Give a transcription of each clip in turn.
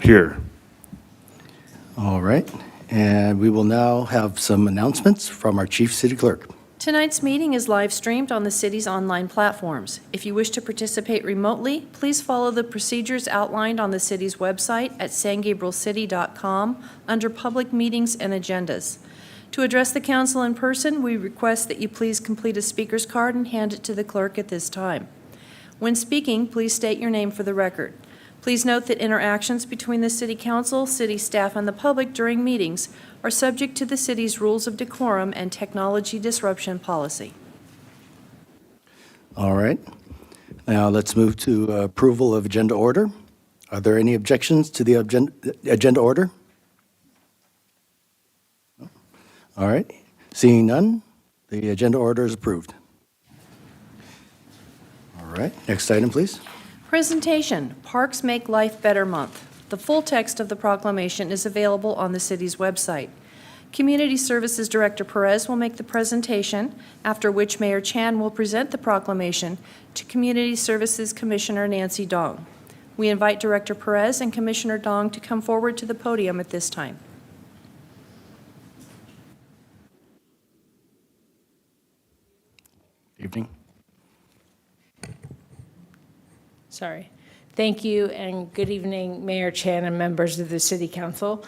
Here. All right, and we will now have some announcements from our Chief City Clerk. Tonight's meeting is live streamed on the city's online platforms. If you wish to participate remotely, please follow the procedures outlined on the city's website at sangabrielcity.com under Public Meetings and Agendas. To address the council in person, we request that you please complete a speaker's card and hand it to the clerk at this time. When speaking, please state your name for the record. Please note that interactions between the City Council, city staff, and the public during meetings are subject to the city's rules of decorum and technology disruption policy. All right, now let's move to approval of agenda order. Are there any objections to the agenda order? No? All right, seeing none, the agenda order is approved. All right, next item, please. Presentation, Parks Make Life Better Month. The full text of the proclamation is available on the city's website. Community Services Director Perez will make the presentation, after which Mayor Chan will present the proclamation to Community Services Commissioner Nancy Dong. We invite Director Perez and Commissioner Dong to come forward to the podium at this time. Evening. Sorry. Thank you, and good evening, Mayor Chan and members of the City Council.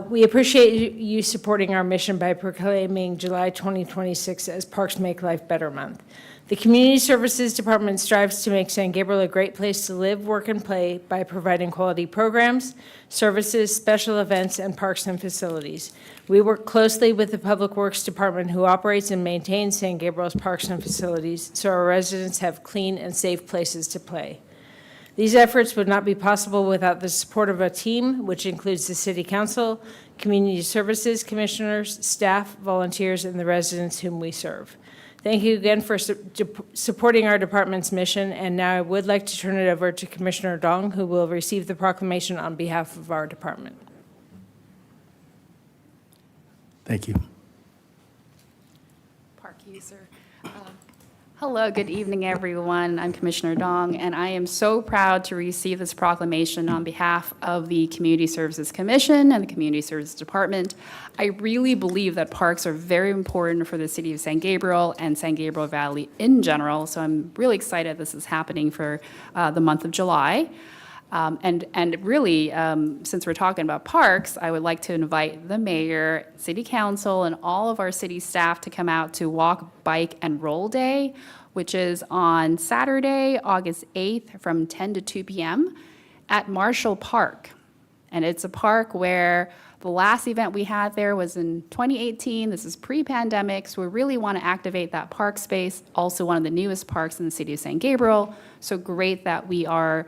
We appreciate you supporting our mission by proclaiming July 2026 as Parks Make Life Better Month. The Community Services Department strives to make San Gabriel a great place to live, work, and play by providing quality programs, services, special events, and parks and facilities. We work closely with the Public Works Department, who operates and maintains San Gabriel's parks and facilities, so our residents have clean and safe places to play. These efforts would not be possible without the support of a team, which includes the City Council, Community Services Commissioners, staff, volunteers, and the residents whom we serve. Thank you again for supporting our department's mission, and now I would like to turn it over to Commissioner Dong, who will receive the proclamation on behalf of our department. Thank you. Park user. Hello, good evening, everyone. I'm Commissioner Dong, and I am so proud to receive this proclamation on behalf of the Community Services Commission and the Community Services Department. I really believe that parks are very important for the city of San Gabriel and San Gabriel Valley in general, so I'm really excited this is happening for the month of July. And really, since we're talking about parks, I would like to invite the mayor, city council, and all of our city staff to come out to Walk, Bike, and Roll Day, which is on Saturday, August 8th from 10 to 2 p.m. at Marshall Park. And it's a park where the last event we had there was in 2018. This is pre-pandemic, so we really want to activate that park space, also one of the newest parks in the city of San Gabriel. So great that we are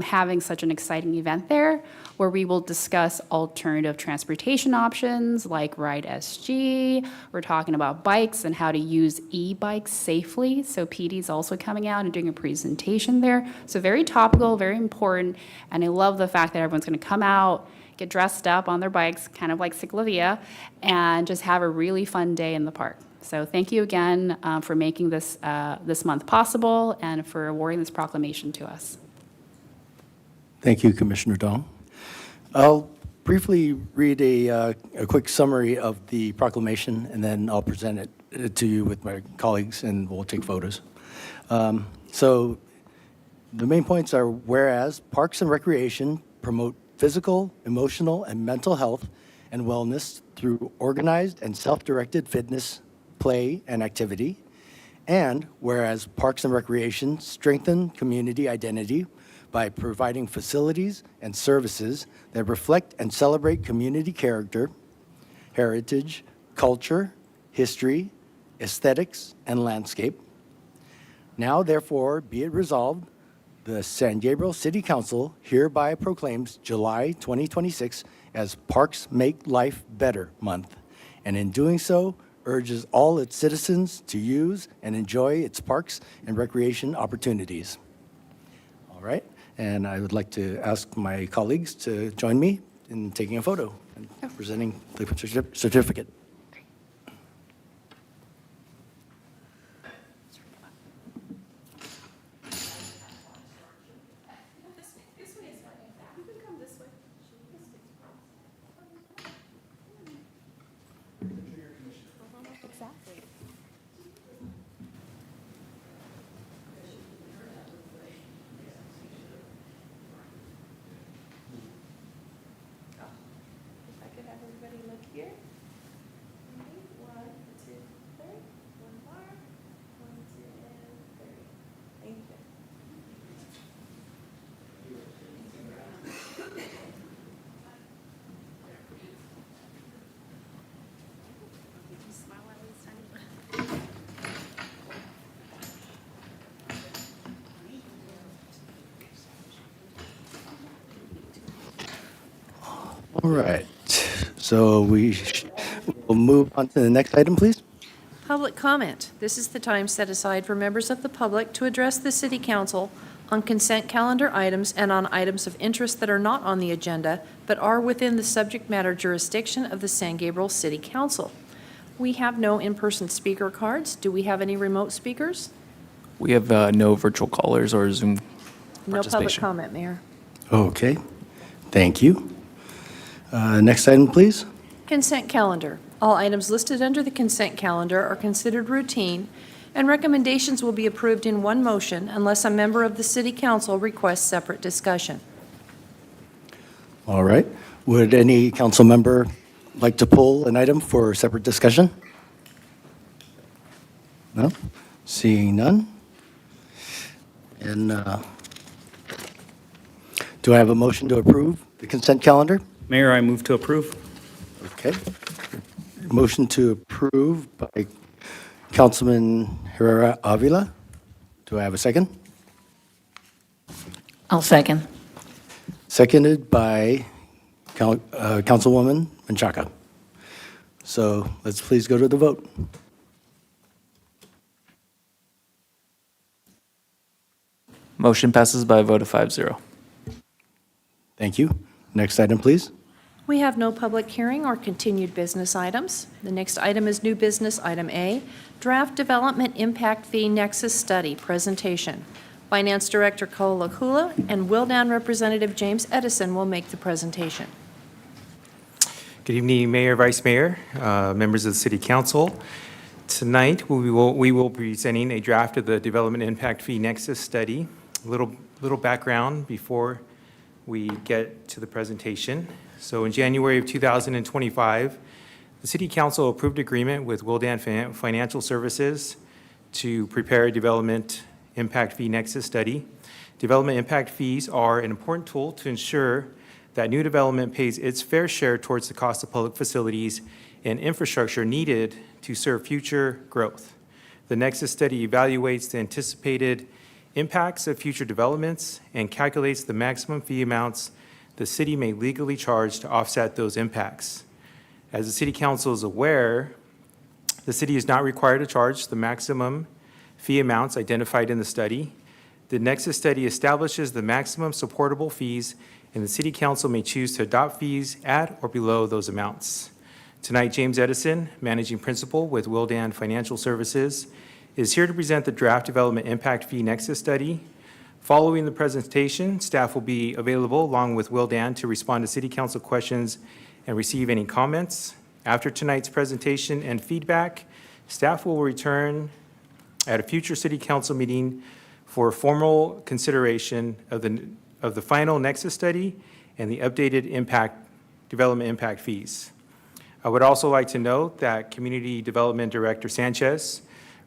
having such an exciting event there, where we will discuss alternative transportation options like Ride SG. We're talking about bikes and how to use e-bikes safely. So PD's also coming out and doing a presentation there. So very topical, very important, and I love the fact that everyone's going to come out, get dressed up on their bikes, kind of like Ciclavia, and just have a really fun day in the park. So thank you again for making this this month possible and for awarding this proclamation to us. Thank you, Commissioner Dong. I'll briefly read a quick summary of the proclamation, and then I'll present it to you with my colleagues, and we'll take photos. So the main points are, whereas Parks and Recreation promote physical, emotional, and mental health and wellness through organized and self-directed fitness, play, and activity. And whereas Parks and Recreation strengthen community identity by providing facilities and services that reflect and celebrate community character, heritage, culture, history, aesthetics, and landscape. Now, therefore, be it resolved, the San Gabriel City Council hereby proclaims July 2026 as Parks Make Life Better Month, and in doing so, urges all its citizens to use and enjoy its parks and recreation opportunities. All right, and I would like to ask my colleagues to join me in taking a photo and presenting the certificate. This way is fine. You can come this way. All right. So we'll move on to the next item, please. Public comment. This is the time set aside for members of the public to address the city council on consent calendar items and on items of interest that are not on the agenda, but are within the subject matter jurisdiction of the San Gabriel City Council. We have no in-person speaker cards. Do we have any remote speakers? We have no virtual callers or Zoom No public participation. comment, Mayor. Okay. Thank you. Next item, please. Consent calendar. All items listed under the consent calendar are considered routine, and recommendations will be approved in one motion unless a member of the city council requests separate discussion. All right. Would any council member like to pull an item for separate discussion? No? Seeing none? And do I have a motion to approve the consent calendar? Mayor, I move to approve. Okay. Motion to approve by Councilman Herrera Avila. Do I have a second? I'll second. Seconded by Councilwoman Menchaca. So let's please go to the vote. Motion passes by a vote of 5-0. Thank you. Next item, please. We have no public hearing or continued business items. The next item is new business, item A, Draft Development Impact Fee Nexus Study Presentation. Finance Director Cole Lakula and Wildan Representative James Edison will make the presentation. Good evening, Mayor, Vice Mayor, members of the City Council. Tonight, we will be presenting a draft of the Development Impact Fee Nexus Study. A little background before we get to the presentation. So in January of 2025, the City Council approved agreement with Wildan Financial Services to prepare a Development Impact Fee Nexus Study. Development impact fees are an important tool to ensure that new development pays its fair share towards the cost of public facilities and infrastructure needed to serve future growth. The Nexus study evaluates the anticipated impacts of future developments and calculates the maximum fee amounts the city may legally charge to offset those impacts. As the City Council is aware, the city is not required to charge the maximum fee amounts identified in the study. The Nexus study establishes the maximum supportable fees, and the City Council may choose to adopt fees at or below those amounts. Tonight, James Edison, Managing Principal with Wildan Financial Services, is here to present the Draft Development Impact Fee Nexus Study. Following the presentation, staff will be available along with Wildan to respond to City Council questions and receive any comments. After tonight's presentation and feedback, staff will return at a future City Council meeting for formal consideration of the final Nexus study and the updated development impact fees. I would also like to note that Community Development Director Sanchez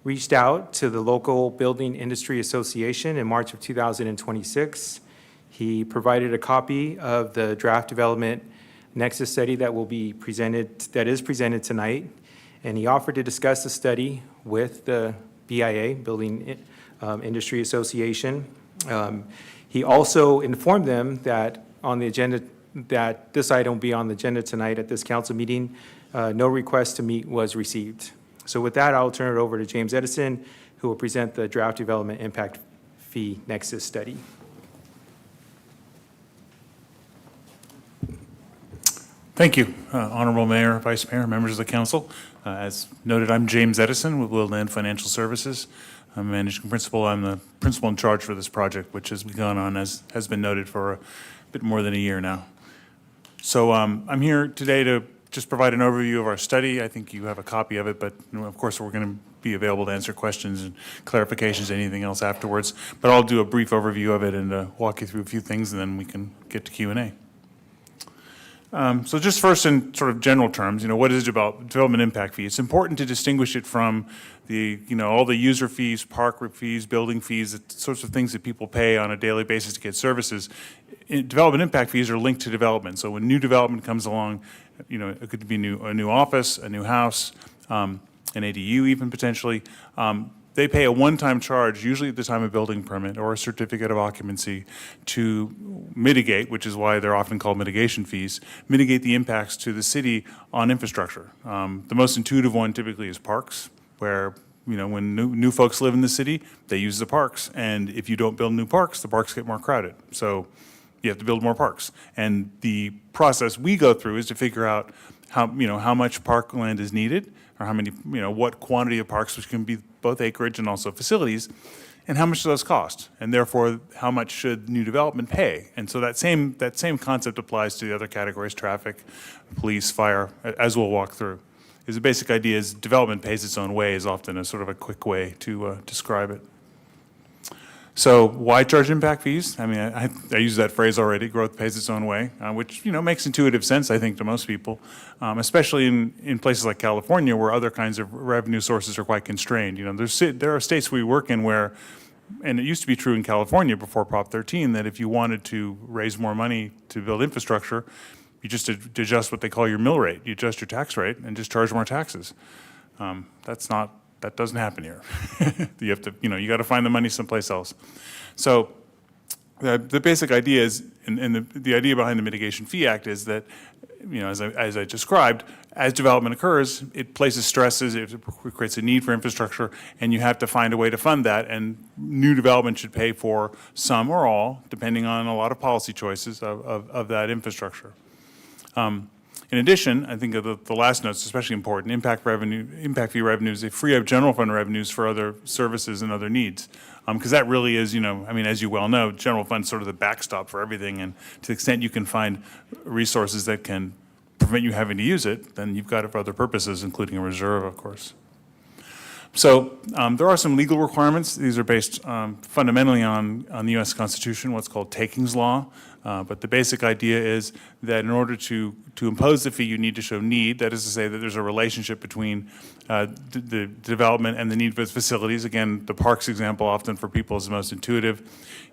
reached out to the local Building Industry Association in March of 2026. He provided a copy of the draft development Nexus study that is presented tonight, and he offered to discuss the study with the BIA, Building Industry Association. He also informed them that on the agenda, that this item will be on the agenda tonight at this council meeting. No request to meet was received. So with that, I'll turn it over to James Edison, who will present the Draft Development Impact Fee Nexus Study. Thank you, Honorable Mayor, Vice Mayor, members of the council. As noted, I'm James Edison with Wildan Financial Services. I'm Managing Principal. I'm the principal in charge for this project, which has gone on, as has been noted, for a bit more than a year now. So I'm here today to just provide an overview of our study. I think you have a copy of it, but of course we're going to be available to answer questions and clarifications, anything else afterwards. But I'll do a brief overview of it and walk you through a few things, and then we can get to Q&A. So just first in sort of general terms, what is it about development impact fee? It's important to distinguish it from the, all the user fees, park fees, building fees, the sorts of things that people pay on a daily basis to get services. Development impact fees are linked to development. So when new development comes along, it could be a new office, a new house, an ADU even potentially. they pay a one-time charge, usually at the time of building permit or a certificate of occupancy, to mitigate, which is why they're often called mitigation fees, mitigate the impacts to the city on infrastructure. The most intuitive one typically is parks, where when new folks live in the city, they use the parks. And if you don't build new parks, the parks get more crowded. So you have to build more parks. And the process we go through is to figure out how much parkland is needed, or how many, what quantity of parks, which can be both acreage and also facilities, and how much do those cost? And therefore, how much should new development pay? And so that same concept applies to the other categories: traffic, police, fire, as we'll walk through. Because the basic idea is development pays its own way is often a sort of a quick way to describe it. So why charge impact fees? I mean, I use that phrase already, growth pays its own way, which makes intuitive sense, I think, to most people, especially in places like California, where other kinds of revenue sources are quite constrained. There are states we work in where, and it used to be true in California before Prop 13, that if you wanted to raise more money to build infrastructure, you just adjust what they call your mill rate. You adjust your tax rate and just charge more taxes. That doesn't happen here. You have to, you got to find the money someplace else. So the basic idea is, and the idea behind the Mitigation Fee Act is that, as I described, as development occurs, it places stresses, it creates a need for infrastructure, and you have to find a way to fund that, and new development should pay for some or all, depending on a lot of policy choices of that infrastructure. In addition, I think the last note is especially important. Impact fee revenues, they free up general fund revenues for other services and other needs. Because that really is, as you well know, general fund's sort of the backstop for everything. And to the extent you can find resources that can prevent you having to use it, then you've got it for other purposes, including a reserve, of course. So there are some legal requirements. These are based fundamentally on the U.S. Constitution, what's called takings law. But the basic idea is that in order to impose the fee, you need to show need. That is to say that there's a relationship between the development and the need for the facilities. Again, the parks example often for people is the most intuitive.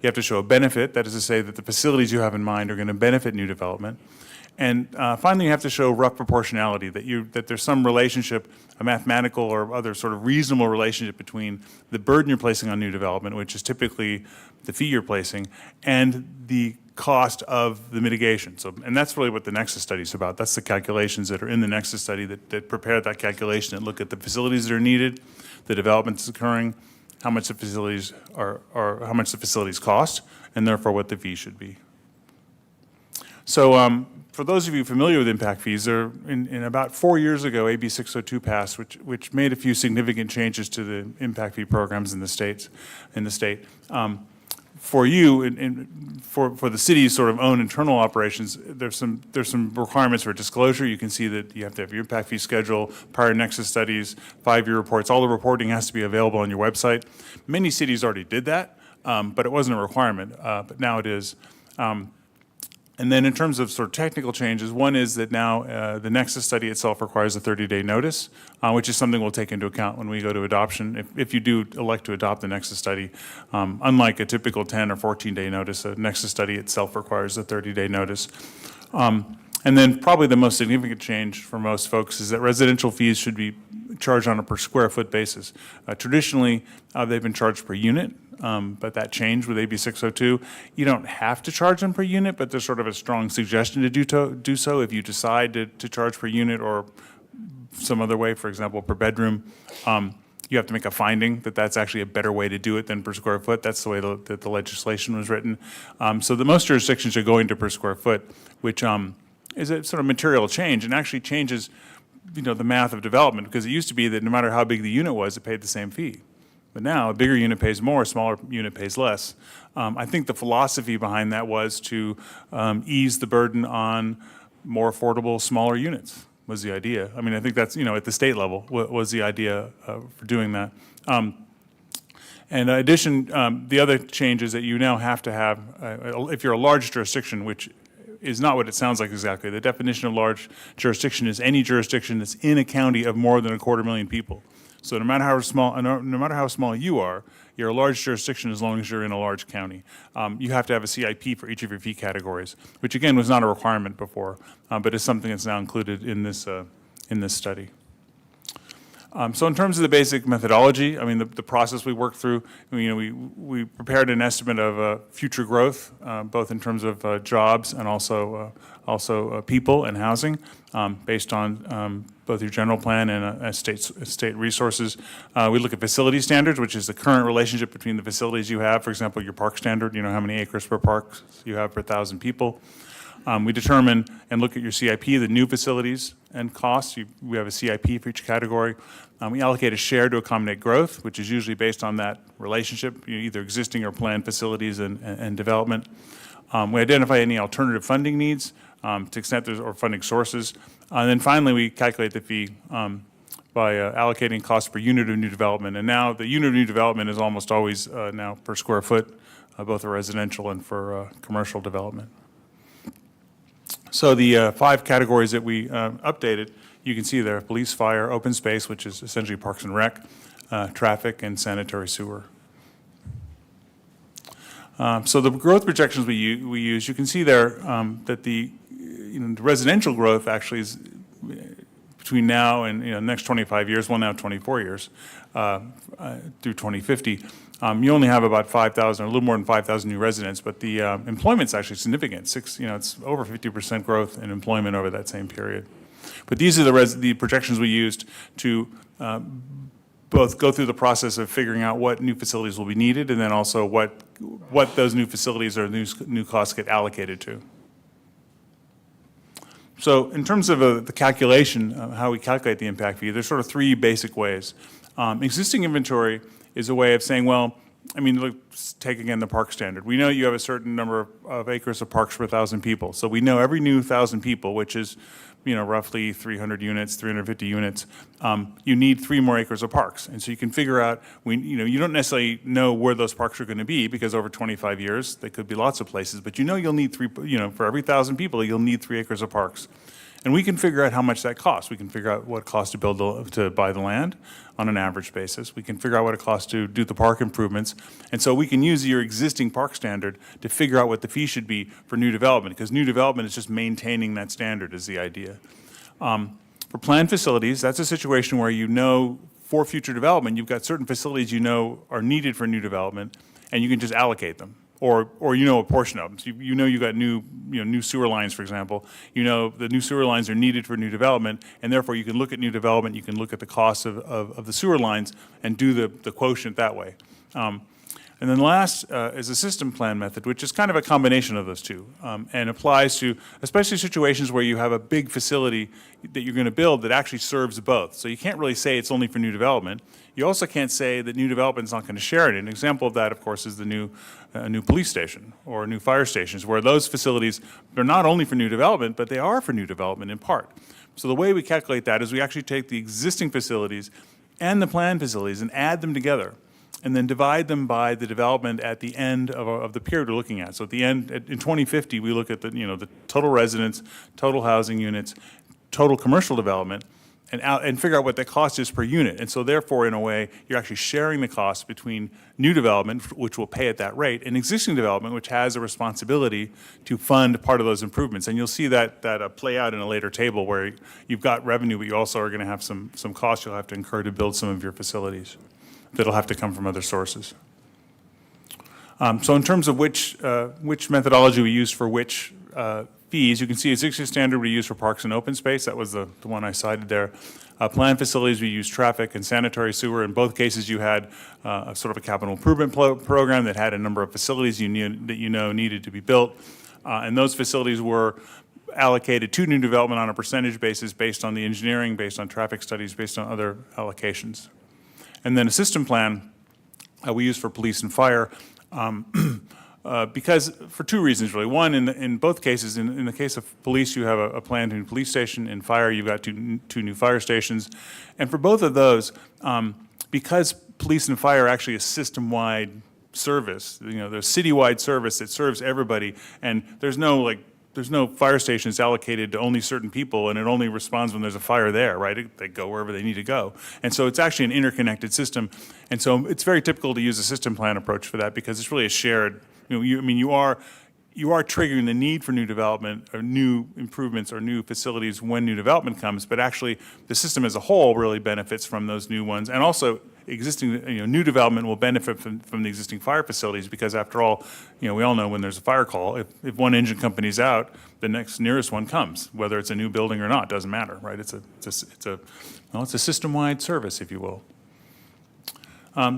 You have to show a benefit. That is to say that the facilities you have in mind are going to benefit new development. And finally, you have to show rough proportionality, that there's some relationship, a mathematical or other sort of reasonable relationship between the burden you're placing on new development, which is typically the fee you're placing, and the cost of the mitigation. And that's really what the Nexus study is about. That's the calculations that are in the Nexus study that prepare that calculation and look at the facilities that are needed, the development that's occurring, how much the facilities how much the facilities cost, and therefore what the fee should be. So for those of you familiar with impact fees, in about 4 years ago, AB 602 passed, which made a few significant changes to the impact fee programs in the state. For you, for the city's sort of own internal operations, there's some requirements for disclosure. You can see that you have to have your impact fee schedule, prior Nexus studies, 5-year reports. All the reporting has to be available on your website. Many cities already did that, but it wasn't a requirement. But now it is. And then in terms of sort of technical changes, one is that now the Nexus study itself requires a 30-day notice, which is something we'll take into account when we go to adoption. If you do elect to adopt the Nexus study, unlike a typical 10 or 14-day notice, a Nexus study itself requires a 30-day notice. And then probably the most significant change for most folks is that residential fees should be charged on a per square foot basis. Traditionally, they've been charged per unit. But that changed with AB 602. You don't have to charge them per unit, but there's sort of a strong suggestion to do so if you decide to charge per unit or some other way, for example, per bedroom. You have to make a finding that that's actually a better way to do it than per square foot. That's the way that the legislation was written. So the most jurisdictions are going to per square foot, which is a sort of material change and actually changes the math of development, because it used to be that no matter how big the unit was, it paid the same fee. But now a bigger unit pays more, a smaller unit pays less. I think the philosophy behind that was to ease the burden on more affordable, smaller units was the idea. I mean, I think that's, at the state level was the idea for doing that. And in addition, the other change is that you now have to have, if you're a large jurisdiction, which is not what it sounds like exactly. The definition of large jurisdiction is any jurisdiction that's in a county of more than 250,000 people. So no matter how small you are, you're a large jurisdiction as long as you're in a large county. You have to have a CIP for each of your fee categories, which again was not a requirement before, but is something that's now included in this study. So in terms of the basic methodology, I mean, the process we worked through, we prepared an estimate of future growth, both in terms of jobs and also people and housing, based on both your general plan and state resources. We look at facility standards, which is the current relationship between the facilities you have. For example, your park standard, how many acres per park you have per 1,000 people. We determine and look at your CIP, the new facilities and costs. We have a CIP for each category. We allocate a share to accommodate growth, which is usually based on that relationship, either existing or planned facilities and development. We identify any alternative funding needs to the extent there's or funding sources. And then finally, we calculate the fee by allocating cost per unit of new development. And now the unit of new development is almost always now per square foot, both for residential and for commercial development. So the 5 categories that we updated, you can see there: police, fire, open space, which is essentially parks and rec, traffic, and sanitary sewer. So the growth projections we use, you can see there that the residential growth actually is between now and the next 25 years, well now 24 years, through 2050. You only have about 5,000, or a little more than 5,000 new residents, but the employment's actually significant. It's over 50% growth in employment over that same period. But these are the projections we used to both go through the process of figuring out what new facilities will be needed, and then also what those new facilities or new costs get allocated to. So in terms of the calculation, how we calculate the impact fee, there's sort of 3 basic ways. Existing inventory is a way of saying, well, let's take again the park standard. We know you have a certain number of acres of parks per 1,000 people. So we know every new 1,000 people, which is roughly 300 units, 350 units, you need 3 more acres of parks. And so you can figure out, you don't necessarily know where those parks are going to be, because over 25 years, they could be lots of places, but you'll need 3, for every 1,000 people, you'll need 3 acres of parks. And we can figure out how much that costs. We can figure out what it costs to buy the land on an average basis. We can figure out what it costs to do the park improvements. And so we can use your existing park standard to figure out what the fee should be for new development, because new development is just maintaining that standard is the idea. For planned facilities, that's a situation where for future development, you've got certain facilities are needed for new development, and you can just allocate them. Or a portion of them. So you've got new sewer lines, for example. The new sewer lines are needed for new development, and therefore you can look at new development, you can look at the cost of the sewer lines and do the quotient that way. And then last is a system plan method, which is kind of a combination of those two, and applies to especially situations where you have a big facility that you're going to build that actually serves both. So you can't really say it's only for new development. You also can't say that new development is not going to share it. An example of that, of course, is the new police station or new fire stations, where those facilities, they're not only for new development, but they are for new development in part. So the way we calculate that is we actually take the existing facilities and the planned facilities and add them together, and then divide them by the development at the end of the period we're looking at. So at the end, in 2050, we look at the total residents, total housing units, total commercial development, and figure out what the cost is per unit. And so therefore, in a way, you're actually sharing the cost between new development, which will pay at that rate, and existing development, which has a responsibility to fund part of those improvements. And you'll see that play out in a later table where you've got revenue, but you also are going to have some costs you'll have to incur to build some of your facilities that'll have to come from other sources. So in terms of which methodology we use for which fees, you can see a 60 standard we use for parks and open space. That was the one I cited there. Planned facilities, we use traffic and sanitary sewer. In both cases, you had a sort of a capital improvement program that had a number of facilities that needed to be built. And those facilities were allocated to new development on a percentage basis based on the engineering, based on traffic studies, based on other allocations. And then a system plan we use for police and fire, because for 2 reasons, really. One, in both cases, in the case of police, you have a planned new police station. In fire, you've got two new fire stations. And for both of those, because police and fire are actually a system-wide service, there's citywide service that serves everybody, and there's no fire stations allocated to only certain people, and it only responds when there's a fire there, right? They go wherever they need to go. And so it's actually an interconnected system. And so it's very typical to use a system plan approach for that, because it's really a shared, you are you are triggering the need for new development or new improvements or new facilities when new development comes, but actually the system as a whole really benefits from those new ones. And also existing, new development will benefit from the existing fire facilities because after all, we all know when there's a fire call, if one engine company's out, the next nearest one comes, whether it's a new building or not, doesn't matter, right? It's a system-wide service, if you will.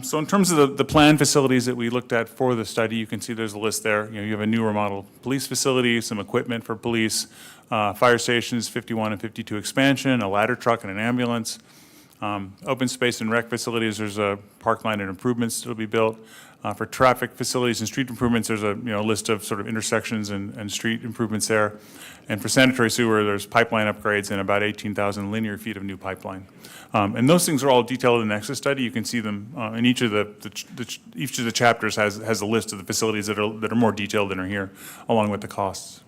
So in terms of the planned facilities that we looked at for the study, you can see there's a list there. You have a new remodeled police facility, some equipment for police, fire stations, 51 and 52 expansion, a ladder truck and an ambulance. Open space and rec facilities, there's a park line and improvements that will be built. For traffic facilities and street improvements, there's a list of sort of intersections and street improvements there. And for sanitary sewer, there's pipeline upgrades and about 18,000 linear feet of new pipeline. And those things are all detailed in the Nexus study. You can see them in each of the chapters has a list of the facilities that are more detailed than are here, along with the costs.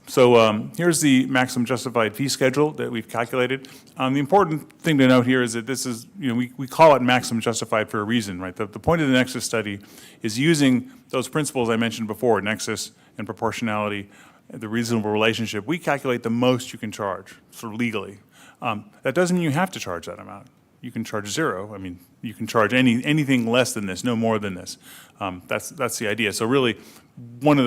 So here's the maximum justified fee schedule that we've calculated. The important thing to note here is that this is, we call it maximum justified for a reason, right? The point of the Nexus study is using those principles I mentioned before, Nexus and proportionality, the reasonable relationship. We calculate the most you can charge, sort of legally. That doesn't mean you have to charge that amount. You can charge zero. I mean, you can charge anything less than this, no more than this. That's the idea. So really, some of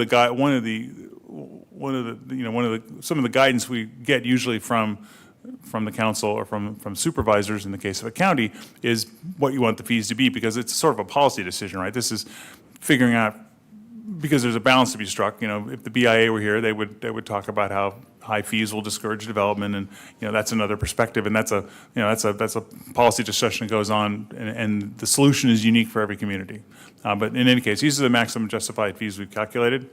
the guidance we get usually from the council or from supervisors in the case of a county is what you want the fees to be, because it's sort of a policy decision, right? This is figuring out, because there's a balance to be struck. If the BIA were here, they would talk about how high fees will discourage development, and that's another perspective, and that's a policy discussion that goes on, and the solution is unique for every community. But in any case, these are the maximum justified fees we've calculated.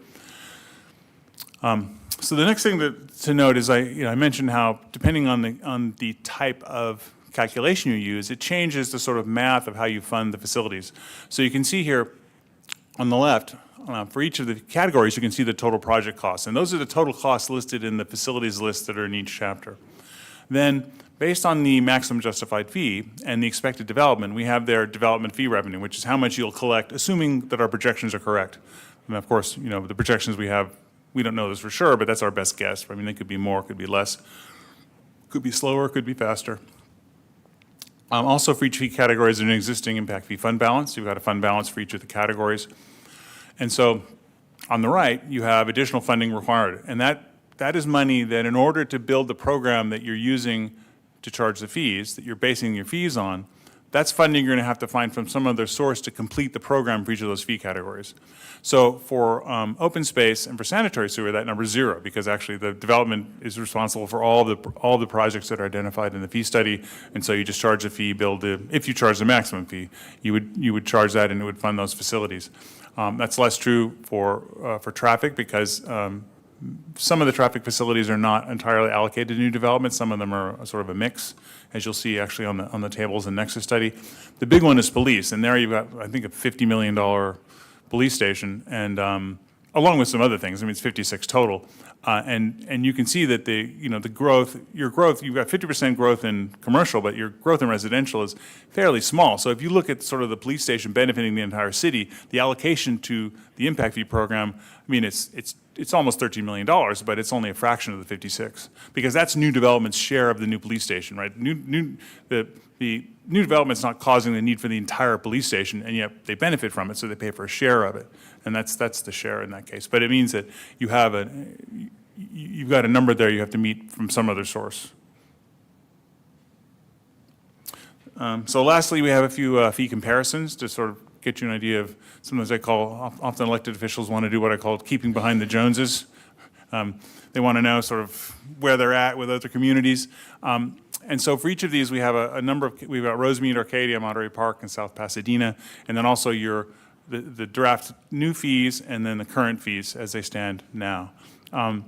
So the next thing to note is I mentioned how depending on the type of calculation you use, it changes the sort of math of how you fund the facilities. So you can see here on the left, for each of the categories, you can see the total project costs. And those are the total costs listed in the facilities list that are in each chapter. Then, based on the maximum justified fee and the expected development, we have their development fee revenue, which is how much you'll collect, assuming that our projections are correct. And of course, the projections we have, we don't know this for sure, but that's our best guess. I mean, it could be more, could be less, could be slower, could be faster. Also, for each fee category is an existing impact fee fund balance. You've got a fund balance for each of the categories. And so on the right, you have additional funding required. And that is money that in order to build the program that you're using to charge the fees, that you're basing your fees on, that's funding you're going to have to find from some other source to complete the program for each of those fee categories. So for open space and for sanitary sewer, that number is zero, because actually the development is responsible for all the projects that are identified in the fee study. And so you just charge a fee, if you charge the maximum fee, you would charge that and it would fund those facilities. That's less true for traffic, because some of the traffic facilities are not entirely allocated to new development. Some of them are sort of a mix, as you'll see actually on the tables in Nexus study. The big one is police, and there you've got, I think, a $50 million police station, and along with some other things. I mean, it's 56 total. And you can see that the growth, you've got 50% growth in commercial, but your growth in residential is fairly small. So if you look at sort of the police station benefiting the entire city, the allocation to the impact fee program, I mean, it's almost $13 million, but it's only a fraction of the 56, because that's new development's share of the new police station, right? The new development's not causing the need for the entire police station, and yet they benefit from it, so they pay for a share of it. And that's the share in that case. But it means that you've got a number there you have to meet from some other source. So lastly, we have a few fee comparisons to sort of get you an idea of, sometimes I call, often elected officials want to do what I call keeping behind the Joneses. They want to know sort of where they're at with other communities. And so for each of these, we have a number of, we've got Rosemead, Arcadia, Monterey Park, and South Pasadena, and then also the draft new fees and then the current fees as they stand now. I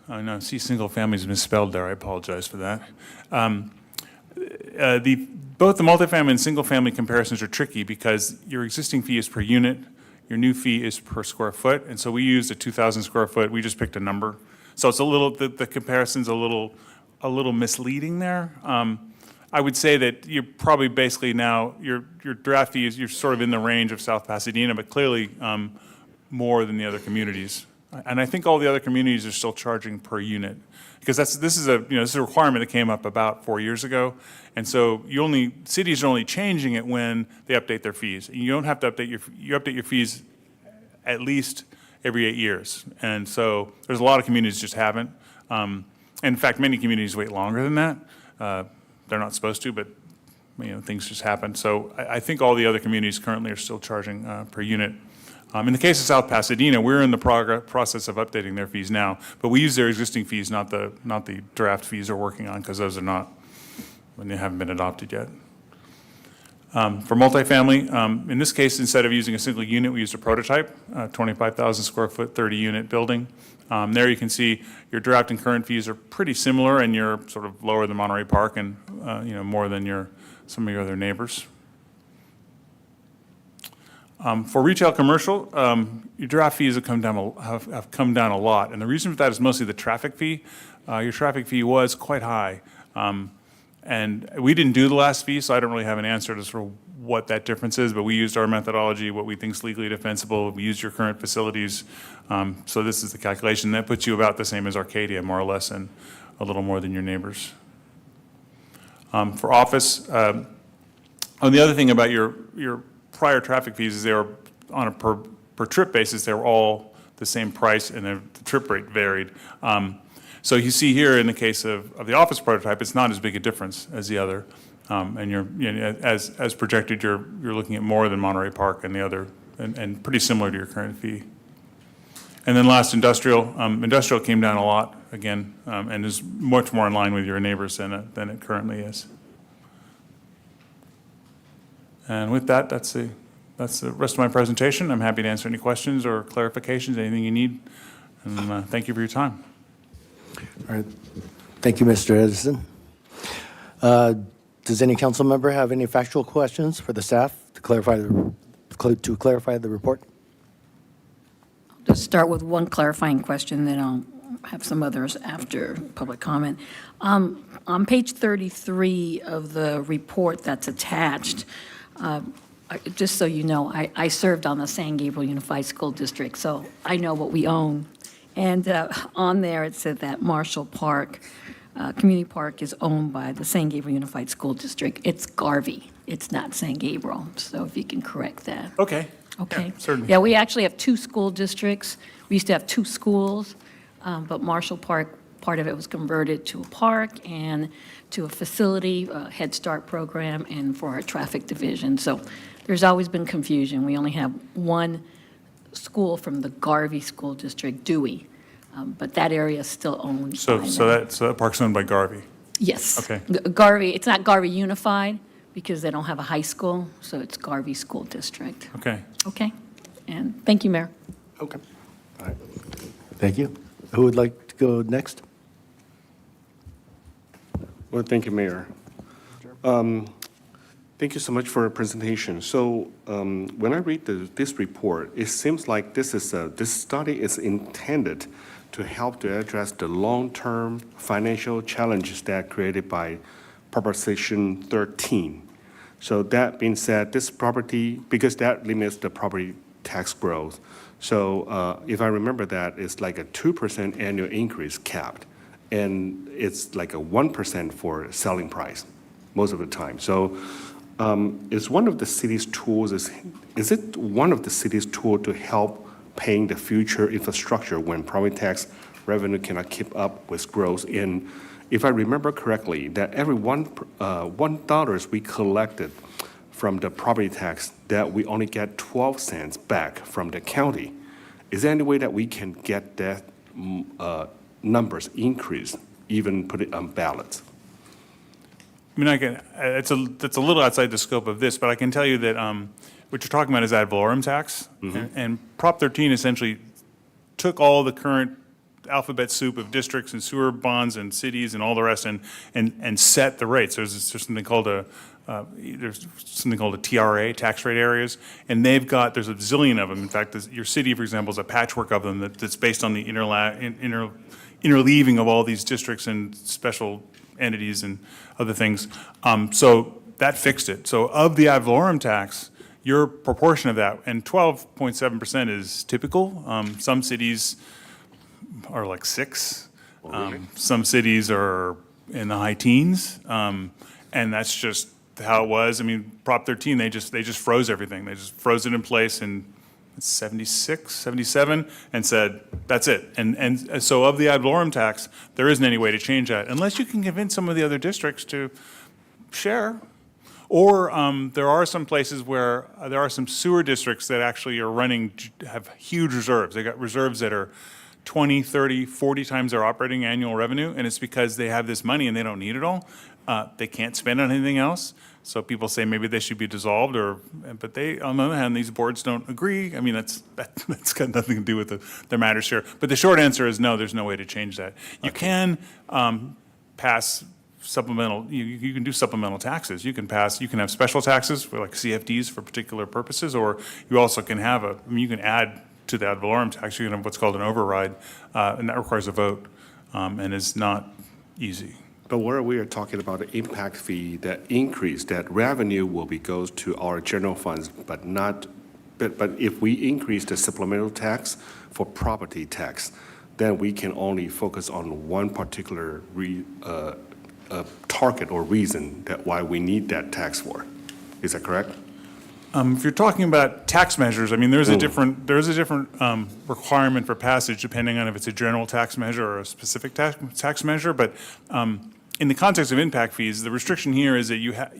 know, see, single family is misspelled there. I apologize for that. Both the multifamily and single family comparisons are tricky because your existing fee is per unit, your new fee is per square foot, and so we used a 2,000 square foot. We just picked a number, so it's a little, the comparison's a little misleading there. I would say that you're probably basically now, your draft fee is, you're sort of in the range of South Pasadena, but clearly more than the other communities. And I think all the other communities are still charging per unit. Because this is a requirement that came up about 4 years ago. And so cities are only changing it when they update their fees. You don't have to you update your fees at least every 8 years. And so there's a lot of communities just haven't. In fact, many communities wait longer than that. They're not supposed to, but things just happen. So I think all the other communities currently are still charging per unit. In the case of South Pasadena, we're in the process of updating their fees now, but we use their existing fees, not the draft fees they're working on, because those are not, when they haven't been adopted yet. For multifamily, in this case, instead of using a single unit, we used a prototype, 25,000 square foot, 30 unit building. There you can see your draft and current fees are pretty similar, and you're sort of lower than Monterey Park and more than some of your other neighbors. For retail commercial, your draft fees have come down a lot, and the reason for that is mostly the traffic fee. Your traffic fee was quite high, and we didn't do the last fee, so I don't really have an answer to sort of what that difference is, but we used our methodology, what we think is legally defensible. We used your current facilities, so this is the calculation. That puts you about the same as Arcadia, more or less, and a little more than your neighbors. For office, the other thing about your prior traffic fees is they were on a per trip basis, they were all the same price, and the trip rate varied. So you see here in the case of the office prototype, it's not as big a difference as the other. And as projected, you're looking at more than Monterey Park and the other, and pretty similar to your current fee. And then last, industrial. Industrial came down a lot again, and is much more in line with your neighbors than it currently is. And with that, that's the rest of my presentation. I'm happy to answer any questions or clarifications, anything you need. And thank you for your time. All right. Thank you, Mr. Edison. Does any council member have any factual questions for the staff to clarify the report? Just start with one clarifying question, then I'll have some others after public comment. On page 33 of the report that's attached, just so you know, I served on the San Gabriel Unified School District, so I know what we own. And on there, it said that Marshall Park, Community Park, is owned by the San Gabriel Unified School District. It's Garvey. It's not San Gabriel. So if you can correct that. Okay. Okay. Yeah, certainly. Yeah, we actually have 2 school districts. We used to have 2 schools, but Marshall Park, part of it was converted to a park and to a facility, a Head Start program, and for our traffic division. So there's always been confusion. We only have 1 school from the Garvey School District, Dewey, but that area is still owned So by that park's owned by Garvey. Yes. Okay. Garvey, it's not Garvey Unified because they don't have a high school, so it's Garvey School District. Okay. Okay? And thank you, Mayor. Okay. All right. Thank you. Who would like to go next? Well, thank you, Mayor. Thank you so much for your presentation. So when I read this report, it seems like this study is intended to help to address the long-term financial challenges that are created by Proposition 13. So that being said, this property, because that limits the property tax growth. So if I remember that, it's like a 2% annual increase capped, and it's like a 1% for selling price most of the time. So is one of the city's tools, is it one of the city's tools to help paying the future infrastructure when property tax revenue cannot keep up with growth? And if I remember correctly, that every $1 we collected from the property tax, that we only get 12 cents back from the county. Is there any way that we can get that numbers increased, even put it on ballots? I mean, it's a little outside the scope of this, but I can tell you that what you're talking about is ad valorem tax. Mm-hmm. And Prop 13 essentially took all the current alphabet soup of districts and sewer bonds and cities and all the rest and set the rates. There's something called a TRA, tax rate areas, and there's a zillion of them. In fact, your city, for example, is a patchwork of them that's based on the interleaving of all these districts and special entities and other things. So that fixed it. So of the ad valorem tax, your proportion of that, and 12.7% is typical. Some cities are like 6. Some cities are in the high teens. And that's just how it was. I mean, Prop 13, they just froze everything. They just froze it in place in 76, 77, and said, that's it. And so of the ad valorem tax, there isn't any way to change that, unless you can convince some of the other districts to share. Or there are some places where there are some sewer districts that actually are have huge reserves. They got reserves that are 20, 30, 40 times their operating annual revenue, and it's because they have this money and they don't need it all. They can't spend on anything else. So people say maybe they should be dissolved, but they, on the other hand, these boards don't agree. I mean, that's got nothing to do with their matters here. But the short answer is no, there's no way to change that. You can pass supplemental, you can do supplemental taxes. You can have special taxes for like CFDs for particular purposes, or you also can have you can add to the ad valorem tax, you can have what's called an override, and that requires a vote, and is not easy. But where we are talking about the impact fee, that increase, that revenue goes to our general funds, but if we increase the supplemental tax for property tax, then we can only focus on one particular target or reason that why we need that tax for. Is that correct? If you're talking about tax measures, I mean, there's a different requirement for passage depending on if it's a general tax measure or a specific tax measure. But in the context of impact fees, the restriction here is that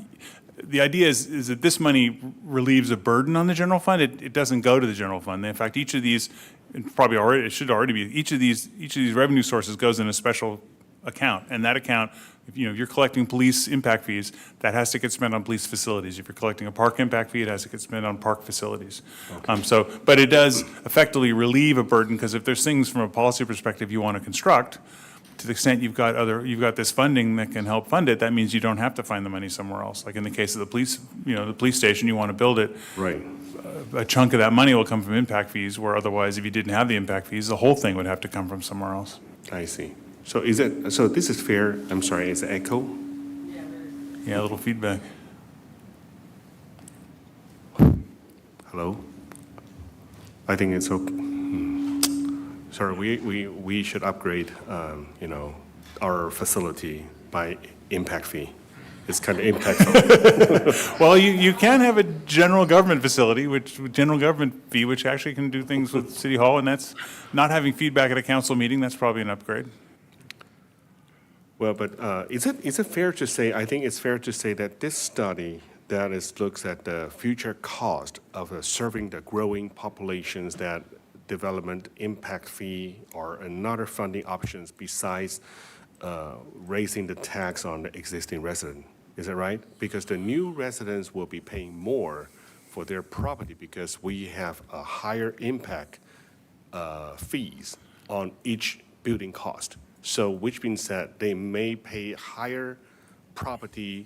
the idea is that this money relieves a burden on the general fund. It doesn't go to the general fund. In fact, each of these, it should already be, each of these revenue sources goes in a special account, and that account, if you're collecting police impact fees, that has to get spent on police facilities. If you're collecting a park impact fee, it has to get spent on park facilities. Okay. But it does effectively relieve a burden, because if there's things from a policy perspective you want to construct, to the extent you've got this funding that can help fund it, that means you don't have to find the money somewhere else. Like in the case of the police, the police station, you want to build it. Right. A chunk of that money will come from impact fees, where otherwise, if you didn't have the impact fees, the whole thing would have to come from somewhere else. I see. So this is fair, I'm sorry, is it echo? Yeah, a little feedback. Hello? I think it's okay. Sorry, we should upgrade, our facility by impact fee. It's kind of impactful. Well, you can have a general government facility, general government fee, which actually can do things with City Hall, and that's not having feedback at a council meeting. That's probably an upgrade. Well, but is it fair to say? I think it's fair to say that this study looks at the future cost of serving the growing populations, that development impact fee or another funding options besides raising the tax on the existing resident. Is that right? Because the new residents will be paying more for their property because we have a higher impact fees on each building cost. So which means that they may pay higher property,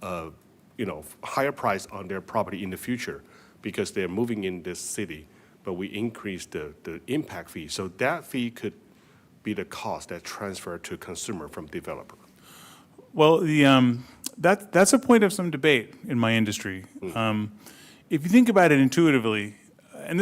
higher price on their property in the future because they're moving in this city, but we increase the impact fee. So that fee could be the cost that transfer to consumer from developer. Well, that's a point of some debate in my industry. If you think about it intuitively, and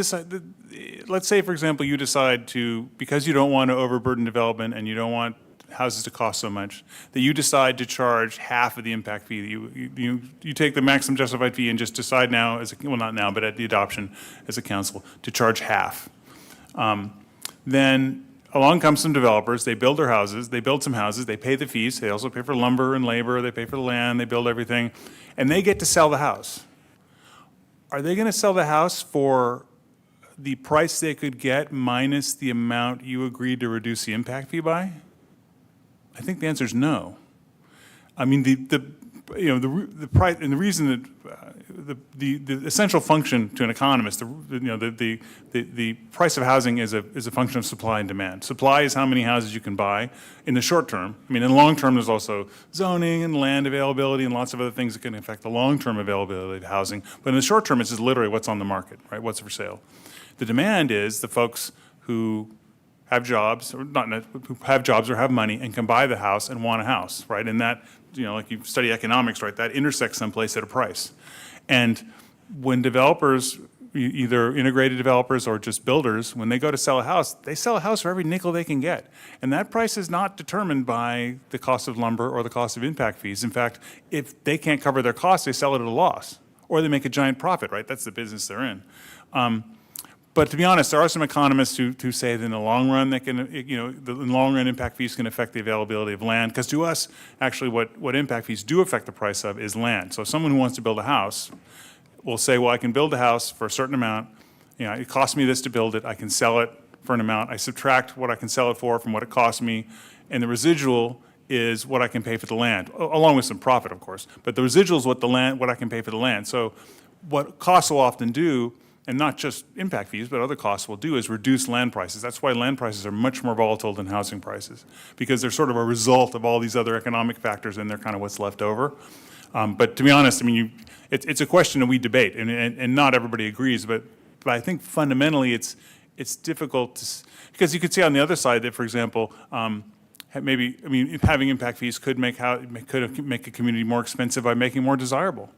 let's say, for example, you decide to, because you don't want to overburden development and you don't want houses to cost so much, that you decide to charge half of the impact fee. You take the maximum justified fee and just decide now, not now, but at the adoption as a council, to charge half. Then along comes some developers, they build their houses, they build some houses, they pay the fees, they also pay for lumber and labor, they pay for the land, they build everything, and they get to sell the house. Are they going to sell the house for the price they could get minus the amount you agreed to reduce the impact fee by? I think the answer is no. I mean, the price, and the reason that the essential function to an economist, the price of housing is a function of supply and demand. Supply is how many houses you can buy in the short term. I mean, in the long term, there's also zoning and land availability and lots of other things that can affect the long-term availability of housing. But in the short term, it's just literally what's on the market, right? What's for sale. The demand is the folks who have jobs, or not, who have jobs or have money and can buy the house and want a house, right? And that, like you study economics, right, that intersects someplace at a price. And when developers, either integrated developers or just builders, when they go to sell a house, they sell a house for every nickel they can get. And that price is not determined by the cost of lumber or the cost of impact fees. In fact, if they can't cover their costs, they sell it at a loss, or they make a giant profit, right? That's the business they're in. But to be honest, there are some economists who say that in the long run, in the long run, impact fees can affect the availability of land. Because to us, actually, what impact fees do affect the price of is land. So someone who wants to build a house will say, well, I can build a house for a certain amount. It costs me this to build it. I can sell it for an amount. I subtract what I can sell it for from what it costs me, and the residual is what I can pay for the land, along with some profit, of course. But the residual is what I can pay for the land. So what costs will often do, and not just impact fees, but other costs will do, is reduce land prices. That's why land prices are much more volatile than housing prices, because they're sort of a result of all these other economic factors, and they're kind of what's left over. But to be honest, it's a question that we debate, and not everybody agrees, but I think fundamentally it's difficult because you could see on the other side that, for example, having impact fees could make a community more expensive by making it more desirable.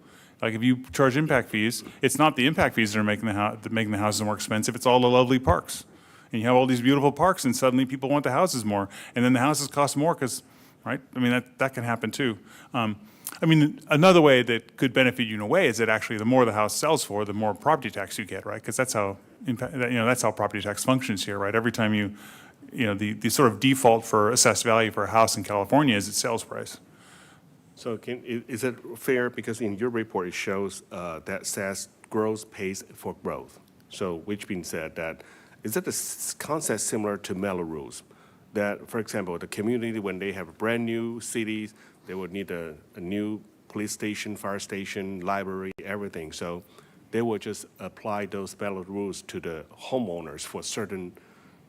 Like if you charge impact fees, it's not the impact fees that are making the houses more expensive, it's all the lovely parks. And you have all these beautiful parks, and suddenly people want the houses more, and then the houses cost more because, right? That can happen too. Another way that could benefit you in a way is that actually the more the house sells for, the more property tax you get, right? Because that's how property tax functions here, right? Every time the sort of default for assessed value for a house in California is its sales price. So is it fair, because in your report it shows that says growth pays for growth. So which being said that, is it a concept similar to Melrose? That, for example, the community, when they have brand new cities, they would need a new police station, fire station, library, everything. So they would just apply those Melrose rules to the homeowners for a certain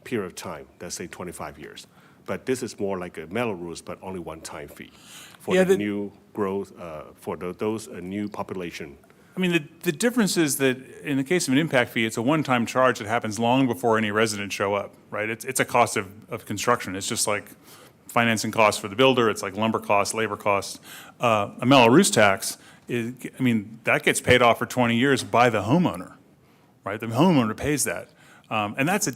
period of time, let's say 25 years. But this is more like a Melrose, but only one-time fee for the new growth, for those new population. The difference is that in the case of an impact fee, it's a one-time charge that happens long before any residents show up, right? It's a cost of construction. It's just like financing costs for the builder. It's like lumber costs, labor costs. A Melrose tax, that gets paid off for 20 years by the homeowner, right? The homeowner pays that. And that's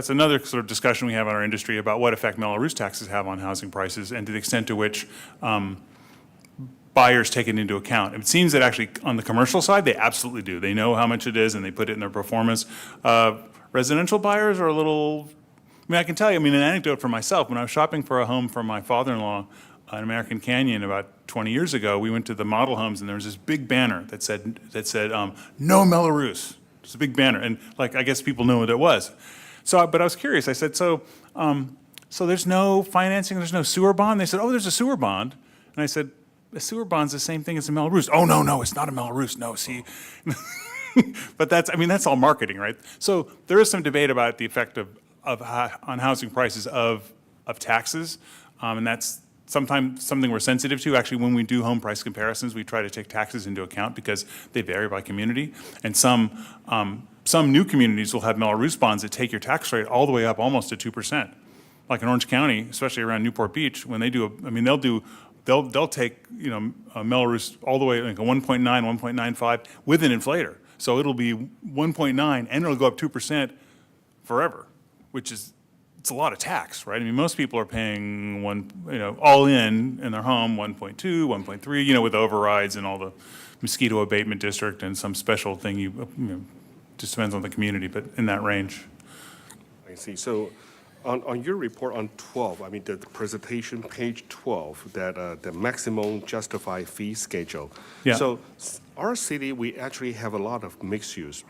another sort of discussion we have in our industry about what effect Melrose taxes have on housing prices and to the extent to which buyers take it into account. It seems that actually on the commercial side, they absolutely do. They know how much it is and they put it in their performance. Residential buyers are a little, I can tell you, an anecdote for myself. When I was shopping for a home for my father-in-law in American Canyon about 20 years ago, we went to the model homes and there was this big banner that said no Melrose. It's a big banner. And I guess people knew what it was. But I was curious. I said, so there's no financing, there's no sewer bond? They said, oh, there's a sewer bond. And I said, a sewer bond's the same thing as a Melrose. Oh, no, it's not a Melrose. No, see. But that's all marketing, right? So there is some debate about the effect on housing prices of taxes. And that's sometimes something we're sensitive to. Actually, when we do home price comparisons, we try to take taxes into account because they vary by community. And some new communities will have Melrose bonds that take your tax rate all the way up almost to 2%. Like in Orange County, especially around Newport Beach, when they do, they'll take a Melrose all the way like a 1.9, 1.95 with an inflator. So it'll be 1.9 and it'll go up 2% forever, which is it's a lot of tax, right? Most people are paying all in their home 1.2, 1.3, with overrides and all the mosquito abatement district and some special thing just depends on the community, but in that range. I see. So on your report on 12, the presentation, page 12, that the maximum justified fee schedule. Yeah. So our city, we actually have a lot of mixed-use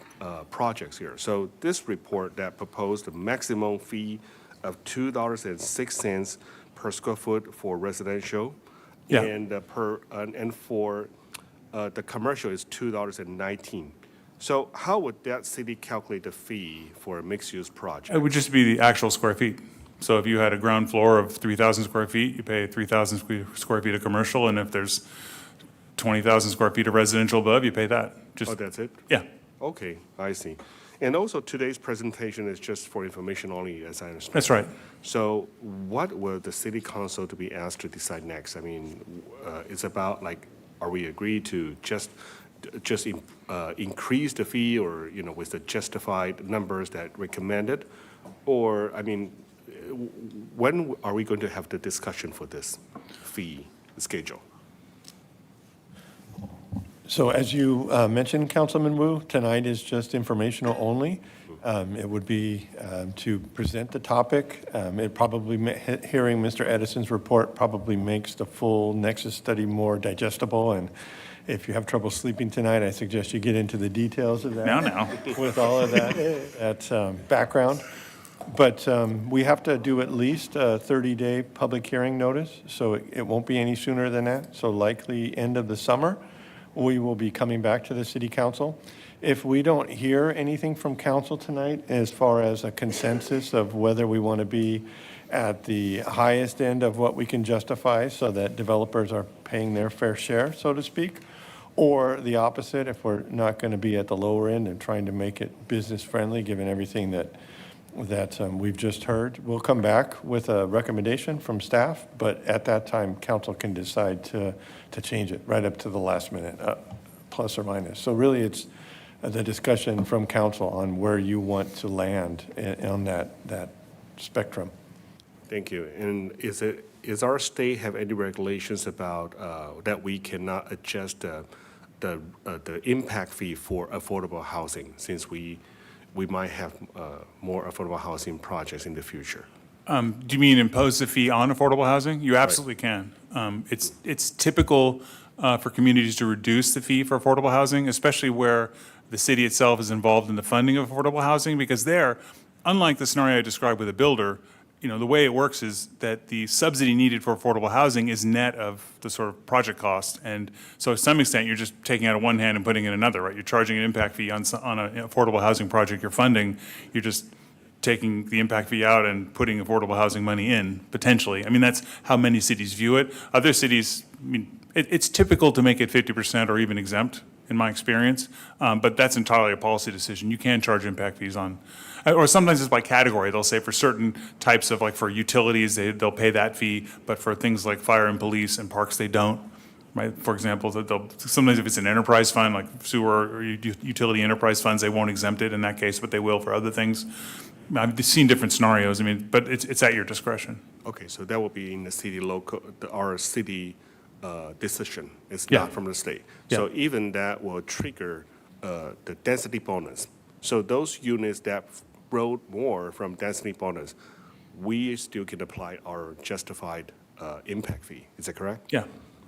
projects here. So this report that proposed a maximum fee of $2.06 per square foot for residential, Yeah. and for the commercial is $2.19. So how would that city calculate the fee for a mixed-use project? It would just be the actual square feet. So if you had a ground floor of 3,000 square feet, you pay 3,000 square feet of commercial, and if there's 20,000 square feet of residential above, you pay that. Oh, that's it? Yeah. Okay, I see. And also, today's presentation is just for information only, as I understand. That's right. So what will the city council to be asked to decide next? I mean, it's about like, are we agreed to just increase the fee or, with the justified numbers that recommended? Or, I mean, when are we going to have the discussion for this fee schedule? So as you mentioned, Councilman Wu, tonight is just informational only. It would be to present the topic. It probably, hearing Mr. Edison's report probably makes the full Nexus study more digestible. And if you have trouble sleeping tonight, I suggest you get into the details of that. Now. With all of that background. But we have to do at least a 30-day public hearing notice, so it won't be any sooner than that. So likely end of the summer, we will be coming back to the city council. If we don't hear anything from council tonight as far as a consensus of whether we want to be at the highest end of what we can justify so that developers are paying their fair share, so to speak, or the opposite, if we're not going to be at the lower end and trying to make it business friendly, given everything that we've just heard. We'll come back with a recommendation from staff, but at that time, council can decide to change it right up to the last minute, plus or minus. So really, it's the discussion from council on where you want to land on that spectrum. Thank you. And is our state have any regulations about that we cannot adjust the impact fee for affordable housing, since we might have more affordable housing projects in the future? Do you mean impose a fee on affordable housing? You absolutely can. It's typical for communities to reduce the fee for affordable housing, especially where the city itself is involved in the funding of affordable housing, because there, unlike the scenario I described with a builder, the way it works is that the subsidy needed for affordable housing is net of the sort of project cost. And so to some extent, you're just taking out of one hand and putting in another, right? You're charging an impact fee on an affordable housing project you're funding. You're just taking the impact fee out and putting affordable housing money in, potentially. I mean, that's how many cities view it. Other cities, it's typical to make it 50% or even exempt, in my experience, but that's entirely a policy decision. You can charge impact fees on, or sometimes it's by category. They'll say for certain types of, like for utilities, they'll pay that fee, but for things like fire and police and parks, they don't, right? For example, sometimes if it's an enterprise fund, like sewer or utility enterprise funds, they won't exempt it in that case, but they will for other things. I've seen different scenarios, but it's at your discretion. Okay, so that will be in the city our city decision. It's Yeah. not from the state. Yeah. So even that will trigger the density bonus. So those units that wrote more from density bonus, we still can apply our justified impact fee. Is that correct? Yeah.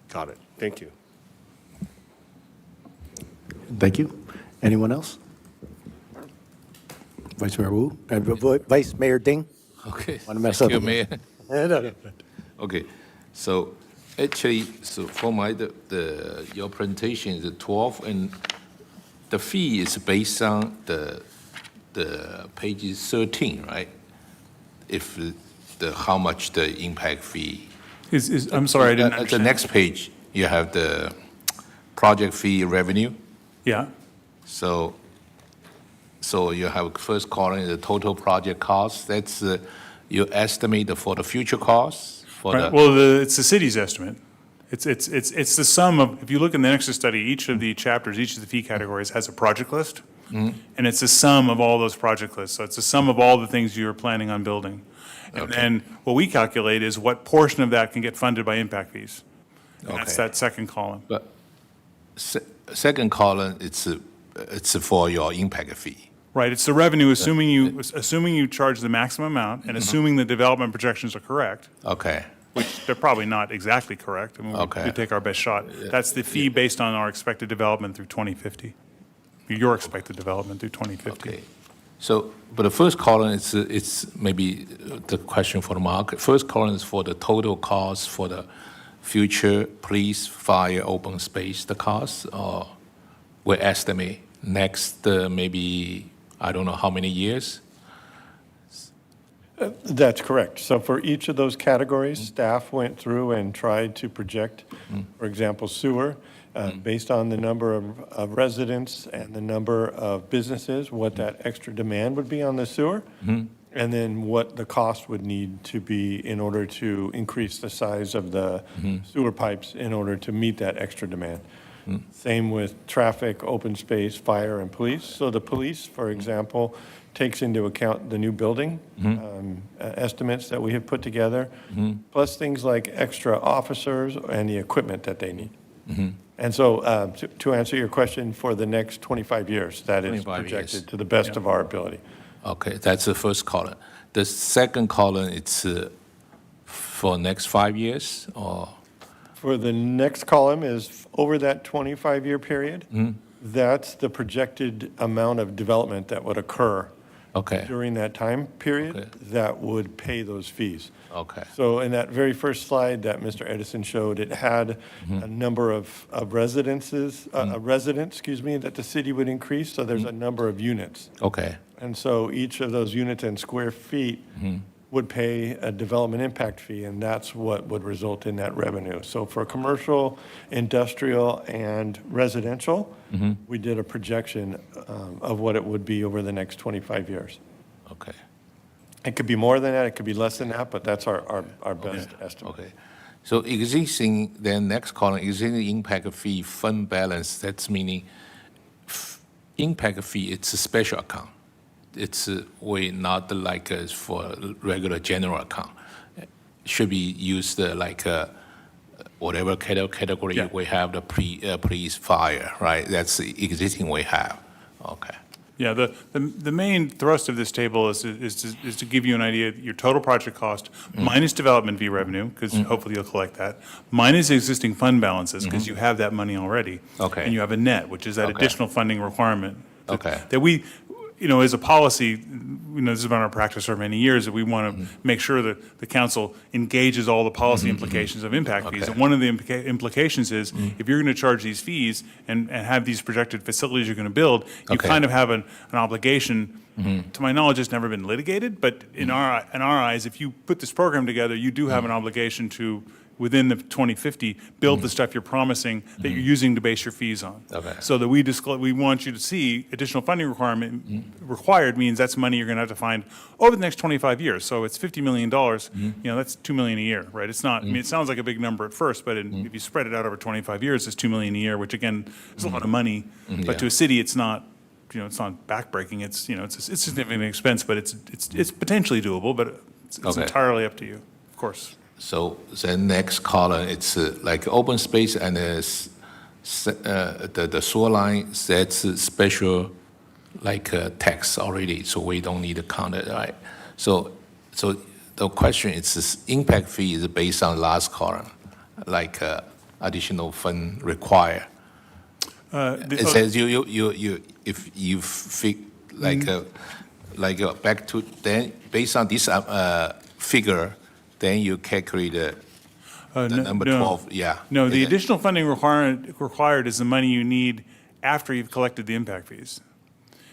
Got it. Thank you. Thank you. Anyone else? Vice Mayor Wu? Vice Mayor Ding? Okay. Wanna mess Thank up you, again? Mayor. No. Okay, so actually, so for your presentation is 12, and the fee is based on the pages 13, right? If how much the impact fee. I'm sorry, I didn't At the understand. next page, you have the project fee revenue. Yeah. So you have first column, the total project cost. That's you estimate for the future costs for Right. Well, it's the city's estimate. It's the sum of, if you look in the Nexus study, each of the chapters, each of the fee categories has a project list. And it's the sum of all those project lists. So it's the sum of all the things you're planning on building. And then what we calculate is what portion of that can get funded by impact fees. And that's Okay. that second column. But second column, it's for your impact fee. Right, it's the revenue, assuming you charge the maximum amount and assuming the development projections are correct, Okay. which they're probably not exactly correct. I mean, Okay. we take our best shot. That's the fee based on our expected development through 2050. Your expected development through 2050. Okay. So, but the first column, it's maybe the question for the market. First column is for the total cost for the future police, fire, open space, the cost, or we estimate next maybe, I don't know how many years? That's correct. So for each of those categories, staff went through and tried to project, for example, sewer, based on the number of residents and the number of businesses, what that extra demand would be on the sewer, and then what the cost would need to be in order to increase the size of the sewer pipes in order to meet that extra demand. Same with traffic, open space, fire, and police. So the police, for example, takes into account the new building estimates that we have put together, plus things like extra officers and the equipment that they need. And so to answer your question, for the next 25 years, that is 25 projected years. to the best of our ability. Okay, that's the first column. The second column, it's for next 5 years, or? For the next column is over that 25-year period, that's the projected amount of development that would occur Okay, during that time period Okay. that would pay those fees. okay, So in that very first slide that Mr. Edison showed, it had a number of residences, residents, excuse me, that the city would increase, so there's a number of units. okay, And so each of those units and square feet would pay a development impact fee, and that's what would result in that revenue. So for commercial, industrial, and residential, we did a projection of what it would be over the next 25 years. okay, It could be more than that, it could be less than that, but that's our best estimate. okay. So existing, then next column, existing impact fee fund balance, that's meaning impact fee, it's a special account. It's way not like for regular general account. Should be used like whatever category Yeah. we have, the police, fire, right? That's the existing we have. Okay. Yeah, the main thrust of this table is to give you an idea of your total project cost minus development fee revenue, because hopefully you'll collect that, minus existing fund balances, because you have that money already. Okay. And you have a net, which is that Okay. additional funding requirement. Okay. That we, as a policy, this has been our practice for many years, that we want to make sure that the council engages all the policy implications of impact fees. Okay. And one of the implications is, if you're going to charge these fees and have these projected facilities you're going to build, you Okay. kind of have an obligation. To my knowledge, it's never been litigated, but in our eyes, if you put this program together, you do have an obligation to, within the 2050, build the stuff you're promising that you're using to base your fees on. Okay. So that we want you to see additional funding required means that's money you're going to have to find over the next 25 years. So it's $50 million, that's $2 million a year, right? It's not, I mean, it sounds like a big number at first, but if you spread it out over 25 years, it's $2 million a year, which again, is a lot of money. But to a city, it's not, it's not backbreaking. It's, it's a significant expense, but it's potentially doable, but it's Okay. entirely up to you, of course. So the next column, it's like open space and the shoreline, that's special like tax already, so we don't need to count it, right? So the question is, this impact fee is based on last column, like additional fund required. It says if you back to then based on this figure, then you calculate the number 12. Yeah. No, the Is it- additional funding required is the money you need after you've collected the impact fees.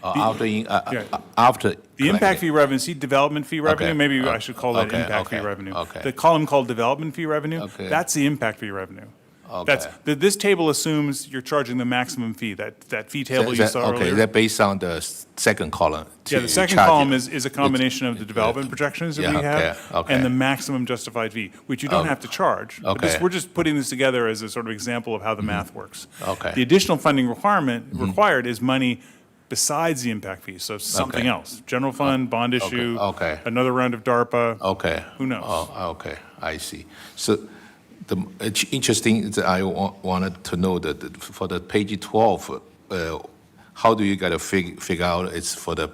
after The impact collecting. fee revenue, see development fee revenue, Okay. maybe I should call that Okay, impact fee okay, revenue. okay. The column called development fee revenue, Okay. that's the impact fee revenue. Okay. This table assumes you're charging the maximum fee, that fee table you saw Okay, earlier. that based on the second column. Yeah, the second column is a combination of the development projections that Yeah, we have okay. and the maximum justified fee, which you don't have to charge. But Okay. we're just putting this together as a sort of example of how the math works. Okay. The additional funding required is money besides the impact fee, so something Okay. else. General fund, bond issue, okay. another round of DARPA. Okay. Who knows? Oh, okay, I see. So it's interesting that I wanted to know that for the page 12, how do you got to figure out it's for the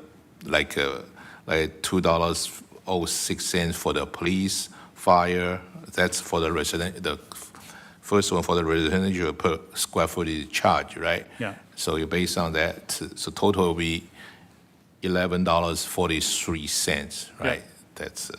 like $2.06 for the police, fire, that's for the resident, the first one for the residential per square footage charge, right? Yeah. So you based on that, so total will be $11.43, right? That's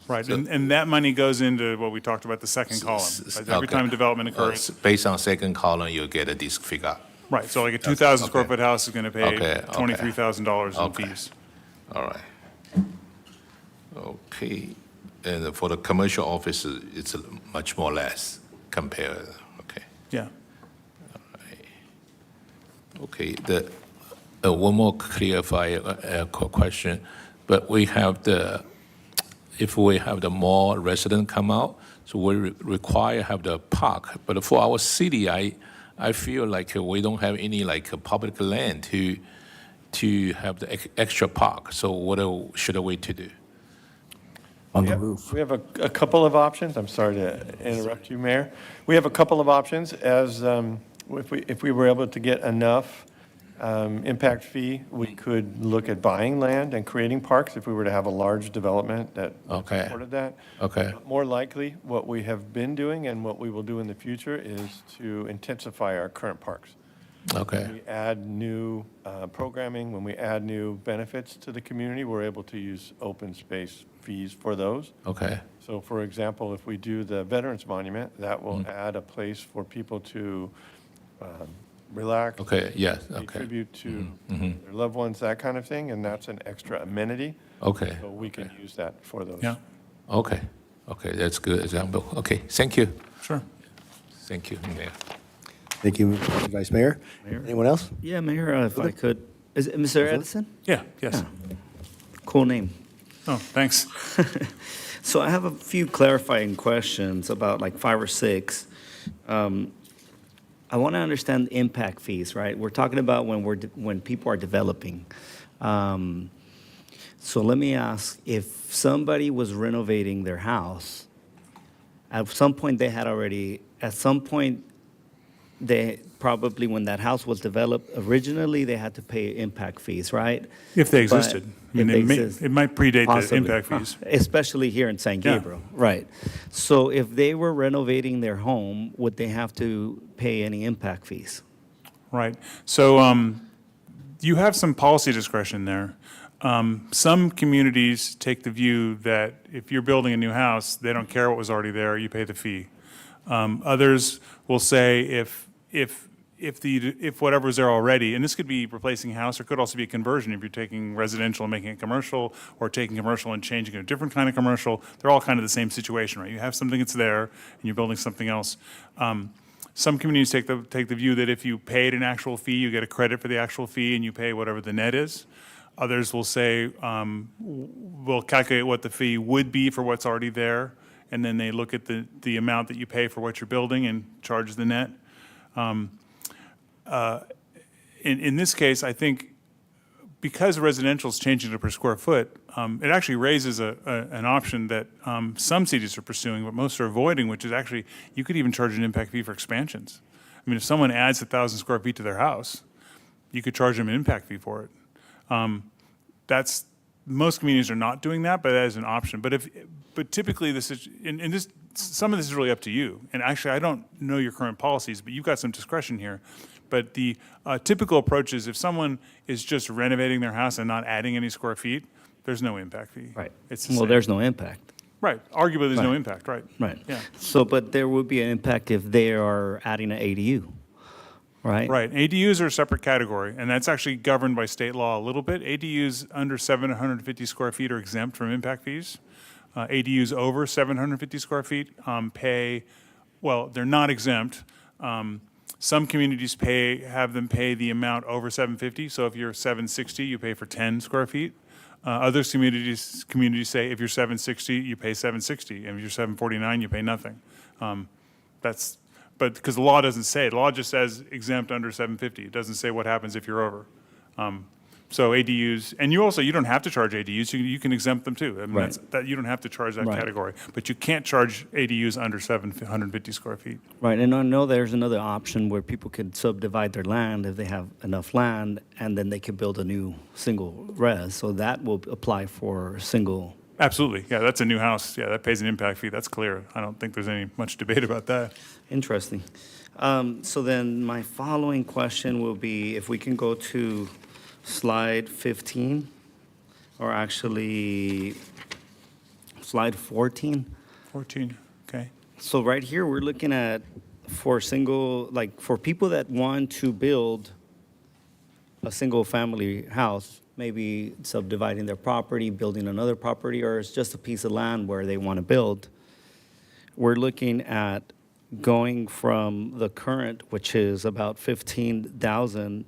Right, and that money goes into what we talked about, the second column. Right? Every okay. time development occurs. Based on second column, you get this figure. Right, so like a 2,000 square Okay. foot house is going to pay Okay, okay. $23,000 in Okay. fees. All right. Okay. And for the commercial office, it's much more less compared, okay. Yeah. Okay, one more clarify question, but if we have the more resident come out, so we require have the park, but for our city, I feel like we don't have any like public land to have the extra park, so what should we to do? On the roof. We have a couple of options. I'm sorry to interrupt you, Mayor. We have a couple of options as, if we were able to get enough impact fee, we could look at buying land and creating parks if we were to have a large development that Okay. supported that. Okay. More likely, what we have been doing and what we will do in the future is to intensify our current parks. Okay, When we add new programming, when we add new benefits to the community, we're able to use open space fees for those. okay, So for example, if we do the Veterans Monument, that will add a place for people to relax. okay, yes, Pay okay, tribute to their loved ones, that kind of thing, and that's an extra amenity. okay, So we can use that for those. Yeah, okay, that's good example. Okay, thank you. sure. Thank you, Mayor. Thank you, Mr. Vice Mayor. Anyone else? Yeah, Mayor, if I could. Is it Mr. Edison? Yeah, yes. Cool name. Oh, thanks. So I have a few clarifying questions about like 5 or 6. I want to understand the impact fees, right? We're talking about when people are developing. So let me ask, if somebody was renovating their house, at some point they probably, when that house was developed, originally they had to pay impact fees, right? If they But existed. I mean, if they it might predate the Possibly. impact fees. Especially here in San Yeah. Gabriel, right. So if they were renovating their home, would they have to pay any impact fees? Right. So you have some policy discretion there. Some communities take the view that if you're building a new house, they don't care what was already there, you pay the fee. Others will say if whatever's there already, and this could be replacing a house, or could also be a conversion if you're taking residential and making it commercial, or taking commercial and changing it to a different kind of commercial, they're all kind of the same situation, right? You have something that's there, and you're building something else. Some communities take the view that if you paid an actual fee, you get a credit for the actual fee, and you pay whatever the net is. Others will say, we'll calculate what the fee would be for what's already there, and then they look at the amount that you pay for what you're building and charge the net. In this case, I think because residential is changing to per square foot, it actually raises an option that some cities are pursuing, but most are avoiding, which is actually, you could even charge an impact fee for expansions. I mean, if someone adds 1,000 square feet to their house, you could charge them an impact fee for it. Most communities are not doing that, but that is an option. But typically, some of this is really up to you. And actually, I don't know your current policies, but you've got some discretion here. But the typical approach is if someone is just renovating their house and not adding any square feet, there's no impact fee. Right. It's the Well, same. there's no impact. Right. Arguably, there's no Right. impact, right? Right. Yeah. So, but there would be an impact if they are adding an ADU, right? Right. ADUs are a separate category, and that's actually governed by state law a little bit. ADUs under 750 square feet are exempt from impact fees. ADUs over 750 square feet they're not exempt. Some communities have them pay the amount over 750. So if you're 760, you pay for 10 square feet. Other communities say if you're 760, you pay 760, and if you're 749, you pay nothing. But because the law doesn't say, the law just says exempt under 750. It doesn't say what happens if you're over. So ADUs, and you don't have to charge ADUs. You can exempt them too. I mean, Right. you don't have to charge that Right. category, but you can't charge ADUs under 750 square feet. Right, and I know there's another option where people could subdivide their land if they have enough land, and then they could build a new single res. So that will apply for single. Absolutely, yeah, that's a new house. Yeah, that pays an impact fee. That's clear. I don't think there's any much debate about that. Interesting. So then my following question will be if we can go to slide 15, or actually slide 14. 14, okay. So right here, we're looking at for people that want to build a single-family house, maybe subdividing their property, building another property, or it's just a piece of land where they want to build, we're looking at going from the current, which is about 15,000,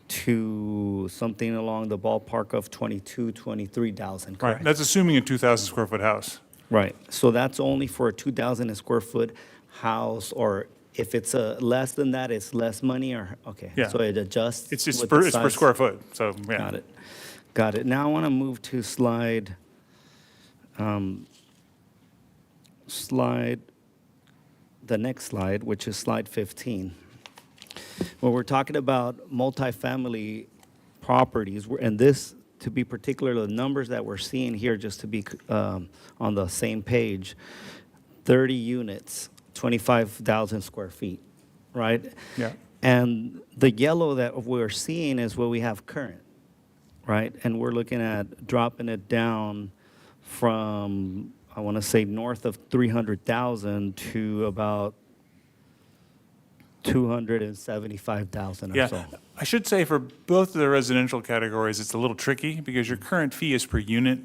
to something along the ballpark of 22, 23,000, Right, correct? that's assuming a 2,000 square foot house. Right, so that's only for a 2,000 square foot house, or if it's less than that, it's less money, or, okay. Yeah. So it adjusts It's just with per, the it's per size? square foot, so, yeah. Got it, got it. Now I want to move to the next slide, which is slide 15. When we're talking about multifamily properties, and this, to be particular, the numbers that we're seeing here, just to be on the same page, 30 units, 25,000 square feet, right? Yeah. And the yellow that we're seeing is what we have current, right? And we're looking at dropping it down from, I want to say, north of 300,000 to about 275,000 or Yeah, so. I should say for both of the residential categories, it's a little tricky because your current fee is per unit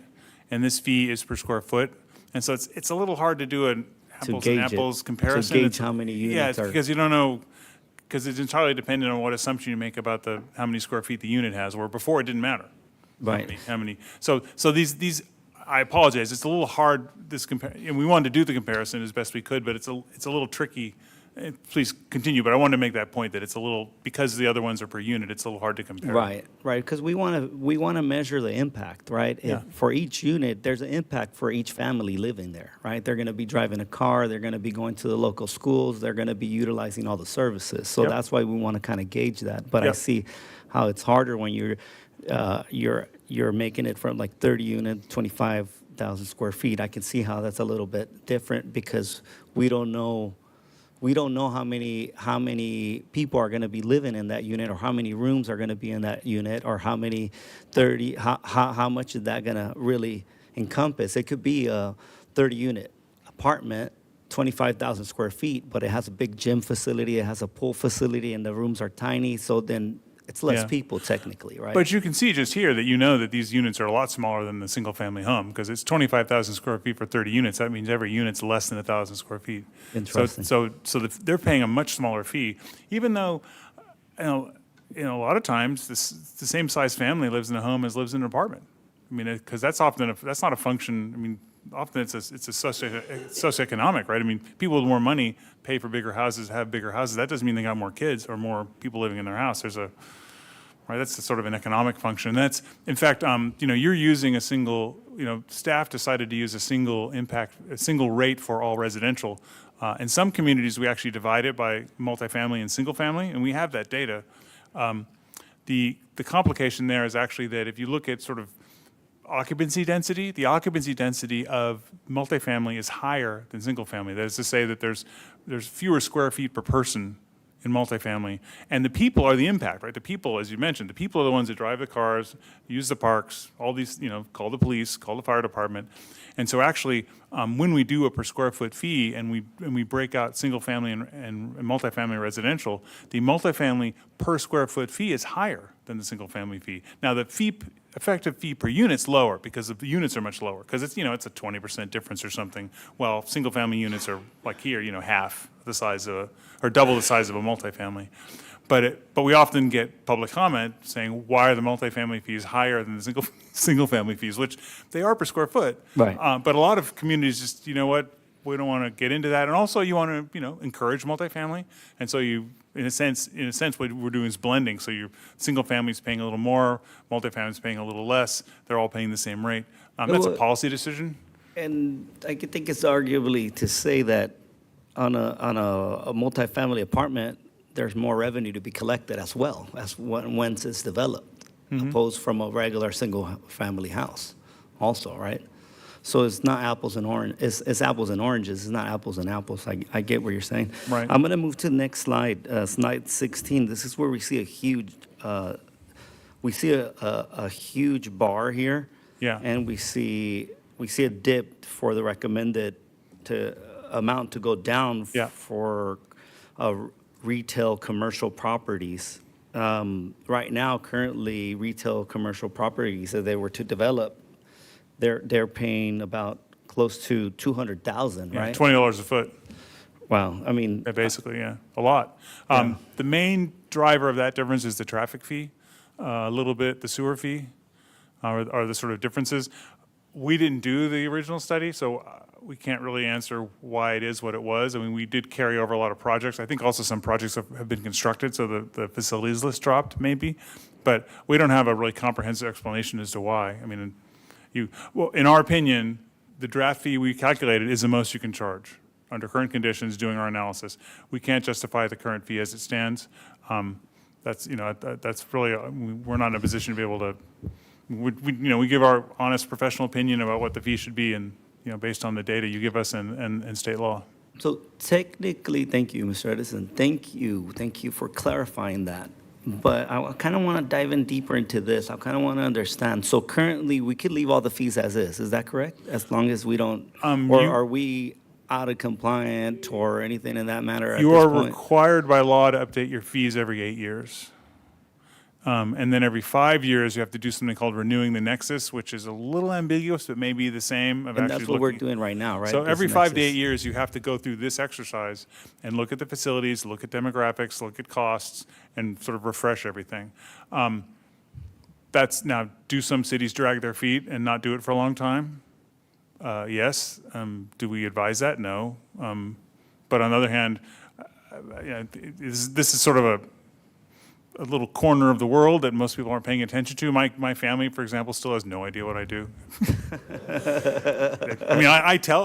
and this fee is per square foot. And so it's a little hard to do an apples gauge and it, apples to comparison. gauge It's- how many Yeah, units it's are- because you don't know, because it's entirely dependent on what assumption you make about how many square feet the unit has, where before it didn't matter. Right. How many, so these, I apologize, it's a little hard, and we wanted to do the comparison as best we could, but it's a little tricky. Please continue, but I wanted to make that point that it's a little, because the other ones are per unit, it's a little hard to compare. Right, right, because we want to measure the impact, right? Yeah. For each unit, there's an impact for each family living there, right? They're going to be driving a car, they're going to be going to the local schools, they're going to be utilizing all the services. So Yep. that's why we want to kind of gauge that. But I Yep. see how it's harder when you're making it from like 30 units, 25,000 square feet. I can see how that's a little bit different because we don't know how many people are going to be living in that unit, or how many rooms are going to be in that unit, or how much is that going to really encompass. It could be a 30-unit apartment, 25,000 square feet, but it has a big gym facility, it has a pool facility, and the rooms are tiny, so then it's less Yeah. people technically, right? But you can see just here that you know that these units are a lot smaller than the single-family home, because it's 25,000 square feet for 30 units. That means every unit's less than 1,000 square feet. Interesting. So they're paying a much smaller fee, even though, a lot of times, the same size family lives in a home as lives in an apartment. I mean, because that's often, that's not a function, I mean, often it's a socioeconomic, right? I mean, people with more money pay for bigger houses, have bigger houses. That doesn't mean they got more kids or more people living in their house. Right, that's sort of an economic function. And that's, in fact, you're using a single, staff decided to use a single rate for all residential. In some communities, we actually divide it by multifamily and single family, and we have that data. The complication there is actually that if you look at sort of occupancy density, the occupancy density of multifamily is higher than single family. That is to say that there's fewer square feet per person in multifamily, and the people are the impact, right? The people, as you mentioned, the people are the ones that drive the cars, use the parks, all these, call the police, call the fire department. And so actually, when we do a per square foot fee and we break out single family and multifamily residential, the multifamily per square foot fee is higher than the single family fee. Now, the effective fee per unit's lower because the units are much lower, because it's a 20% difference or something, while single family units are like here, half the size of or double the size of a multifamily. But we often get public comment saying, why are the multifamily fees higher than the single family fees, which they are per square foot. Right. But a lot of communities just, we don't want to get into that. And also you want to, encourage multifamily. And so in a sense, what we're doing is blending. So your single family's paying a little more, multifamily's paying a little less. They're all paying the same rate. That's a Well, policy decision. And I could think it's arguably to say that on a multifamily apartment, there's more revenue to be collected as well as once it's developed, opposed from a regular single-family house also, right? So it's not apples and oranges. It's apples and oranges. It's not apples and apples. I get what you're saying. Right. I'm going to move to the next slide, slide 16. This is where we see a huge bar here. Yeah. And we see a dip for the recommended amount to go down Yeah. for retail commercial properties. right now, currently, retail commercial properties, if they were to develop, they're paying about close to 200,000, Yeah, right? $20 a foot, Wow, I mean, yeah, basically, yeah, a lot. The main driver of that difference is the traffic fee, a little bit the sewer fee are the sort of differences. We didn't do the original study, so we can't really answer why it is what it was. I mean, we did carry over a lot of projects. I think also some projects have been constructed, so the facilities list dropped maybe. But we don't have a really comprehensive explanation as to why. I mean, well, in our opinion, the draft fee we calculated is the most you can charge under current conditions doing our analysis. We can't justify the current fee as it stands. That's really, we're not in a position to be able to, we give our honest professional opinion about what the fee should be and, based on the data you give us and state law. so technically, thank you, Mr. Edison. Thank you for clarifying that. But I kind of want to dive in deeper into this. I kind of want to understand. So currently, we could leave all the fees as is that correct? As long as we don't, or are we out of compliant or anything in that matter at You this are point? required by law to update your fees every 8 years. And then every 5 years, you have to do something called renewing the Nexus, which is a little ambiguous, but may be the same. And that's what we're doing right now, right? So This every 5 to 8 Nexus. years, you have to go through this exercise and look at the facilities, look at demographics, look at costs, and sort of refresh everything. That's now, do some cities drag their feet and not do it for a long time? Yes. Do we advise that? No. But on the other hand, this is sort of a little corner of the world that most people aren't paying attention to. My family, for example, still has no idea what I do. I mean, I tell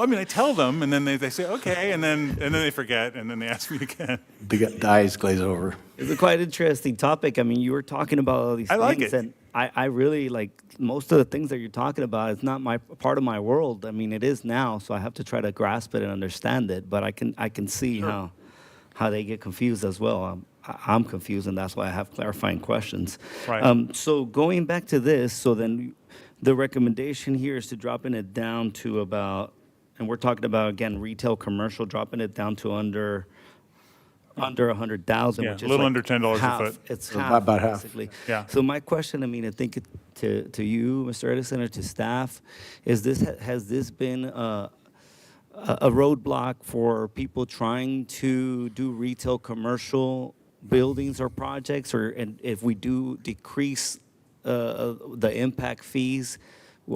them, and then they say okay, and then they forget, and then they ask me again. The eyes glaze over. It's a quite interesting topic. I mean, you were talking about all these I like things, it. and I really like most of the things that you're talking about. It's not my part of my world. I mean, it is now, so I have to try to grasp it and understand it. But I can see how they get confused as well. I'm confused, and that's why I have clarifying questions. Right. So going back to this, so then the recommendation here is to dropping it down to about, and we're talking about again retail commercial, dropping it down to under 100,000, Yeah, which a is little like under $10 a half. foot. It's So half, about half. basically. Yeah. So my question, I mean, I think to you, Mr. Edison, or to staff, is has this been a roadblock for people trying to do retail commercial buildings or projects, and if we do decrease the impact fees,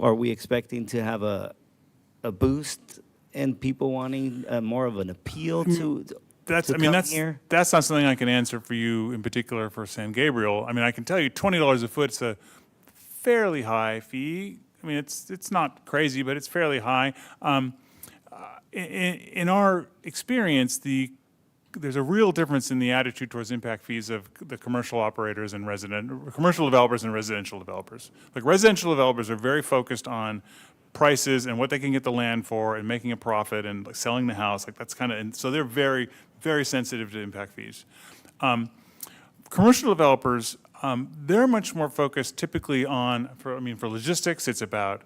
are we expecting to have a boost in people wanting more of an appeal to come here? That's not something I can answer for you in particular for San Gabriel. I mean, I can tell you $20 a foot is a fairly high fee. I mean, it's not crazy, but it's fairly high. In our experience, there's a real difference in the attitude towards impact fees of the commercial operators and commercial developers and residential developers. Like residential developers are very focused on prices and what they can get the land for and making a profit and like selling the house. Like that's kind of, and so they're very, very sensitive to impact fees. Commercial developers, they're much more focused typically on, for logistics, it's about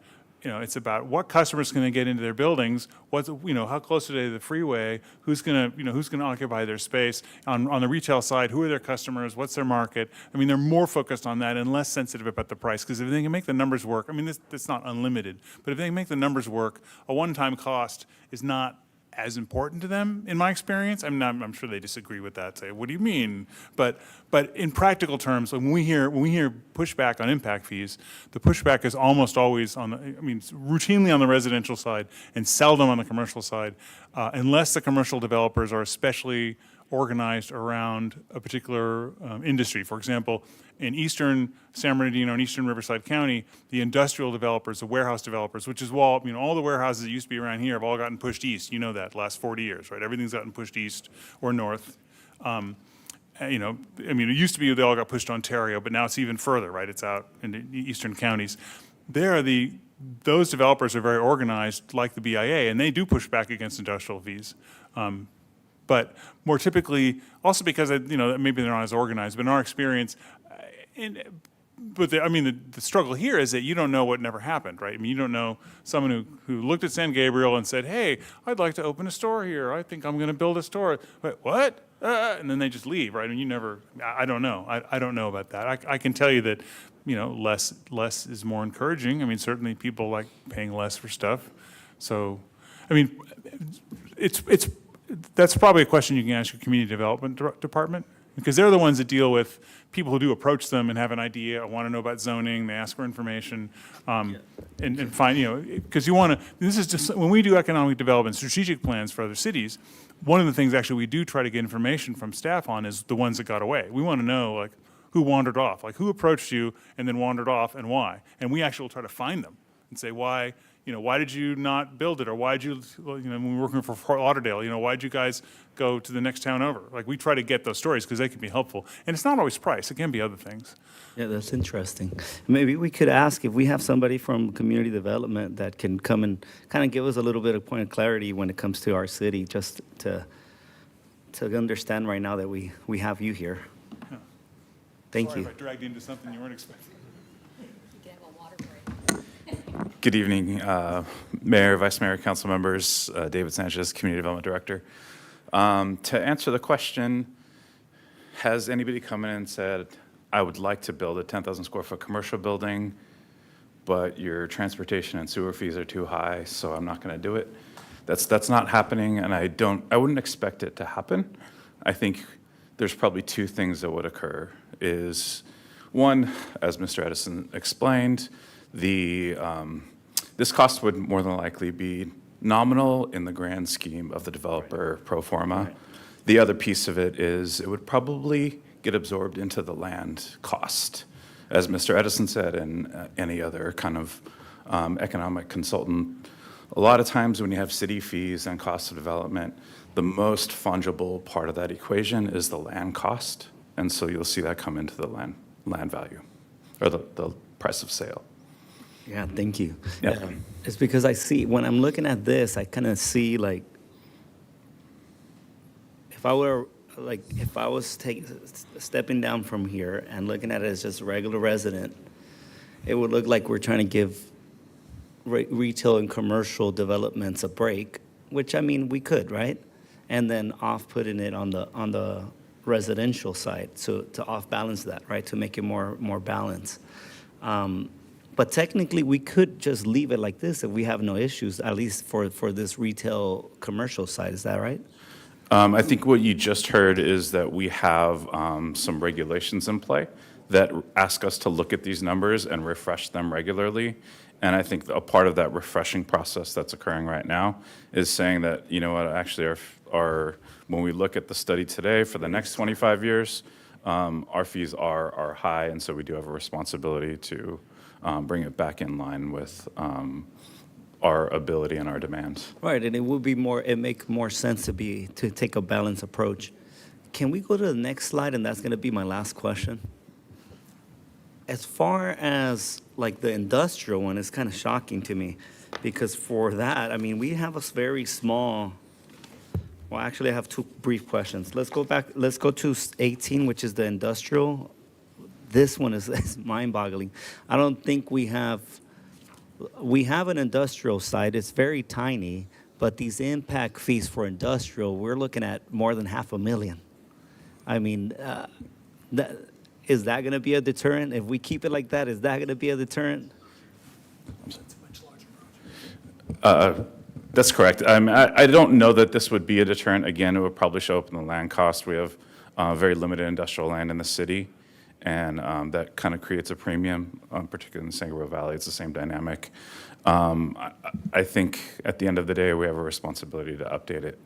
what customers can they get into their buildings, how close are they to the freeway, who's going to occupy their space. On the retail side, who are their customers, what's their market? I mean, they're more focused on that and less sensitive about the price, because if they can make the numbers work, I mean, it's not unlimited, but if they can make the numbers work, a one-time cost is not as important to them, in my experience. I mean, I'm sure they disagree with that, say, what do you mean? But in practical terms, when we hear pushback on impact fees, the pushback is almost always routinely on the residential side and seldom on the commercial side, unless the commercial developers are especially organized around a particular industry. For example, in eastern San Bernardino and eastern Riverside County, the industrial developers, the warehouse developers, which is all the warehouses that used to be around here have all gotten pushed east. You know that, the last 40 years, right? Everything's gotten pushed east or north. It used to be they all got pushed to Ontario, but now it's even further, right? It's out in the eastern counties. Those developers are very organized, like the BIA, and they do push back against industrial fees. But more typically, also because maybe they're not as organized, but in our experience, the struggle here is that you don't know what never happened, right? I mean, you don't know someone who looked at San Gabriel and said, hey, I'd like to open a store here. I think I'm going to build a store. Wait, what? and then they just leave, right? And you never, I don't know. I don't know about that. I can tell you that, less is more encouraging. I mean, certainly people like paying less for stuff. So, I mean, that's probably a question you can ask your community development department, because they're the ones that deal with people who do approach them and have an idea, or want to know about zoning, they ask for information, and find, because you want to, this is just, when we do economic development strategic plans for other cities, one of the things actually we do try to get information from staff on is the ones that got away. We want to know, like, who wandered off, like who approached you and then wandered off and why. And we actually will try to find them and say, why did you not build it? Or why did you, when we were working for Fort Lauderdale, why did you guys go to the next town over? Like, we try to get those stories because they can be helpful. And it's not always price, it can be other things. Yeah, that's interesting. Maybe we could ask if we have somebody from community development that can come and kind of give us a little bit of point of clarity when it comes to our city, just to understand right now that we have you here. Yeah. Thank Sorry you. if I dragged you into something you weren't expecting. Good evening, Mayor, Vice Mayor, council members, David Sanchez, Community Development Director. To answer the question, has anybody come in and said, I would like to build a 10,000 square foot commercial building, but your transportation and sewer fees are too high, so I'm not going to do it? That's not happening, and I wouldn't expect it to happen. I think there's probably two things that would occur. Is one, as Mr. Edison explained, this cost would more than likely be nominal in the grand scheme of the developer pro forma. Right. The other piece of it is it would probably get absorbed into the land cost. As Mr. Edison said, and any other kind of economic consultant, a lot of times when you have city fees and cost of development, the most fungible part of that equation is the land cost. And so you'll see that come into the land value, or the price of sale. Yeah, thank you. Yeah. It's because I see, when I'm looking at this, I kind of see, like, if I was stepping down from here and looking at it as just a regular resident, it would look like we're trying to give retail and commercial developments a break, which, I mean, we could, right? And then putting it on the residential side, so to off-balance that, right, to make it more balanced. But technically, we could just leave it like this if we have no issues, at least for this retail commercial side. Is that right? I think what you just heard is that we have some regulations in play that ask us to look at these numbers and refresh them regularly. And I think a part of that refreshing process that's occurring right now is saying that, actually when we look at the study today for the next 25 years, our fees are high, and so we do have a responsibility to bring it back in line with our ability and our demand. Right, and it make more sense to take a balanced approach. Can we go to the next slide, and that's going to be my last question? As far as like the industrial one, it's kind of shocking to me, because for that, I mean, we have a very small. Well, actually, I have two brief questions. Let's go back. Let's go to 18, which is the industrial. This one is mind-boggling. I don't think we have an industrial site. It's very tiny, but these impact fees for industrial, we're looking at more than $500,000. I mean, is that going to be a deterrent? If we keep it like that, is that going to be a deterrent? That's correct. I don't know that this would be a deterrent. Again, it would probably show up in the land cost. We have very limited industrial land in the city, and that kind of creates a premium, particularly in the San Gabriel Valley. It's the same dynamic. I think at the end of the day, we have a responsibility to update it,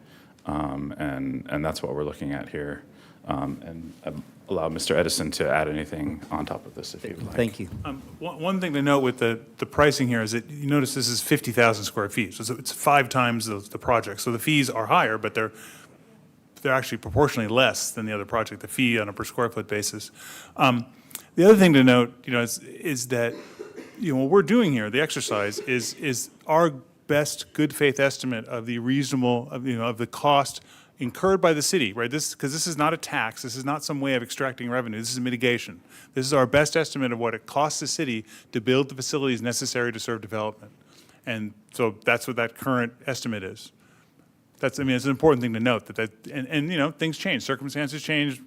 and that's what we're looking at here. And allow Mr. Edison to add anything on top of this if he would like. Thank you. One thing to note with the pricing here is that you notice this is 50,000 square feet. So it's 5 times the project. So the fees are higher, but they're actually proportionally less than the other project, the fee on a per square foot basis. The other thing to note, is that, what we're doing here, the exercise, is our best good faith estimate of the reasonable, of the cost incurred by the city, right? Because this is not a tax. This is not some way of extracting revenue. This is mitigation. This is our best estimate of what it costs the city to build the facilities necessary to serve development. And so that's what that current estimate is. That's, I mean, it's an important thing to note and, you know, things change, circumstances change,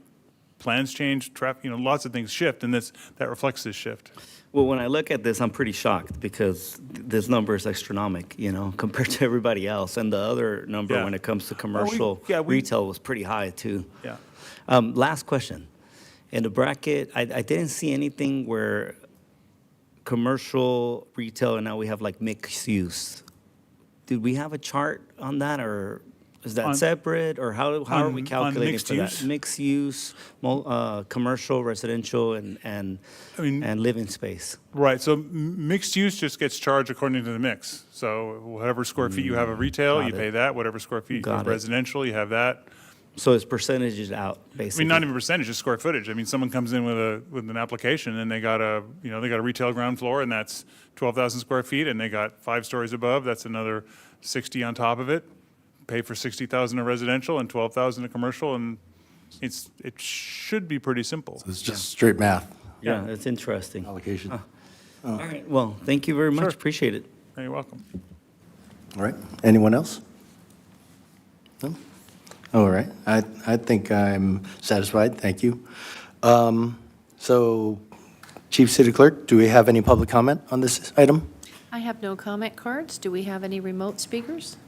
plans change, traffic, you know, lots of things shift, and that reflects this shift. Well, when I look at this, I'm pretty shocked because this number is astronomical, you know, compared to everybody else. And the other number Yeah. when it comes to commercial retail was pretty high too. Yeah. Last question. In the bracket, I didn't see anything where commercial retail and now we have like mixed use. Did we have a chart on that, or is that separate, or how are we on calculating mixed for use? that? Mixed use, commercial, residential, and I mean- and living space. Right, so mixed use just gets charged according to the mix. So whatever square feet you have of retail, Got you it. pay that. Whatever square feet you Got have it. residential, you have that. So it's percentages out, I basically. mean, not even percentage, just square footage. I mean, someone comes in with an application and they got a retail ground floor, and that's 12,000 square feet, and they got 5 stories above, that's another 60 on top of it. Pay for 60,000 of residential and 12,000 of commercial, and it should be pretty simple. It's just straight math Yeah, it's interesting. allocation. All right, well, thank you very much, Sure. appreciate it. You're welcome. All right, anyone else? No? All right, I think I'm satisfied, thank you. So, Chief City Clerk, do we have any public comment on this item? I have no comment cards. Do we have any remote speakers?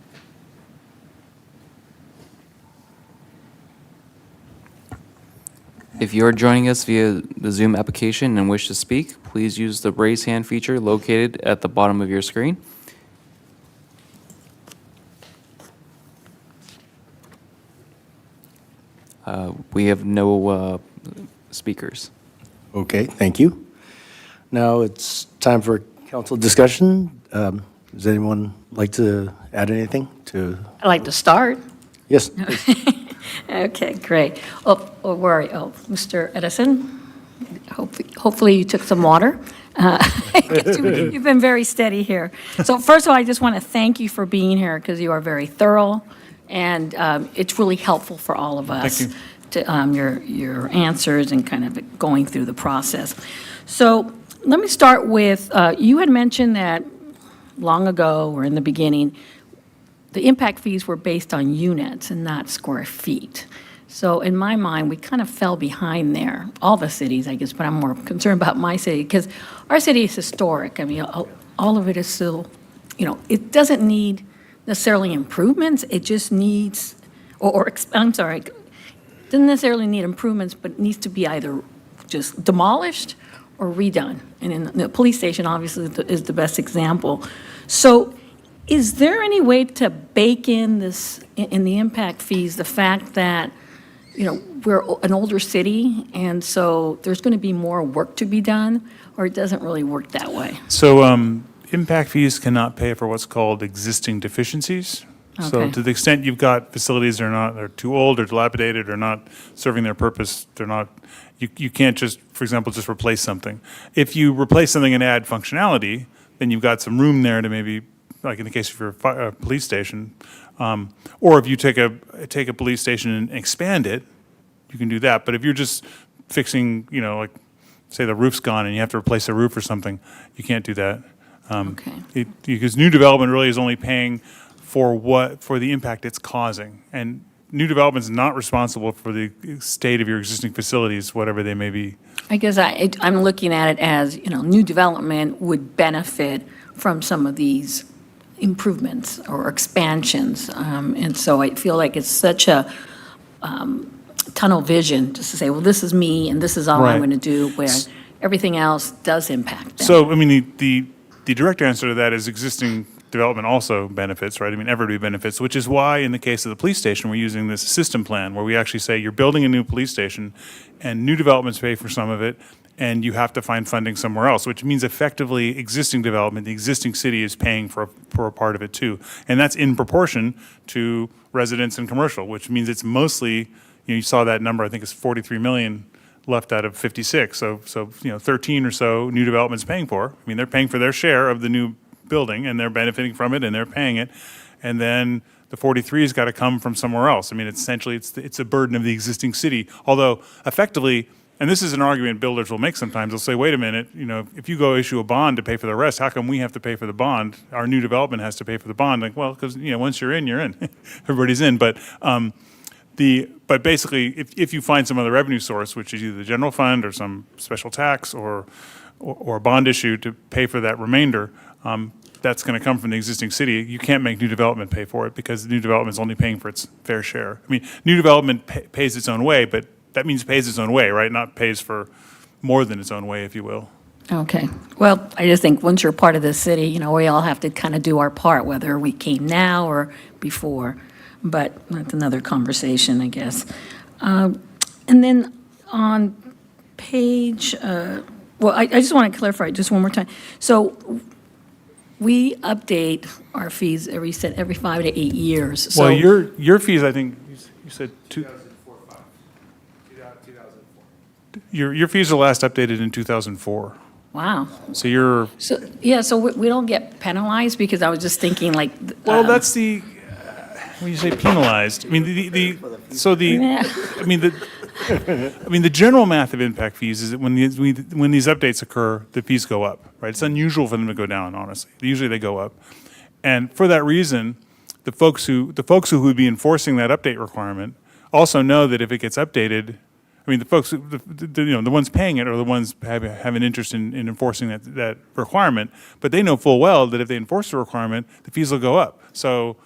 If you are joining us via the Zoom application and wish to speak, please use the raise hand feature located at the bottom of your screen. We have no speakers. Okay, thank you. Now it's time for council discussion. Does anyone like to add anything to? I'd like to start. Yes, please. Okay, great. Where are you? Oh, Mr. Edison, hopefully you took some water. You've been very steady here. So first of all, I just want to thank you for being here because you are very thorough, and it's really helpful for all of us. Thank you. To your answers and kind of going through the process. So let me start with, you had mentioned that long ago or in the beginning, the impact fees were based on units and not square feet. So in my mind, we kind of fell behind there, all the cities, I guess, but I'm more concerned about my city because our city is historic. I mean, all of it is still, you know, it doesn't need necessarily improvements. It just needs, doesn't necessarily need improvements, but needs to be either just demolished or redone. And in the police station, obviously, is the best example. So is there any way to bake in this, in the impact fees, the fact that, you know, we're an older city, and so there's going to be more work to be done, or it doesn't really work that way? So impact fees cannot pay for what's called existing deficiencies. So Okay. to the extent you've got facilities that are they're too old or dilapidated or not serving their purpose, you can't just, for example, just replace something. If you replace something and add functionality, then you've got some room there to maybe, like in the case of your police station, or if you take a police station and expand it, you can do that. But if you're just fixing, you know, like say the roof's gone and you have to replace the roof or something, you can't do that. Okay. Because new development really is only paying for the impact it's causing. And new development's not responsible for the state of your existing facilities, whatever they may be. I guess I'm looking at it as, you know, new development would benefit from some of these improvements or expansions. And so I feel like it's such a tunnel vision just to say, well, this is me and this is all I'm Right. going to do, where everything else does impact them. So, I mean, the direct answer to that is existing development also benefits, right? I mean, everybody benefits, which is why in the case of the police station, we're using this system plan where we actually say you're building a new police station and new developments pay for some of it, and you have to find funding somewhere else, which means effectively existing development, the existing city is paying for a part of it too. And that's in proportion to residents and commercial, which means it's mostly, you know, you saw that number, I think it's 43 million left out of 56. So, you know, 13 or so new development's paying for. I mean, they're paying for their share of the new building and they're benefiting from it and they're paying it. And then the 43 has got to come from somewhere else. I mean, essentially it's a burden of the existing city. Although effectively, and this is an argument builders will make sometimes. They'll say, wait a minute, if you go issue a bond to pay for the rest, how come we have to pay for the bond? Our new development has to pay for the bond. Like, well, because, once you're in, you're in. Everybody's in. But but basically, if you find some other revenue source, which is either the general fund or some special tax or a bond issue to pay for that remainder, that's going to come from the existing city. You can't make new development pay for it because the new development is only paying for its fair share. I mean, new development pays its own way, but that means pays its own way, right? Not pays for more than its own way, if you will. Okay. Well, I just think once you're part of the city, we all have to kind of do our part, whether we came now or before. But that's another conversation, I guess. And then on page, I just want to clarify just one more time. So we update our fees every 5 to 8 years. So Well, your fees, I think, you said 2004. Your fees are last updated in 2004. Wow. So you're, So, yeah, so we don't get penalized because I was just thinking like. well, that's the, when you say penalized, I mean, Yeah. the general math of impact fees is that when these updates occur, the fees go up, right? It's unusual for them to go down, honestly. Usually they go up. And for that reason, the folks who would be enforcing that update requirement also know that if it gets updated, the folks, the ones paying it are the ones have an interest in enforcing that requirement, but they know full well that if they enforce the requirement, the fees will go up. So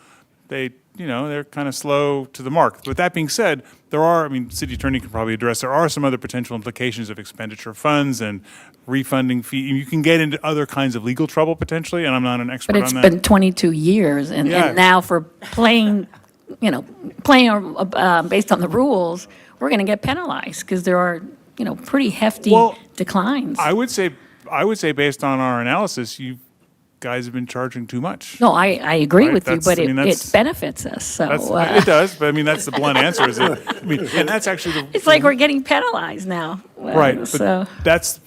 they're kind of slow to the mark. With that being said, there are, city attorney can probably address, there are some other potential implications of expenditure of funds and refunding fee. You can get into other kinds of legal trouble potentially, and I'm not an expert But on it's that. been 22 years, and Yeah. now for playing based on the rules, we're going to get penalized because there are, pretty hefty Well, declines. I would say based on our analysis, you guys have been charging too much. No, I agree Right, with you, that's- but I mean, it that's- benefits us, so. It does, but that's the blunt answer, is it? And that's actually the. It's like we're getting penalized now. Right, So. but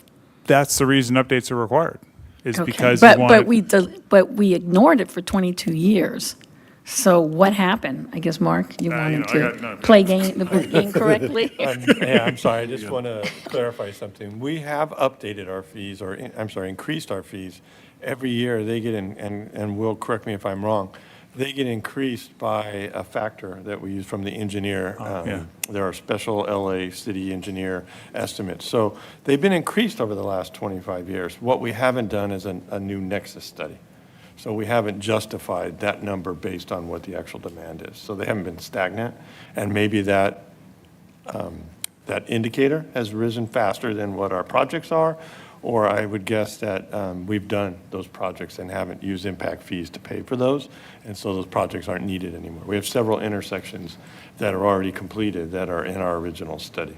that's the reason updates are required, is Okay. because But you want. but we ignored it for 22 years. So what happened? I guess, Mark, you wanted I got to none. play the game correctly? I'm sorry, I just want to clarify something. We have updated our fees, increased our fees. Every year, they get in, and Will, correct me if I'm wrong, they get increased by a factor that we use from the engineer. yeah. There are special LA city engineer estimates. So they've been increased over the last 25 years. What we haven't done is a new Nexus study. So we haven't justified that number based on what the actual demand is. So they haven't been stagnant, and maybe that indicator has risen faster than what our projects are, or I would guess that we've done those projects and haven't used impact fees to pay for those, and so those projects aren't needed anymore. We have several intersections that are already completed that are in our original study.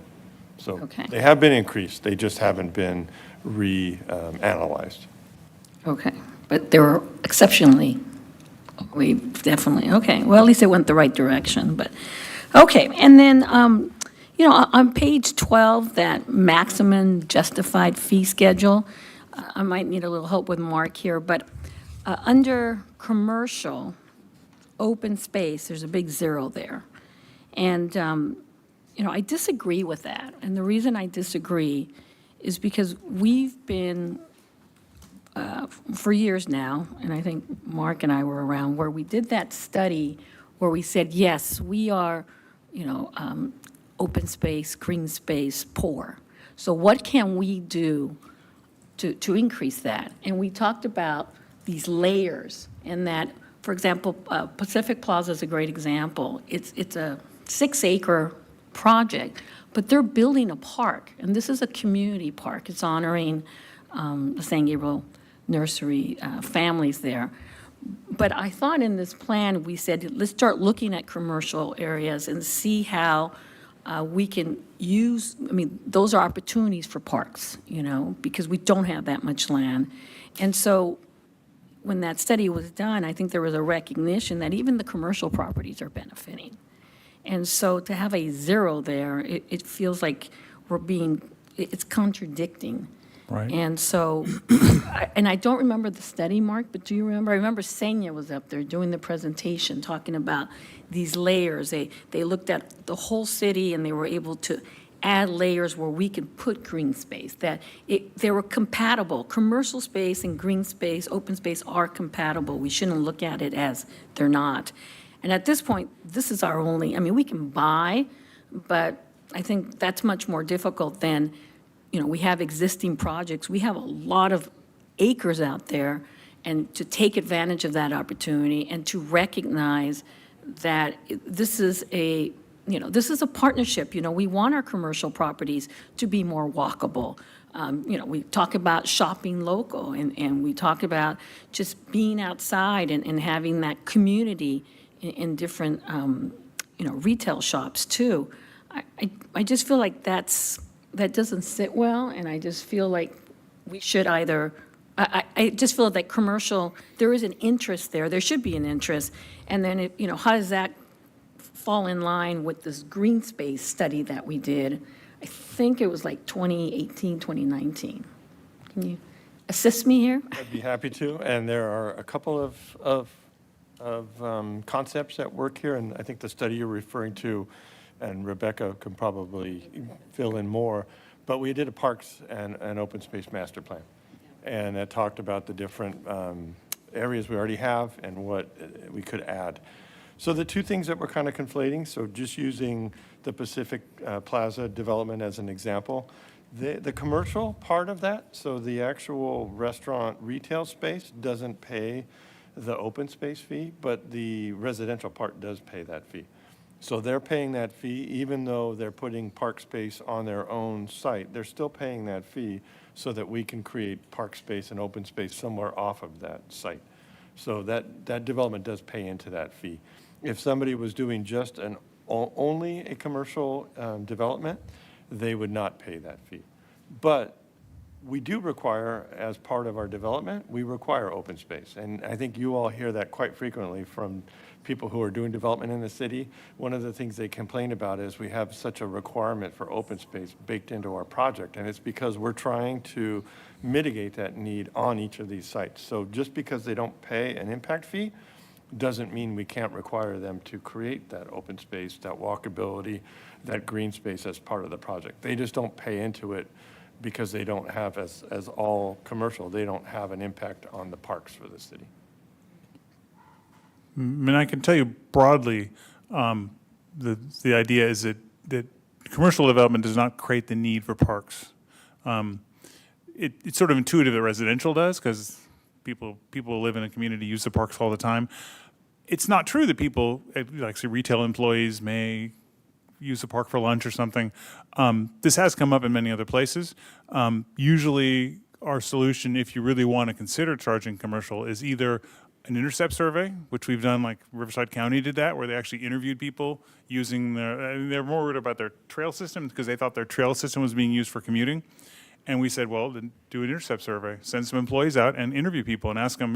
So Okay. they have been increased, they just haven't been reanalyzed. Okay, but they were exceptionally, we definitely, okay, well, at least it went the right direction, but, okay, and then, on page 12, that maximum justified fee schedule, I might need a little help with Mark here, but under commercial, open space, there's a big 0 there. And, I disagree with that, and the reason I disagree is because we've been for years now, and I think Mark and I were around, where we did that study where we said, yes, we are, open space, green space, poor. So what can we do to increase that? And we talked about these layers, and that, for example, Pacific Plaza is a great example. It's a 6-acre project, but they're building a park, and this is a community park. It's honoring the San Gabriel nursery families there. But I thought in this plan, we said, let's start looking at commercial areas and see how we can use, those are opportunities for parks, because we don't have that much land. And so when that study was done, I think there was a recognition that even the commercial properties are benefiting. And so to have a 0 there, it feels like it's contradicting. Right. And so, and I don't remember the study, Mark, but do you remember? I remember Senya was up there doing the presentation, talking about these layers. They looked at the whole city, and they were able to add layers where we can put green space, that they were compatible. Commercial space and green space, open space are compatible. We shouldn't look at it as they're not. And at this point, this is our only, I mean, we can buy, but I think that's much more difficult than, we have existing projects. We have a lot of acres out there, and to take advantage of that opportunity and to recognize that this is a partnership. We want our commercial properties to be more walkable. We talk about shopping local, and we talk about just being outside and having that community in different, retail shops too. I just feel like that doesn't sit well, and I just feel like we should either, I just feel that commercial, there is an interest there. There should be an interest. And then, how does that fall in line with this green space study that we did? I think it was like 2018, 2019. Can you assist me here? I'd be happy to, and there are a couple of concepts at work here, and I think the study you're referring to, and Rebecca can probably fill in more, but we did a parks and open space master plan, and it talked about the different areas we already have and what we could add. So the two things that we're kind of conflating, so just using the Pacific Plaza development as an example, the commercial part of that, so the actual restaurant retail space doesn't pay the open space fee, but the residential part does pay that fee. So they're paying that fee, even though they're putting park space on their own site, they're still paying that fee so that we can create park space and open space somewhere off of that site. So that development does pay into that fee. If somebody was doing just only a commercial development, they would not pay that fee. But we do require, as part of our development, we require open space. And I think you all hear that quite frequently from people who are doing development in the city. One of the things they complain about is we have such a requirement for open space baked into our project. And it's because we're trying to mitigate that need on each of these sites. So just because they don't pay an impact fee doesn't mean we can't require them to create that open space, that walkability, that green space as part of the project. They just don't pay into it because they don't have, as all commercial, they don't have an impact on the parks for the city. I mean, I can tell you broadly, the idea is that commercial development does not create the need for parks. It's sort of intuitive that residential does, because people who live in a community use the parks all the time. It's not true that people, like say retail employees, may use the park for lunch or something. This has come up in many other places. Usually our solution, if you really want to consider charging commercial, is either an intercept survey, which we've done, like Riverside County did that, where they actually interviewed people using they're more worried about their trail system because they thought their trail system was being used for commuting. And we said, well, then do an intercept survey, send some employees out and interview people and ask them,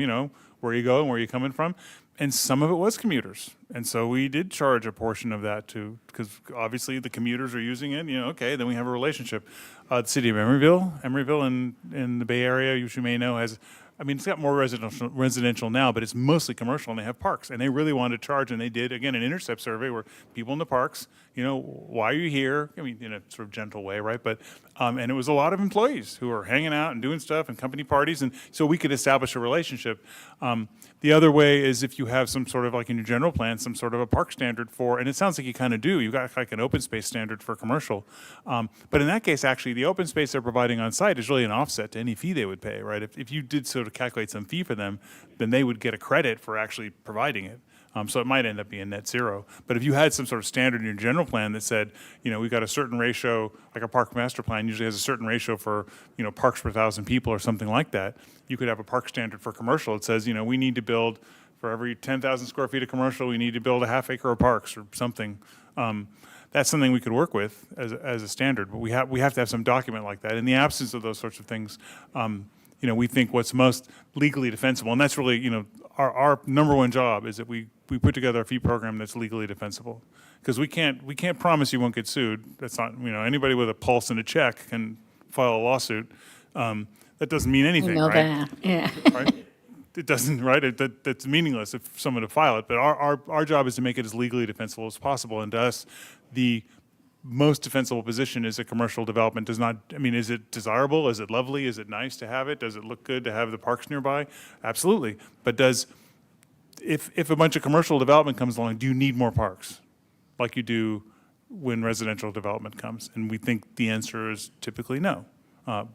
where you go and where you're coming from. And some of it was commuters. And so we did charge a portion of that too, because obviously the commuters are using it, okay, then we have a relationship. The city of Emeryville in the Bay Area, which you may know, has, it's got more residential now, but it's mostly commercial, and they have parks. And they really wanted to charge, and they did, again, an intercept survey where people in the parks, why are you here? In a sort of gentle way, right? But, and it was a lot of employees who were hanging out and doing stuff and company parties, and so we could establish a relationship. The other way is if you have some sort of, like in your general plan, some sort of a park standard for, and it sounds like you kind of do, you've got like an open space standard for commercial. But in that case, actually, the open space they're providing on site is really an offset to any fee they would pay, right? If you did sort of calculate some fee for them, then they would get a credit for actually providing it. So it might end up being net zero. But if you had some sort of standard in your general plan that said, we've got a certain ratio, like a park master plan usually has a certain ratio for, parks per 1,000 people or something like that, you could have a park standard for commercial. It says, we need to build, for every 10,000 square feet of commercial, we need to build a half acre of parks or something. That's something we could work with as a standard, but we have to have some document like that. In the absence of those sorts of things, we think what's most legally defensible, and that's really, our number one job is that we put together a fee program that's legally defensible. Because we can't promise you won't get sued. That's not, anybody with a pulse and a check can file a lawsuit. That doesn't mean anything, You know right? that, yeah. Right? It doesn't, right? That's meaningless if someone to file it. But our job is to make it as legally defensible as possible. And to us, the most defensible position is a commercial development does not, I mean, is it desirable? Is it lovely? Is it nice to have it? Does it look good to have the parks nearby? Absolutely. But if a bunch of commercial development comes along, do you need more parks? Like you do when residential development comes? And we think the answer is typically no.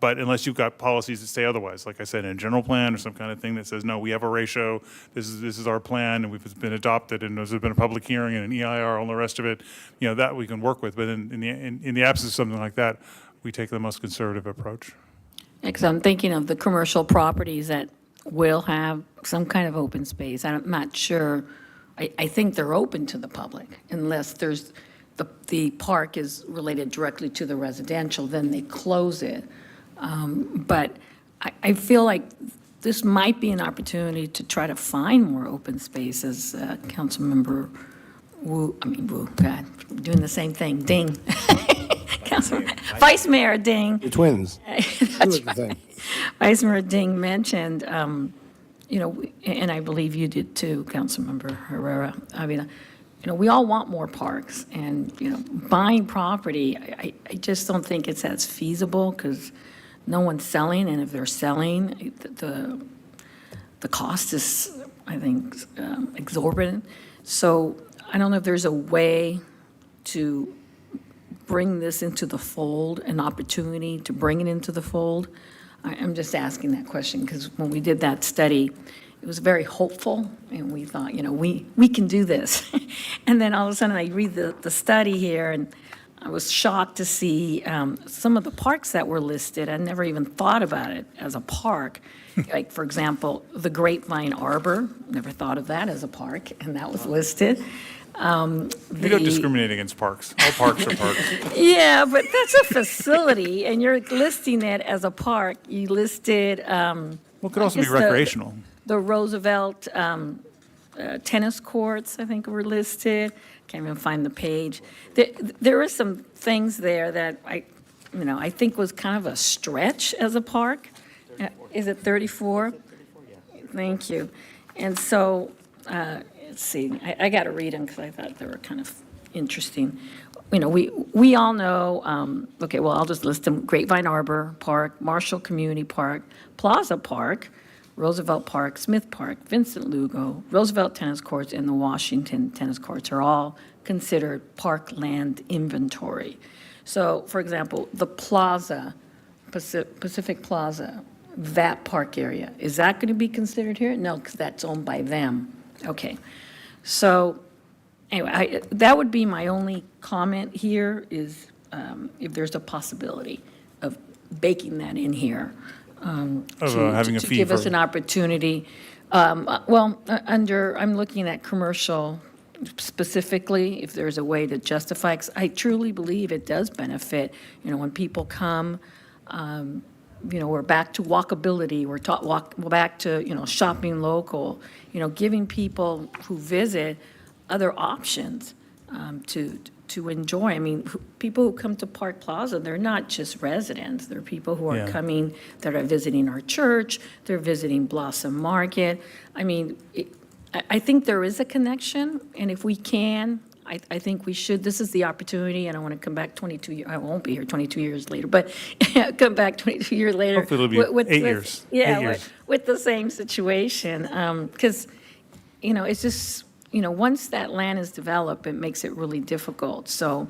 But unless you've got policies that say otherwise, like I said, in a general plan or some kind of thing that says, no, we have a ratio, this is our plan, and it's been adopted, and there's been a public hearing and an EIR, all the rest of it, that we can work with. But in the absence of something like that, we take the most conservative approach. Because I'm thinking of the commercial properties that will have some kind of open space. I'm not sure, I think they're open to the public unless there's, the park is related directly to the residential, then they close it. But I feel like this might be an opportunity to try to find more open spaces. Councilmember God, we're doing the same thing, Ding. Vice Mayor Ding. The twins. That's right. Vice Mayor Ding mentioned, and I believe you did too, Councilmember Herrera. I mean, we all want more parks, and, buying property, I just don't think it's as feasible because no one's selling, and if they're selling, the cost is, I think, exorbitant. So I don't know if there's a way to bring this into the fold, an opportunity to bring it into the fold. I'm just asking that question because when we did that study, it was very hopeful, and we thought, we can do this. And then all of a sudden, I read the study here, and I was shocked to see some of the parks that were listed. I never even thought about it as a park. Like, for example, the Grapevine Arbor, never thought of that as a park, and that was listed. We don't discriminate against parks. All parks are parks. Yeah, but that's a facility, and you're listing it as a park. You listed. Well, it could also be recreational. The Roosevelt tennis courts, I think, were listed. Can't even find the page. There are some things there that I think was kind of a stretch as a park. Is it 34? Thank you. And so, let's see, I got to read them because I thought they were kind of interesting. We all know, okay, well, I'll just list them. Grapevine Arbor Park, Marshall Community Park, Plaza Park, Roosevelt Park, Smith Park, Vincent Lugo, Roosevelt Tennis Courts, and the Washington Tennis Courts are all considered parkland inventory. So, for example, the Plaza, Pacific Plaza, that park area, is that going to be considered here? No, because that's owned by them. Okay. So, anyway, that would be my only comment here is if there's a possibility of baking that in here. Having a fee to give us for- an opportunity. I'm looking at commercial specifically, if there's a way to justify, 'cause I truly believe it does benefit, when people come, we're back to walkability, we're back to, shopping local, giving people who visit other options to enjoy. I mean, people who come to Park Plaza, they're not just residents. They're people who are Yeah. coming, that are visiting our church, they're visiting Blossom Market. I mean, I think there is a connection, and if we can, I think we should. This is the opportunity, and I want to come back 22 years, I won't be here 22 years later, but come back 22 years later. Hopefully it'll be 8 years. Yeah, 8 years. with the same situation, because, it's just, once that land is developed, it makes it really difficult. So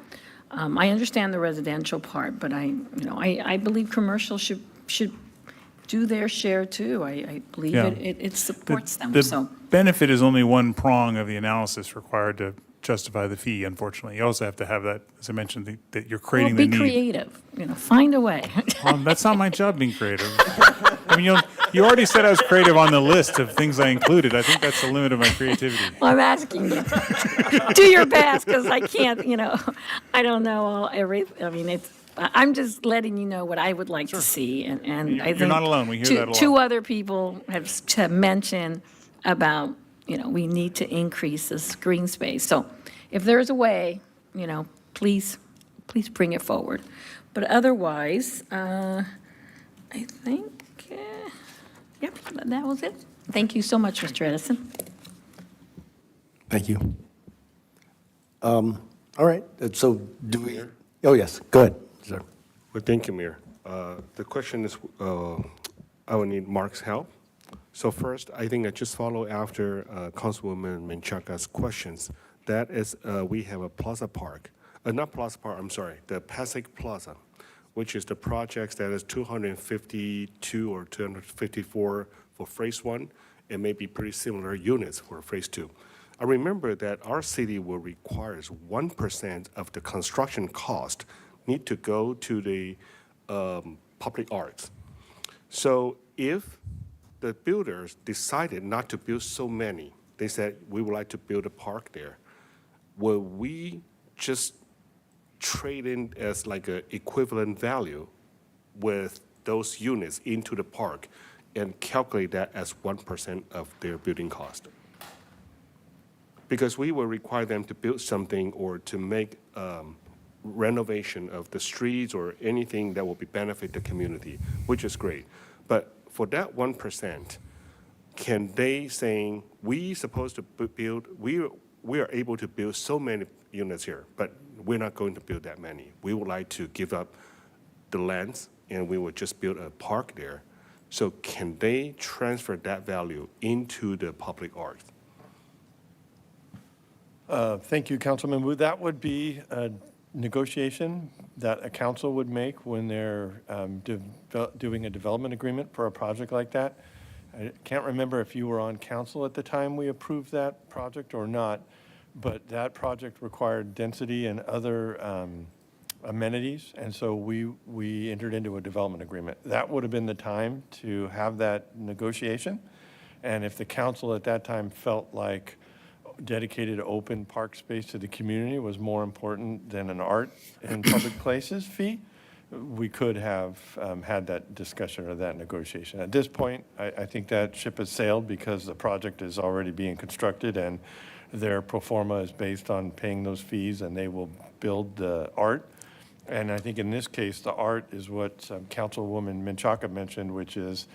I understand the residential part, but I believe commercial should do their share too. I believe Yeah. it supports them, The so. benefit is only one prong of the analysis required to justify the fee, unfortunately. You also have to have that, as I mentioned, that you're creating the Well, be need. creative, find a way. That's not my job, being creative. I mean, you already said I was creative on the list of things I included. I think that's the limit of my creativity. Well, I'm asking you, do your best, because I can't, I don't know I'm just letting you know what I would like to see, and I think. You're not alone. We hear that a lot. Two other people have mentioned about, we need to increase this green space. So if there's a way, please bring it forward. But otherwise, I think, yep, that was it. Thank you so much, Mr. Edison. Thank you. All right, so do we, Oh, yes, go ahead, sir. Well, thank you, Mayor. The question is, I will need Mark's help. So first, I think I just follow after Councilwoman Menchaca's questions. That is, we have a Plaza Park, not Plaza Park, I'm sorry, the Passaic Plaza, which is the projects that is 252 or 254 for phase one, and maybe pretty similar units for phase two. I remember that our city will requires 1% of the construction cost need to go to the public arts. So if the builders decided not to build so many, they said, we would like to build a park there, will we just trade in as like an equivalent value with those units into the park and calculate that as 1% of their building cost? Because we will require them to build something or to make renovation of the streets or anything that will be benefit the community, which is great. But for that 1%, can they saying, we supposed to build, we are able to build so many units here, but we're not going to build that many. We would like to give up the lands and we will just build a park there. So can they transfer that value into the public art? Thank you, Councilman Wu. That would be a negotiation that a council would make when they're doing a development agreement for a project like that. I can't remember if you were on council at the time we approved that project or not, but that project required density and other amenities, and so we entered into a development agreement. That would have been the time to have that negotiation, and if the council at that time felt like dedicated open park space to the community was more important than an art in public places fee, we could have had that discussion or that negotiation. At this point, I think that ship has sailed because the project is already being constructed and their pro forma is based on paying those fees and they will build the art. And I think in this case, the art is what Councilwoman Menchaca mentioned, which is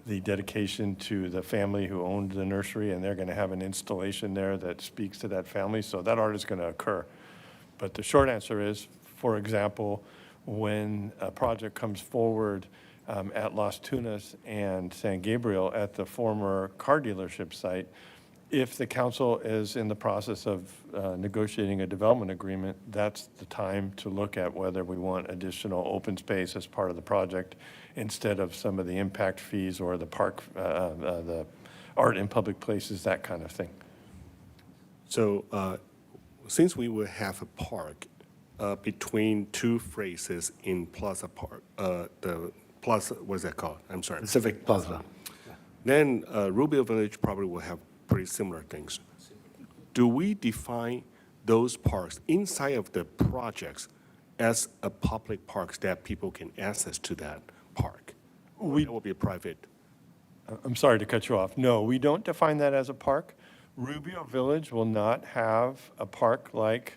the dedication to the family who owned the nursery, and they're going to have an installation there that speaks to that family. So that art is going to occur. But the short answer is, for example, when a project comes forward at Las Tunas and San Gabriel at the former car dealership site, if the council is in the process of negotiating a development agreement, that's the time to look at whether we want additional open space as part of the project instead of some of the impact fees or the park, the art in public places, that kind of thing. So since we will have a park between two phrases in Plaza Park, the Plaza, what's that called? I'm sorry. Pacific Plaza. Then Rubio Village probably will have pretty similar things. Do we define those parks inside of the projects as a public parks that people can access to that park? Or it will be a private? I'm sorry to cut you off. No, we don't define that as a park. Rubio Village will not have a park like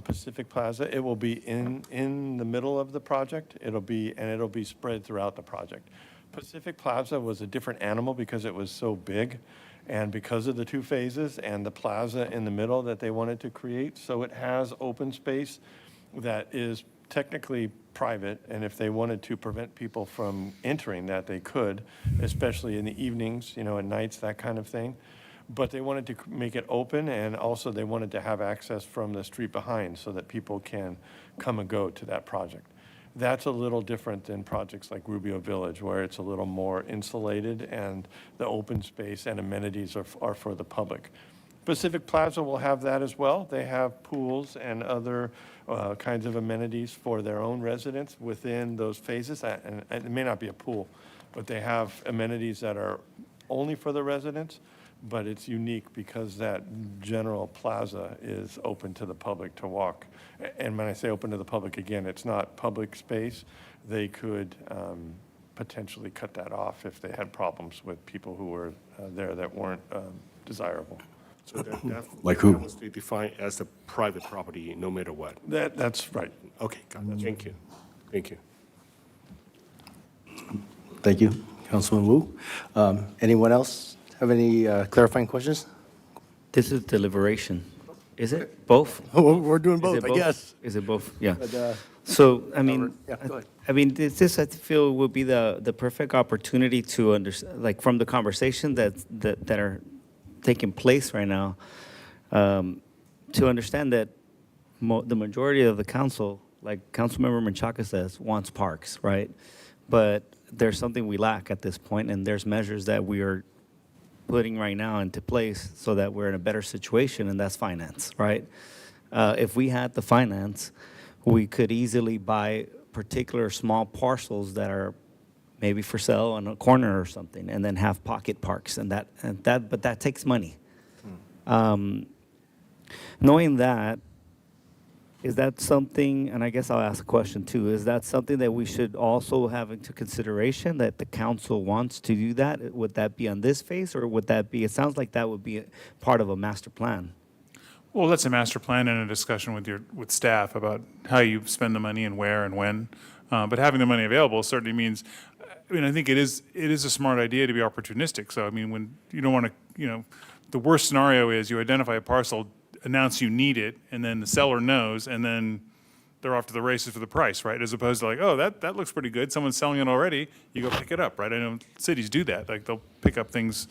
Pacific Plaza. It will be in the middle of the project. It'll be spread throughout the project. Pacific Plaza was a different animal because it was so big and because of the two phases and the plaza in the middle that they wanted to create. So it has open space that is technically private, and if they wanted to prevent people from entering that, they could, especially in the evenings, at nights, that kind of thing. But they wanted to make it open, and also they wanted to have access from the street behind so that people can come and go to that project. That's a little different than projects like Rubio Village, where it's a little more insulated and the open space and amenities are for the public. Pacific Plaza will have that as well. They have pools and other kinds of amenities for their own residents within those phases. And it may not be a pool, but they have amenities that are only for the residents, but it's unique because that general plaza is open to the public to walk. And when I say open to the public, again, it's not public space. They could potentially cut that off if they had problems with people who were there that weren't desirable. So that Like who? must be defined as a private property no matter what. That's right. Okay, got it. Thank you. Thank you. Thank you, Councilman Wu. Anyone else have any clarifying questions? This is deliberation. Is it both? We're doing Is it both, I guess. Is it both? Yeah. But So, I mean, Yeah, go ahead. I mean, this I feel would be the perfect opportunity to understand, like, from the conversation that are taking place right now, to understand that the majority of the council, like Councilmember Menchaca says, wants parks, right? But there's something we lack at this point, and there's measures that we are putting right now into place so that we're in a better situation, and that's finance, right? If we had the finance, we could easily buy particular small parcels that are maybe for sale on a corner or something, and then have pocket parks, but that takes money. Knowing that, is that something, and I guess I'll ask a question too, is that something that we should also have into consideration, that the council wants to do that? Would that be on this phase, or would that be, it sounds like that would be part of a master plan. Well, that's a master plan and a discussion with staff about how you spend the money and where and when. But having the money available certainly means, I mean, I think it is a smart idea to be opportunistic. So, I mean, when you don't want to, the worst scenario is you identify a parcel, announce you need it, and then the seller knows, and then they're off to the races for the price, right? As opposed to like, oh, that looks pretty good. Someone's selling it already. You go pick it up, right? I know cities do that. Like they'll pick up things,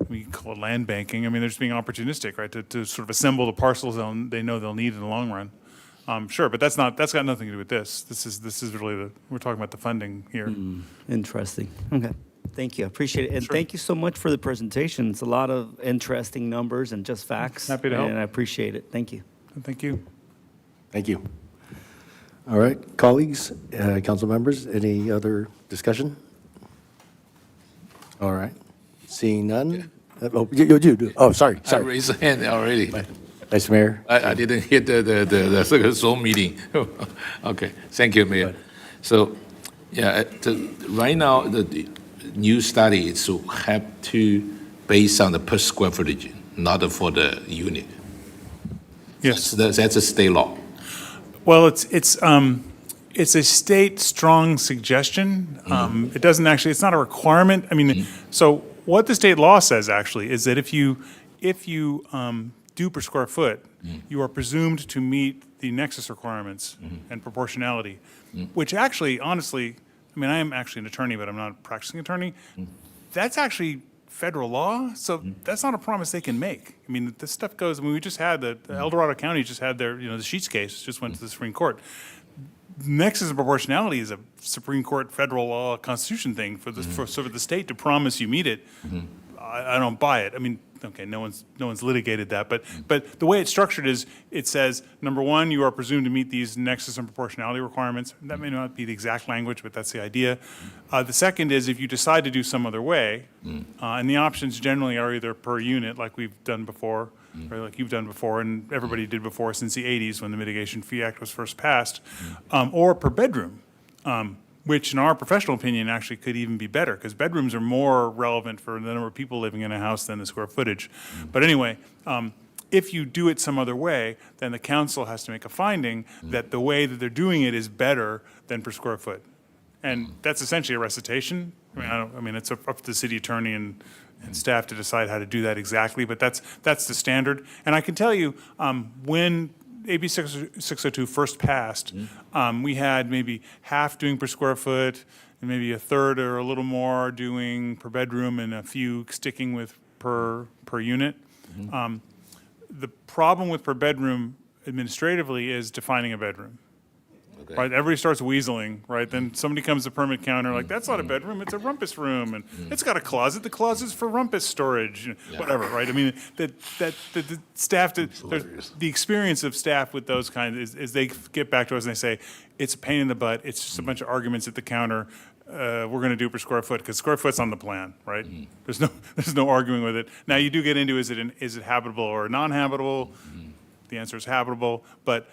we call it land banking. I mean, they're just being opportunistic, right? To sort of assemble the parcels they know they'll need in the long run. Sure, but that's got nothing to do with this. This is really we're talking about the funding here. Interesting. Okay. Thank you. I appreciate it. And Sure. thank you so much for the presentation. It's a lot of interesting numbers and just facts. Happy to help. And I appreciate it. Thank you. Thank you. Thank you. All right, colleagues, council members, any other discussion? All right, seeing none. Oh, you do. Oh, sorry. I raised a hand already. Vice Mayor. I didn't hear the second Zoom meeting. Okay, thank you, Mayor. So, yeah, right now, the new study is to have to, based on the per square footage, not for the unit. Yes. That's a state law. Well, it's a state strong suggestion. It doesn't actually, it's not a requirement. I mean, so what the state law says actually is that if you do per square foot, you are presumed to meet the Nexus requirements and proportionality, which actually, honestly, I mean, I am actually an attorney, but I'm not a practicing attorney. That's actually federal law, so that's not a promise they can make. I mean, this stuff goes, I mean, we just had the El Dorado County just had their, the Sheets case just went to the Supreme Court. Nexus and proportionality is a Supreme Court federal law constitution thing for sort of the state to promise you meet it. I don't buy it. I mean, okay, no one's litigated that, but the way it's structured is it says, number one, you are presumed to meet these nexus and proportionality requirements. That may not be the exact language, but that's the idea. The second is if you decide to do some other way, and the options generally are either per unit, like we've done before, or like you've done before, and everybody did before since the 80s when the Mitigation Fee Act was first passed, or per bedroom. Which in our professional opinion actually could even be better, because bedrooms are more relevant for the number of people living in a house than the square footage. But anyway, if you do it some other way, then the council has to make a finding that the way that they're doing it is better than per square foot. And that's essentially a recitation. I mean, it's up to the city attorney and staff to decide how to do that exactly, but that's the standard. And I can tell you, when AB 602 first passed, we had maybe half doing per square foot, and maybe a third or a little more doing per bedroom, and a few sticking with per unit. The problem with per bedroom administratively is defining a bedroom. Okay. Right, everybody starts weaseling, right? Then somebody comes to permit counter, like, that's not a bedroom, it's a rumpus room, and it's got a closet, the closet's for rumpus storage, whatever, right? I mean, the staff, the experience of staff with those kinds is they get back to us and they say, it's a pain in the butt, it's just a bunch of arguments at the counter, we're gonna do per square foot, because square foot's on the plan, right? There's no arguing with it. Now, you do get into, is it habitable or non-habitable? The answer is habitable, but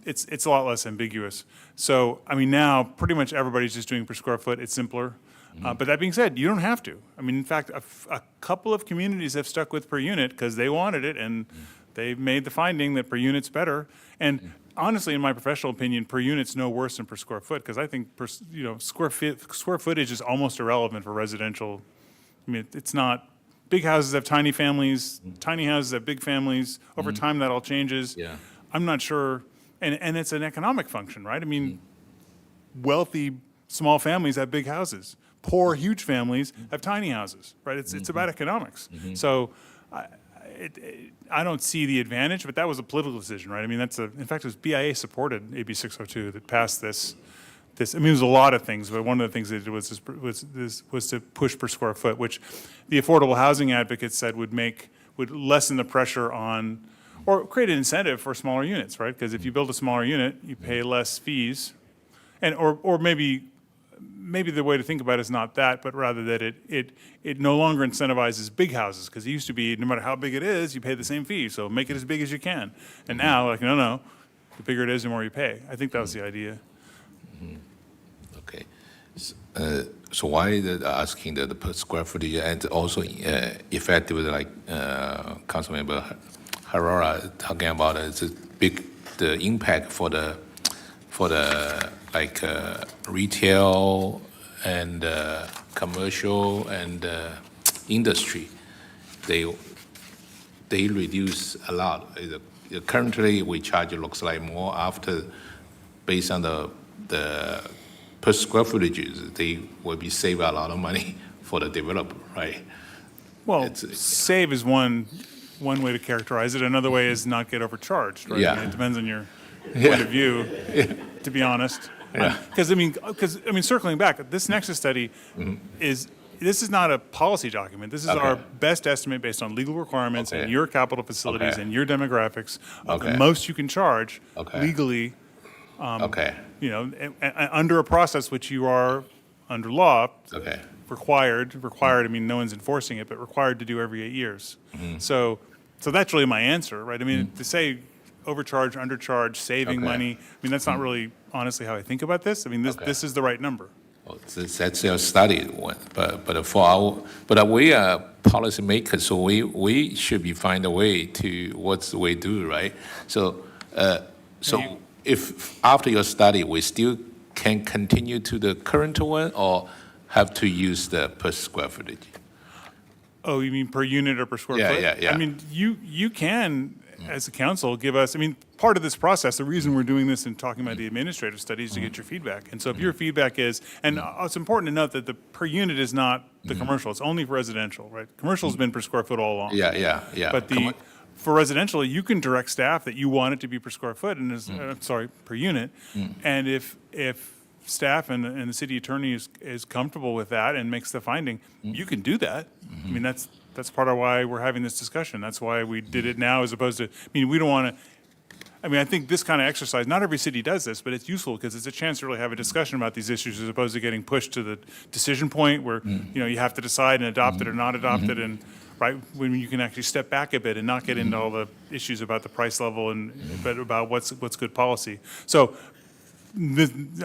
it's a lot less ambiguous. So, I mean, now pretty much everybody's just doing per square foot. It's simpler. But that being said, you don't have to. I mean, in fact, a couple of communities have stuck with per unit because they wanted it, and they made the finding that per unit's better. And honestly, in my professional opinion, per unit's no worse than per square foot, because I think square footage is almost irrelevant for residential. I mean, it's not. Big houses have tiny families, tiny houses have big families. Over time, that all changes. Yeah. I'm not sure, and it's an economic function, right? I mean, wealthy small families have big houses. Poor, huge families have tiny houses, right? It's about economics. So I don't see the advantage, but that was a political decision, right? I mean, in fact, it was BIA supported AB 602 that passed this. I mean, it was a lot of things, but one of the things they did was to push per square foot, which the affordable housing advocates said would lessen the pressure on, or create an incentive for smaller units, right? Because if you build a smaller unit, you pay less fees, and or maybe the way to think about it is not that, but rather that it no longer incentivizes big houses, because it used to be no matter how big it is, you pay the same fee, so make it as big as you can. And now, like, no, the bigger it is, the more you pay. I think that was the idea. Okay. So why asking the per square footage and also effective, like Councilmember Herrera talking about it's a the impact for the like retail and commercial and industry, they reduce a lot. Currently, we charge, it looks like more after, based on the per square footages, they will be save a lot of money for the developer, right? Well, save is one way to characterize it. Another way is not get overcharged, right? Yeah. I mean, it depends on your point of view, to be honest. Yeah. Because I mean, circling back, this Nexus study this is not a policy document. This is our best estimate based on legal requirements and your capital facilities and your demographics of the most you can charge legally. You know, under a process which you are under law required. I mean, no one's enforcing it, but required to do every 8 years. So that's really my answer, right? I mean, to say overcharge, undercharge, saving money. I mean, that's not really honestly how I think about this. I mean, this is the right number. Well, that's your study one, but we are policymakers, so we should be find a way to what we do, right? So if after your study we still can continue to the current one, or have to use the per square footage? Oh, you mean per unit or per square foot? Yeah. I mean, you can, as a council, give us, I mean, part of this process, the reason we're doing this and talking about the administrative studies to get your feedback. And so if your feedback is, and it's important to note that the per unit is not the commercial, it's only for residential, right? Commercial has been per square foot all along. Yeah. But for residential, you can direct staff that you want it to be per square foot, and per unit. And if staff and the city attorney is comfortable with that and makes the finding, you can do that. I mean, that's part of why we're having this discussion. That's why we did it now, as opposed to, I mean, we don't want to, I mean, I think this kind of exercise, not every city does this, but it's useful because it's a chance to really have a discussion about these issues, as opposed to getting pushed to the decision point where, you have to decide and adopt it or not adopt it, and right, when you can actually step back a bit and not get into all the issues about the price level but about what's good policy. So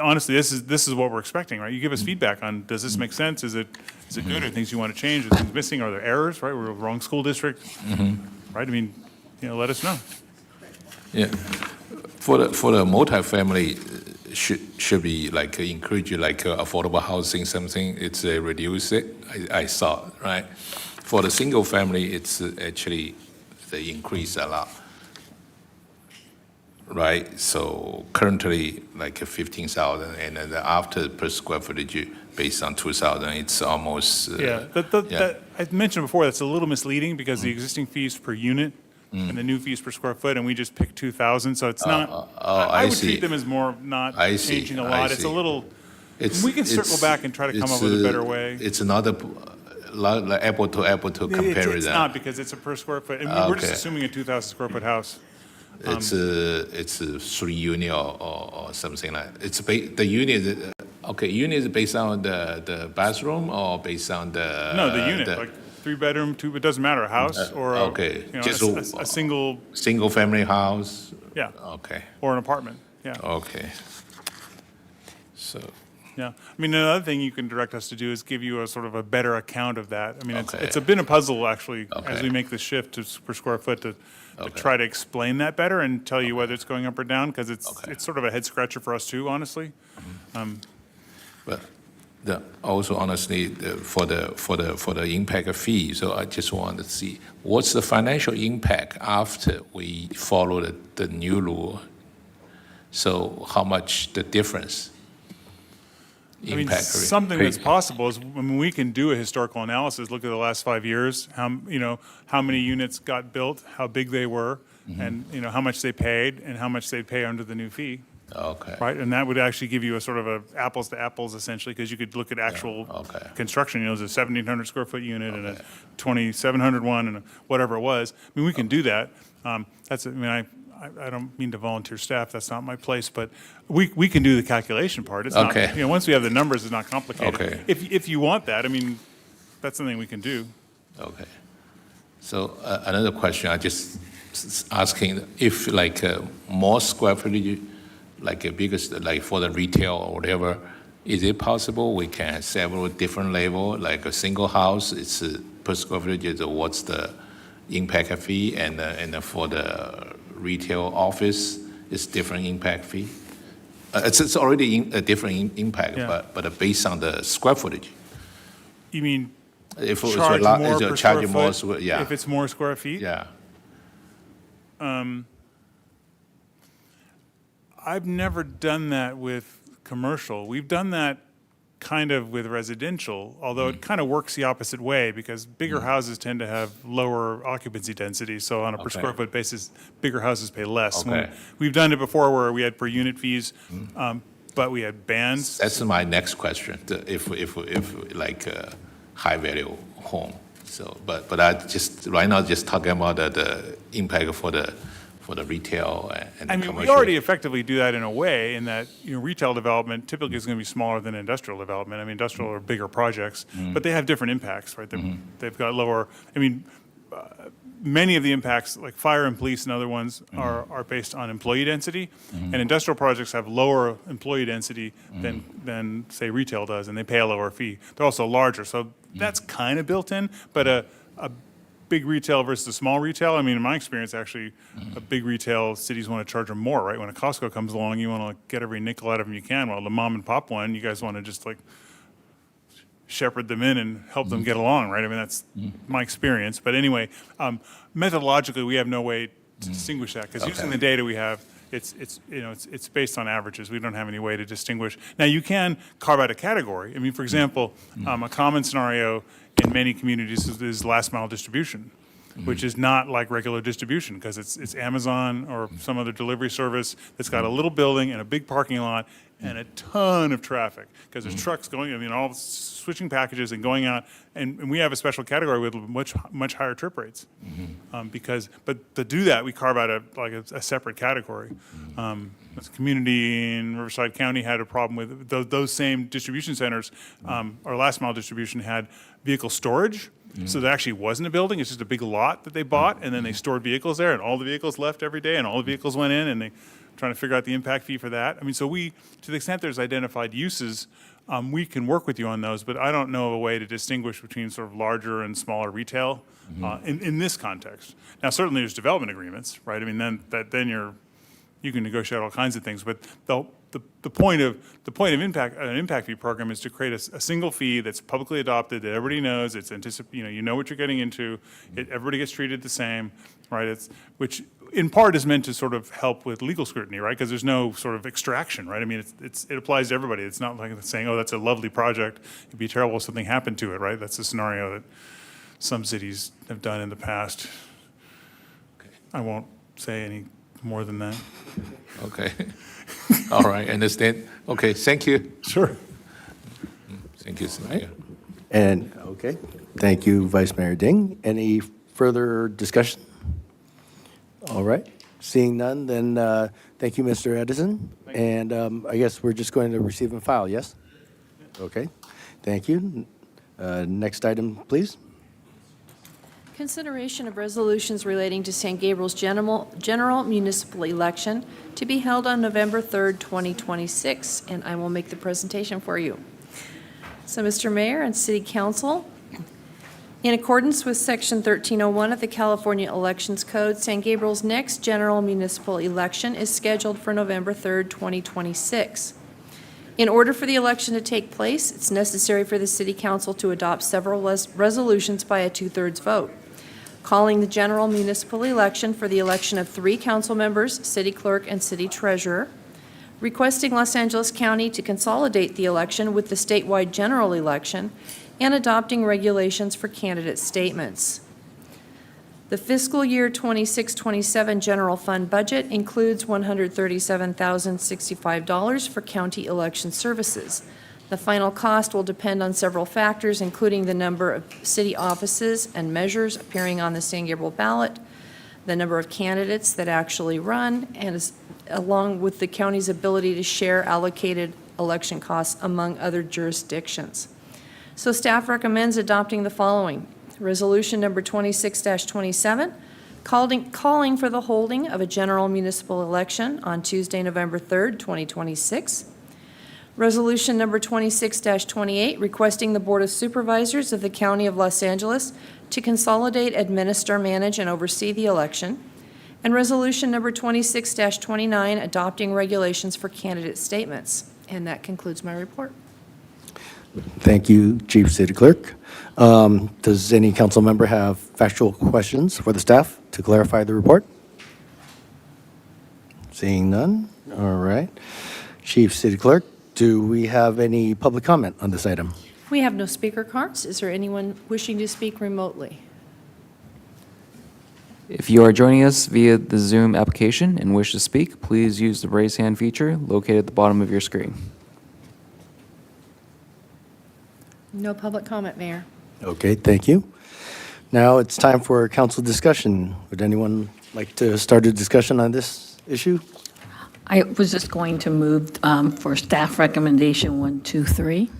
honestly, this is what we're expecting, right? You give us feedback on, does this make sense? Is it good? Are things you want to change? Are things missing? Are there errors, right? We're a wrong school district, right? I mean, let us know. Yeah, for the multifamily, should be like encourage like affordable housing, something. It's reduce it. I saw it, right. For the single family, it's actually they increase a lot. Right, so currently like 15,000, and then after per square footage, based on 2,000, it's almost. That I mentioned before, that's a little misleading because the existing fees per unit and the new fees per square foot, and we just picked 2,000, so it's not. I would treat them as more not changing a lot. It's a little. We can circle back and try to come up with a better way. It's another. Like apple to comparison. It's not, because it's a per square foot, and we're just assuming a 2,000 square foot house. It's a 3 unit or something like. It's the unit. Unit is based on the bathroom or based on the. No, the unit, like 3-bedroom, 2. It doesn't matter, a house or just a single family house. Yeah. Okay. Or an apartment. Yeah. Okay. So. Yeah, I mean, another thing you can direct us to do is give you a sort of a better account of that. I mean, it's been a puzzle, actually, as we make the shift to per square foot to try to explain that better and tell you whether it's going up or down, because it's sort of a head scratcher for us too, honestly. But also, honestly, for the impact fee, so I just want to see what's the financial impact after we follow the new rule. So how much the difference? I mean, impact. something that's possible is, I mean, we can do a historical analysis, look at the last 5 years, how many units got built, how big they were, and, how much they paid, and how much they'd pay under the new fee, Okay. right? And that would actually give you a sort of a apples to apples, essentially, because you could look at actual okay. construction, there's a 1,700 square foot unit and a 2,700 one and whatever it was. I mean, we can do that. I don't mean to volunteer staff, that's not my place, but we can do the calculation part. It's not, Okay. once we have the numbers, it's not complicated. Okay. If you want that, I mean, that's something we can do. Okay. So another question, I just asking if like more square footage, like a biggest, like for the retail or whatever, is it possible we can have several different level, like a single house, it's per square footage, is what's the impact fee, and for the retail office, it's different impact fee? It's already a different impact, Yeah. but based on the square footage. You mean If it's charge a more lot, per charge square more, foot yeah, if it's more square feet? yeah. I've never done that with commercial. We've done that kind of with residential, although it kind of works the opposite way because bigger houses tend to have lower occupancy density. So on a per Okay. square foot basis, bigger houses pay less. Okay. We've done it before where we had per unit fees, but we had bands. That's my next question, if like a high value home. So, but I just, right now, just talking about the impact for the retail and the I mean, commercial. we already effectively do that in a way in that, retail development typically is going to be smaller than industrial development. I mean, industrial are bigger projects, but they have different impacts, right? They've got lower, many of the impacts, like fire and police and other ones, are based on employee density, and industrial projects have lower employee density than, say, retail does, and they pay a lower fee. They're also larger, so that's kind of built in, but a big retail versus a small retail, I mean, in my experience, actually, a big retail, cities want to charge them more, right? When a Costco comes along, you want to get every nickel out of them you can, while the mom and pop one, you guys want to just like shepherd them in and help them get along, right? I mean, that's my experience. But anyway, methodologically, we have no way to distinguish that, because using the data we have, it's based on averages. We don't have any way to distinguish. Now, you can carve out a category. I mean, for example, a common scenario in many communities is last mile distribution, which is not like regular distribution, because it's Amazon or some other delivery service that's got a little building and a big parking lot and a ton of traffic, because there's trucks going, all switching packages and going out, and we have a special category with much higher trip rates. But to do that, we carve out a separate category. This community in Riverside County had a problem with those same distribution centers, or last mile distribution had vehicle storage. So there actually wasn't a building, it's just a big lot that they bought, and then they stored vehicles there, and all the vehicles left every day, and all the vehicles went in, and they trying to figure out the impact fee for that. I mean, so we, to the extent there's identified uses, we can work with you on those, but I don't know of a way to distinguish between sort of larger and smaller retail in this context. Now, certainly there's development agreements, right? I mean, then you can negotiate all kinds of things, but the point of an impact fee program is to create a single fee that's publicly adopted, that everybody knows, it's you know what you're getting into, everybody gets treated the same, right? Which in part is meant to sort of help with legal scrutiny, right? Because there's no sort of extraction, right? I mean, it applies to everybody. It's not like saying, oh, that's a lovely project, it'd be terrible if something happened to it, right? That's a scenario that some cities have done in the past. Okay. I won't say any more than that. Okay. All right, understand. Okay, thank you. Sure. Thank you, Samir. And, okay, thank you, Vice Mayor Ding. Any further discussion? All right, seeing none, then thank you, Mr. Edison. And I guess we're just going to receive and file, yes? Okay, thank you. Next item, please. Consideration of resolutions relating to San Gabriel's general municipal election to be held on November 3rd, 2026, and I will make the presentation for you. So, Mr. Mayor and City Council, in accordance with Section 1301 of the California Elections Code, San Gabriel's next general municipal election is scheduled for November 3rd, 2026. In order for the election to take place, it's necessary for the City Council to adopt several resolutions by a 2/3 vote. Calling the general municipal election for the election of 3 council members, city clerk, and city treasurer. requesting Los Angeles County to consolidate the election with the statewide general election, and adopting regulations for candidate statements. The fiscal year 26-27 general fund budget includes $137,065 for county election services. The final cost will depend on several factors, including the number of city offices and measures appearing on the San Gabriel ballot, the number of candidates that actually run, and along with the county's ability to share allocated election costs among other jurisdictions. So staff recommends adopting the following. Resolution number 26-27, calling for the holding of a general municipal election on Tuesday, November 3rd, 2026. Resolution number 26-28, requesting the Board of Supervisors of the County of Los Angeles to consolidate, administer, manage, and oversee the election. And resolution number 26-29, adopting regulations for candidate statements. And that concludes my report. Thank you, Chief City Clerk. Does any council member have factual questions for the staff to clarify the report? Seeing none, all right. Chief City Clerk, do we have any public comment on this item? We have no speaker cards. Is there anyone wishing to speak remotely? If you are joining us via the Zoom application and wish to speak, please use the raise hand feature located at the bottom of your screen. No public comment, Mayor. Okay, thank you. Now it's time for council discussion. Would anyone like to start a discussion on this issue? I was just going to move for staff recommendation 1, 2, 3.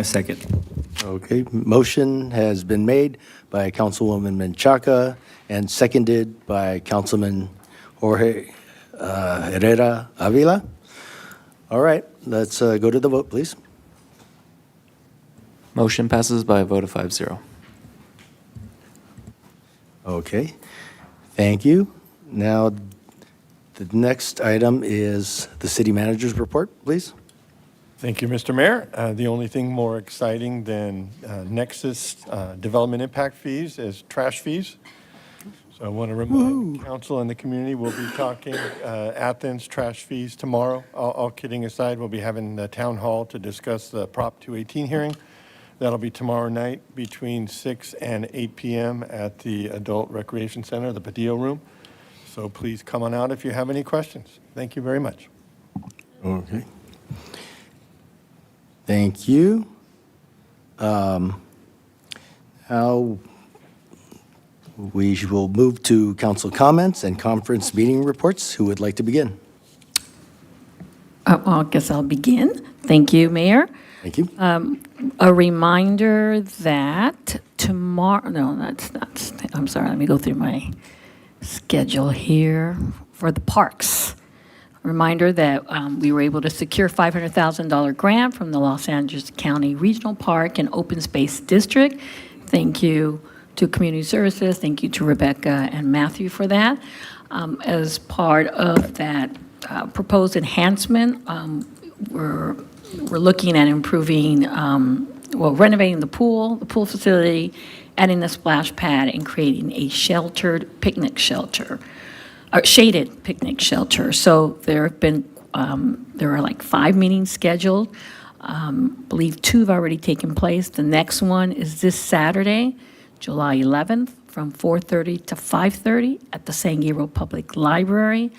Second. Okay, motion has been made by Councilwoman Menchaca and seconded by Councilman Jorge Herrera Avila. All right, let's go to the vote, please. Motion passes by a vote of 5-0. Okay, thank you. Now, the next item is the city manager's report, please. Thank you, Mr. Mayor. The only thing more exciting than Nexus development impact fees is trash fees. So I want to remind the council and the community, we'll be talking Athens trash fees tomorrow. All kidding aside, we'll be having the town hall to discuss the Prop 218 hearing. That'll be tomorrow night between 6 and 8 p.m. at the Adult Recreation Center, the Padillo Room. So please come on out if you have any questions. Thank you very much. Okay. Thank you. Now we will move to council comments and conference meeting reports. Who would like to begin? Well, I guess I'll begin. Thank you, Mayor. Thank you. A reminder that tomorrow, no, that's not, I'm sorry, let me go through my schedule here for the parks. A reminder that we were able to secure $500,000 grant from the Los Angeles County Regional Park and Open Space District. Thank you to Community Services. Thank you to Rebecca and Matthew for that. As part of that proposed enhancement, we're looking at improving, renovating the pool facility, adding a splash pad, and creating a sheltered picnic shelter, or shaded picnic shelter. So there are like 5 meetings scheduled. I believe 2 have already taken place. The next one is this Saturday, July 11th, from 4:30 to 5:30 at the San Gabriel Public Library.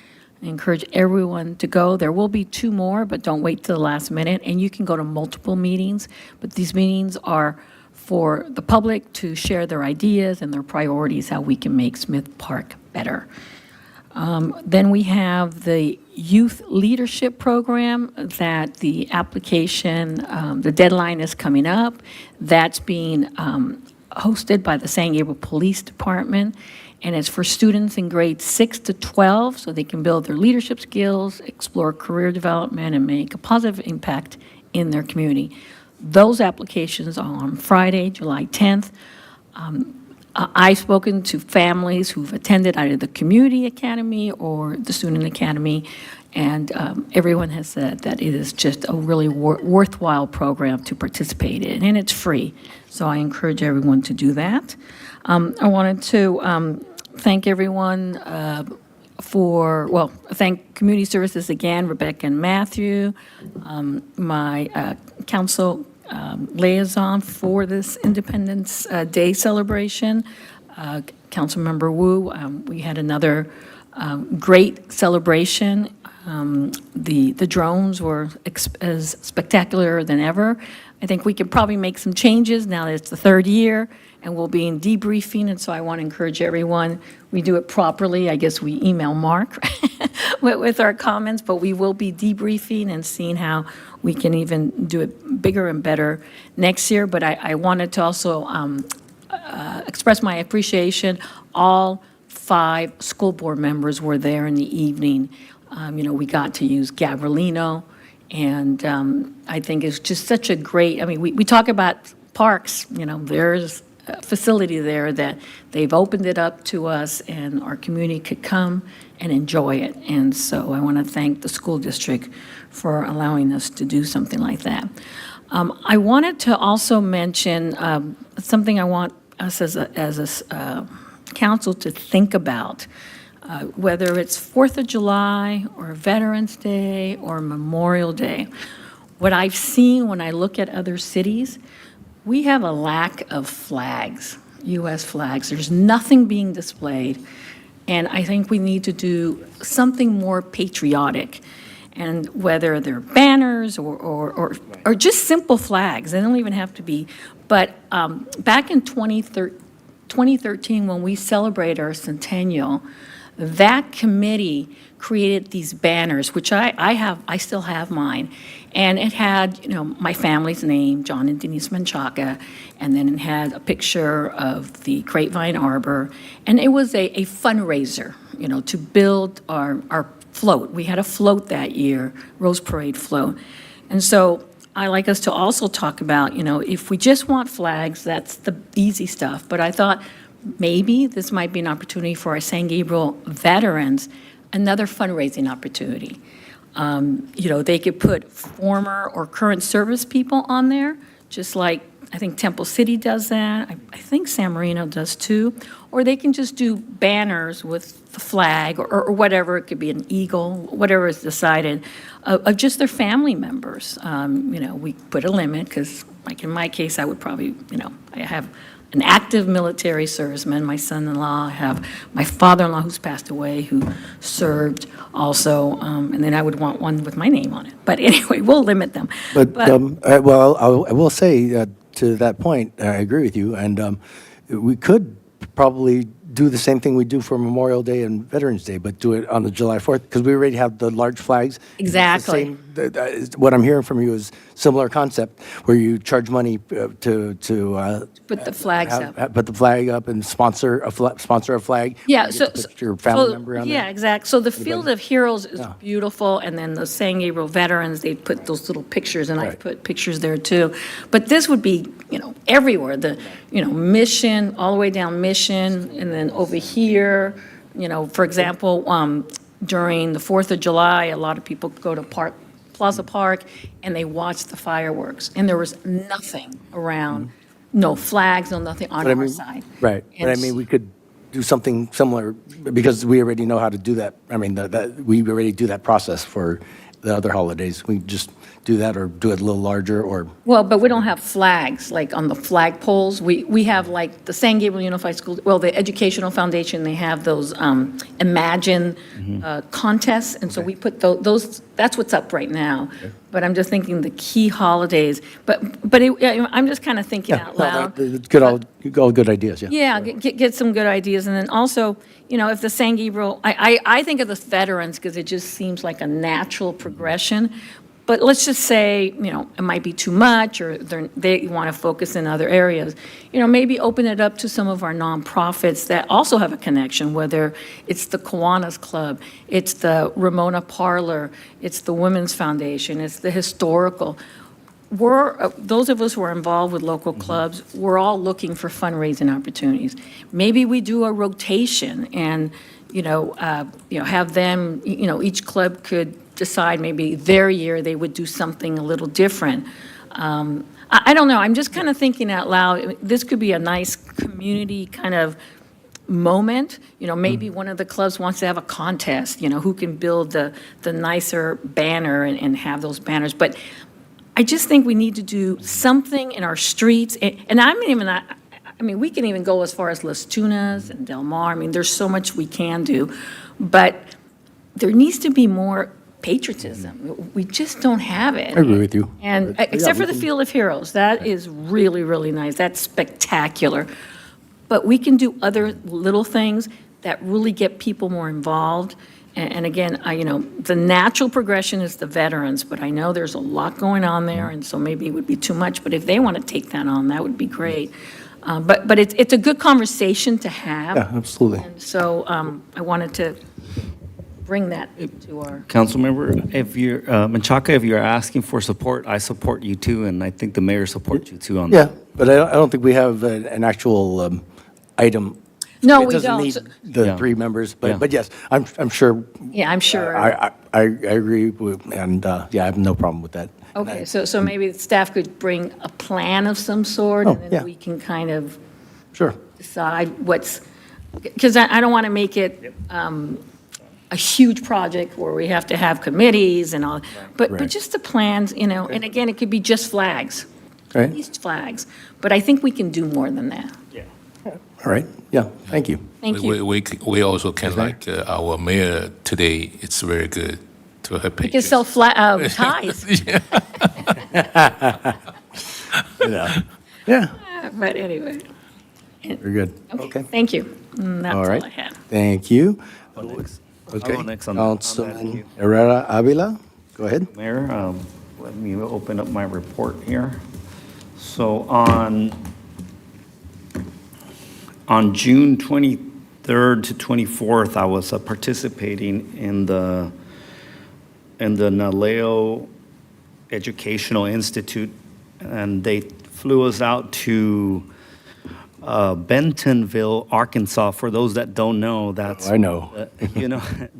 I encourage everyone to go. There will be 2 more, but don't wait till the last minute. And you can go to multiple meetings, but these meetings are for the public to share their ideas and their priorities, how we can make Smith Park better. Then we have the Youth Leadership Program that the application, the deadline is coming up. That's being hosted by the San Gabriel Police Department, and it's for students in grades 6 to 12 so they can build their leadership skills, explore career development, and make a positive impact in their community. Those applications are on Friday, July 10th. I've spoken to families who've attended either the Community Academy or the Student Academy, and everyone has said that it is just a really worthwhile program to participate in, and it's free. So I encourage everyone to do that. I wanted to thank everyone thank Community Services again, Rebecca and Matthew, my council liaison for this Independence Day celebration, Councilmember Wu. We had another great celebration. The drones were as spectacular than ever. I think we could probably make some changes now that it's the third year, and we'll be in debriefing, and so I want to encourage everyone, we do it properly. I guess we email Mark with our comments, but we will be debriefing and seeing how we can even do it bigger and better next year. But I wanted to also express my appreciation. All 5 school board members were there in the evening. We got to use Gabrielino, and I think it's just such a great, we talk about parks, there's a facility there that they've opened it up to us, and our community could come and enjoy it. And so I want to thank the school district for allowing us to do something like that. I wanted to also mention something I want us as a council to think about. Whether it's 4th of July or Veterans Day or Memorial Day, what I've seen when I look at other cities, we have a lack of flags, U.S. flags. There's nothing being displayed, and I think we need to do something more patriotic. And whether they're banners or just simple flags, they don't even have to be. But back in 2013, when we celebrate our centennial, that committee created these banners, which I still have mine, and it had, my family's name, John and Denise Menchaca, and then it had a picture of the Grapevine Arbor, and it was a fundraiser, to build our float. We had a float that year, Rose Parade float, and so I like us to also talk about, if we just want flags, that's the easy stuff, but I thought, maybe this might be an opportunity for our San Gabriel veterans, another fundraising opportunity. They could put former or current service people on there, just like I think Temple City does that. I think San Marino does too. Or they can just do banners with the flag or whatever. It could be an eagle, whatever is decided, of just their family members. We put a limit because, like in my case, I would probably, I have an active military serviceman, my son-in-law. I have my father-in-law who's passed away, who served also, and then I would want one with my name on it. But anyway, we'll limit them. But I will say to that point, I agree with you, and we could probably do the same thing we do for Memorial Day and Veterans Day, but do it on the July 4th, because we already have the large flags. Exactly. What I'm hearing from you is similar concept, where you charge money to Put the flags up. put the flag up and sponsor a flag. Yeah, You so. get to put your family member on there. Yeah, exactly. So the Field of Heroes is beautiful, and then the San Gabriel veterans, they put those little pictures, and I Right. put pictures there too. But this would be, everywhere, Mission, all the way down Mission, and then over here, for example, during the 4th of July, a lot of people go to Plaza Park, and they watch the fireworks, and there was nothing around, no flags, no nothing on But I our mean- side. Right, but And we could do something similar, because we already know how to do that. We already do that process for the other holidays. We just do that, or do it a little larger, or, Well, but we don't have flags, like on the flag poles. We have like the San Gabriel Unified School, the Educational Foundation, they have those Imagine contests, and so we put those, that's what's up right now. But I'm just thinking the key holidays, but I'm just kind of thinking out loud. all good ideas, yeah. Yeah, get some good ideas, and then also, if the San Gabriel, I think of the veterans, because it just seems like a natural progression, but let's just say, it might be too much, or they want to focus in other areas. Maybe open it up to some of our nonprofits that also have a connection, whether it's the Kiwanis Club, it's the Ramona Parlor, it's the Women's Foundation, it's the Historical. Those of us who are involved with local clubs, we're all looking for fundraising opportunities. Maybe we do a rotation and, have them, each club could decide maybe their year they would do something a little different. I don't know, I'm just kind of thinking out loud. This could be a nice community kind of moment. Maybe one of the clubs wants to have a contest, who can build the nicer banner and have those banners. But I just think we need to do something in our streets. And we can even go as far as Las Tunas and Del Mar. There's so much we can do. But there needs to be more patriotism. We just don't have it. I agree with you. And But, except yeah, for we the can- Field of Heroes, that is really, really nice. That's spectacular. But we can do other little things that really get people more involved. And again, the natural progression is the veterans, but I know there's a lot going on there, and so maybe it would be too much. But if they want to take that on, that would be great. But it's a good conversation to have. Yeah, absolutely. And so I wanted to bring that to our. Councilmember, if you're, Menchaca, if you're asking for support, I support you too, and I think the mayor supports you too on that. Yeah, but I don't think we have an actual item. No, It we doesn't don't. need the Yeah. 3 members, Yeah. but yes, I'm sure. Yeah, I'm sure. I agree with, and yeah, I have no problem with that. Okay, so maybe the staff could bring a plan of some sort, and Oh, yeah. then we can kind of Sure. decide because I don't want to make it a huge project where we have to have committees and all, but Right. just the plans, and again, it could be just flags, Right. at least flags, but I think we can do more than that. All right. Yeah, thank you. Thank you. We also can, like, our mayor today, it's very good to have We can pictures. sell ties, Yeah. Yeah, but anyway, very good. okay, thank you. That's All all right. I had. Thank you. I'll go next. Okay. I'll go next on that. Councilman Herrera Avila, go ahead. Mayor, let me open up my report here. So on June 23rd to 24th, I was participating in the Naleo Educational Institute, and they flew us out to Bentonville, Arkansas. For those that don't know, that's I know.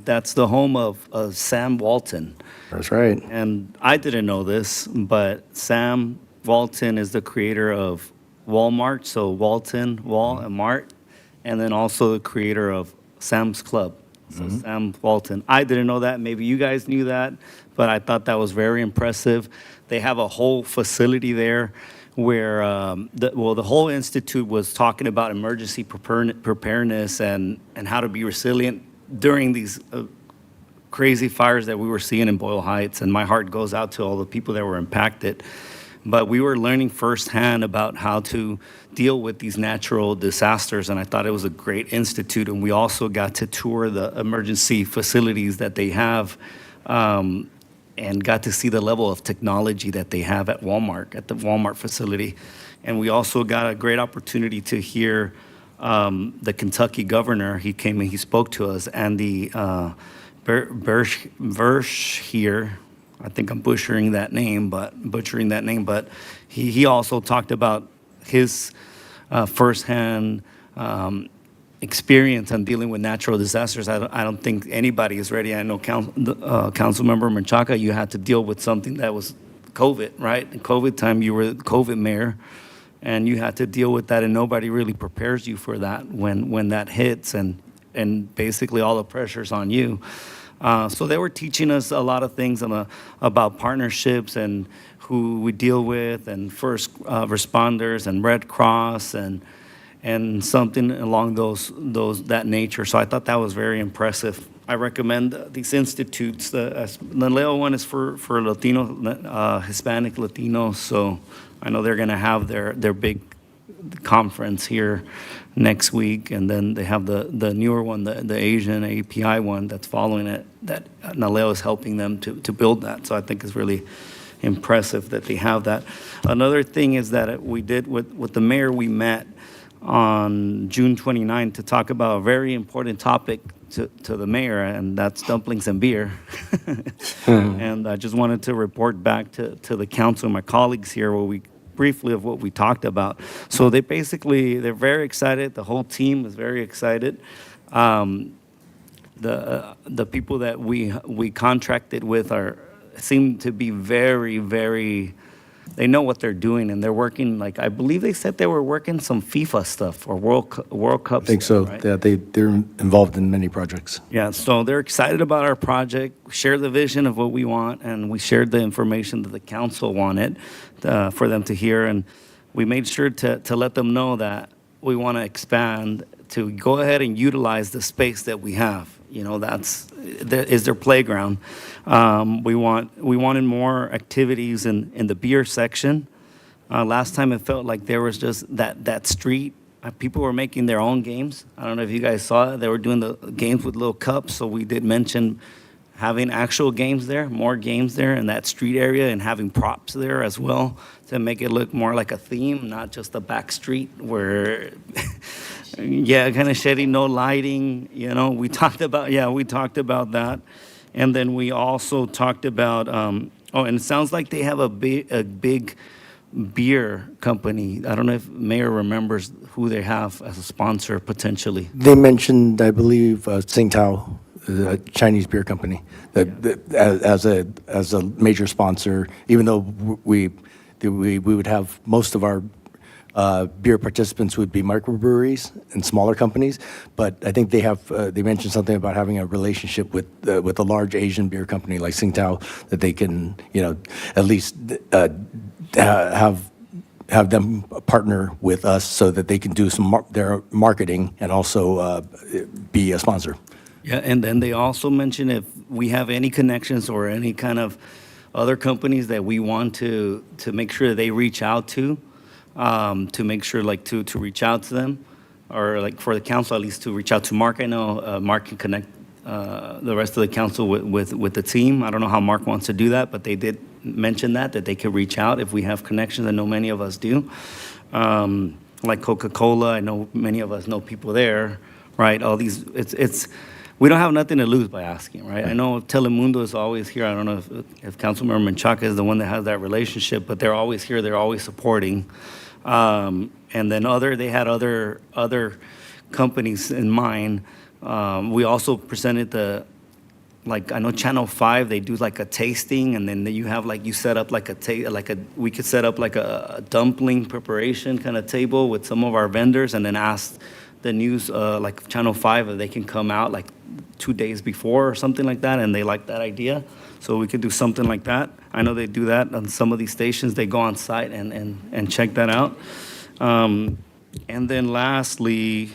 that's the home of Sam Walton. That's right. And I didn't know this, but Sam Walton is the creator of Walmart, so Walton, Wall, and Mart, and then also the creator of Sam's Club. So Sam Walton. I didn't know that. Maybe you guys knew that, but I thought that was very impressive. They have a whole facility there where the whole institute was talking about emergency preparedness and how to be resilient during these crazy fires that we were seeing in Boyle Heights. And my heart goes out to all the people that were impacted. But we were learning firsthand about how to deal with these natural disasters, and I thought it was a great institute. And we also got to tour the emergency facilities that they have, and got to see the level of technology that they have at Walmart, at the Walmart facility. And we also got a great opportunity to hear the Kentucky governor. He came and he spoke to us, and the Versh here, I think I'm butchering that name, but he also talked about his firsthand experience on dealing with natural disasters. I don't think anybody is ready. I know Councilmember Menchaca, you had to deal with something that was COVID, right? In COVID time, you were the COVID mayor, and you had to deal with that, and nobody really prepares you for that when that hits, and basically all the pressure's on you. So they were teaching us a lot of things about partnerships and who we deal with, and first responders and Red Cross and something along that nature. So I thought that was very impressive. I recommend these institutes. The Naleo one is for Latino, Hispanic Latinos. So I know they're going to have their big conference here next week, and then they have the newer one, the Asian API one that's following it, that Naleo is helping them to build that. So I think it's really impressive that they have that. Another thing is that we did with the mayor, we met on June 29th to talk about a very important topic to the mayor, and that's dumplings and beer. And I just wanted to report back to the council, my colleagues here, briefly of what we talked about. So they're very excited. The whole team is very excited. The people that we contracted with seem to be very, very they know what they're doing, and they're working, like, I believe they said they were working some FIFA stuff or World Cup I think stuff, so. right? Yeah, they're involved in many projects. Yeah, so they're excited about our project, share the vision of what we want, and we shared the information that the council wanted for them to hear. And we made sure to let them know that we want to expand, to go ahead and utilize the space that we have. You know, that is their playground. We wanted more activities in the beer section. Last time it felt like there was just that street. People were making their own games. I don't know if you guys saw it. They were doing the games with little cups. So we did mention having actual games there, more games there in that street area, and having props there as well to make it look more like a theme, not just a back street where, yeah, kind of shady, no lighting. You know, we talked about that. And then we also talked about, and it sounds like they have a big beer company. I don't know if Mayor remembers who they have as a sponsor potentially. They mentioned, I believe, Tsingtao, the Chinese beer company, as a major sponsor. Even though we would have most of our beer participants would be microbreweries and smaller companies, but I think they mentioned something about having a relationship with a large Asian beer company like Tsingtao, that they can, at least have them partner with us so that they can do their marketing and also be a sponsor. Yeah, and then they also mentioned if we have any connections or any kind of other companies that we want to make sure they reach out to make sure to reach out to them, or like for the council at least to reach out to Mark. I know Mark can connect the rest of the council with the team. I don't know how Mark wants to do that, but they did mention that they could reach out if we have connections. I know many of us do. Like Coca-Cola, I know many of us know people there, right? All these, we don't have nothing to lose by asking, right? I know Telemundo is always here. I don't know if Councilmember Menchaca is the one that has that relationship, but they're always here. They're always supporting. And then they had other companies in mind. We also presented I know Channel 5, they do like a tasting, and then you have you set up we could set up like a dumpling preparation kind of table with some of our vendors, and then ask the news, like Channel 5, if they can come out like 2 days before or something like that, and they like that idea. So we could do something like that. I know they do that on some of these stations. They go on site and check that out. And then lastly,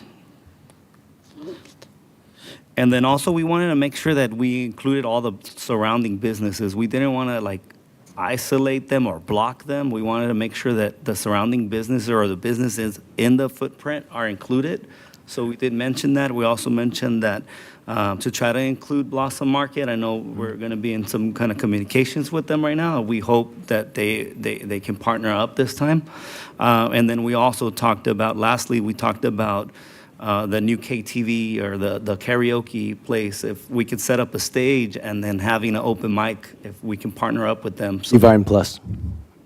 and then also we wanted to make sure that we included all the surrounding businesses. We didn't want to isolate them or block them. We wanted to make sure that the surrounding businesses or the businesses in the footprint are included. So we did mention that. We also mentioned that to try to include Blossom Market. I know we're going to be in some kind of communications with them right now. We hope that they can partner up this time. And then we also talked about, lastly, we talked about the new KTV or the karaoke place, if we could set up a stage and then having an open mic, if we can partner up with them. So Divine Plus.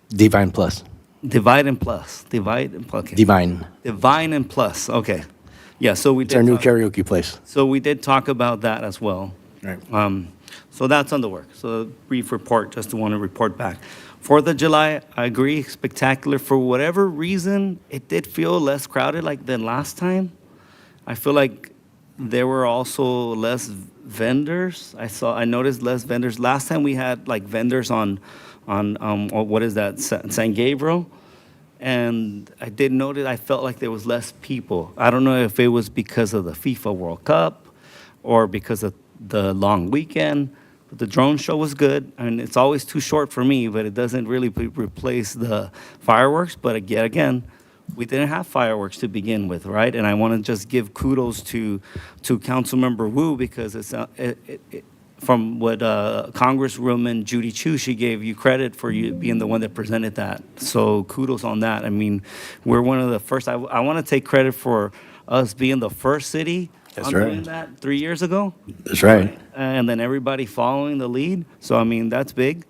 Divine Plus. Divide and Plus. Divide and Plus. Okay. Divine. Divine and Plus. Okay. Yeah, so we It's did our new talk- karaoke place. So we did talk about that as well. Right. So that's on the work. So a brief report, just to want to report back. 4th of July, I agree, spectacular. For whatever reason, it did feel less crowded than last time. I feel like there were also less vendors. I noticed less vendors. Last time we had vendors on what is that, San Gabriel? And I did notice, I felt like there was less people. I don't know if it was because of the FIFA World Cup or because of the long weekend, but the drone show was good. I mean, it's always too short for me, but it doesn't really replace the fireworks. But again, we didn't have fireworks to begin with, right? And I want to just give kudos to Councilmember Wu, because from what Congresswoman Judy Chu, she gave you credit for you being the one that presented that. So kudos on that. I mean, we're one of the first. I want to take credit for us being the first city That's on right. doing that 3 years ago. That's right. And then everybody following the lead. So, I mean, that's big.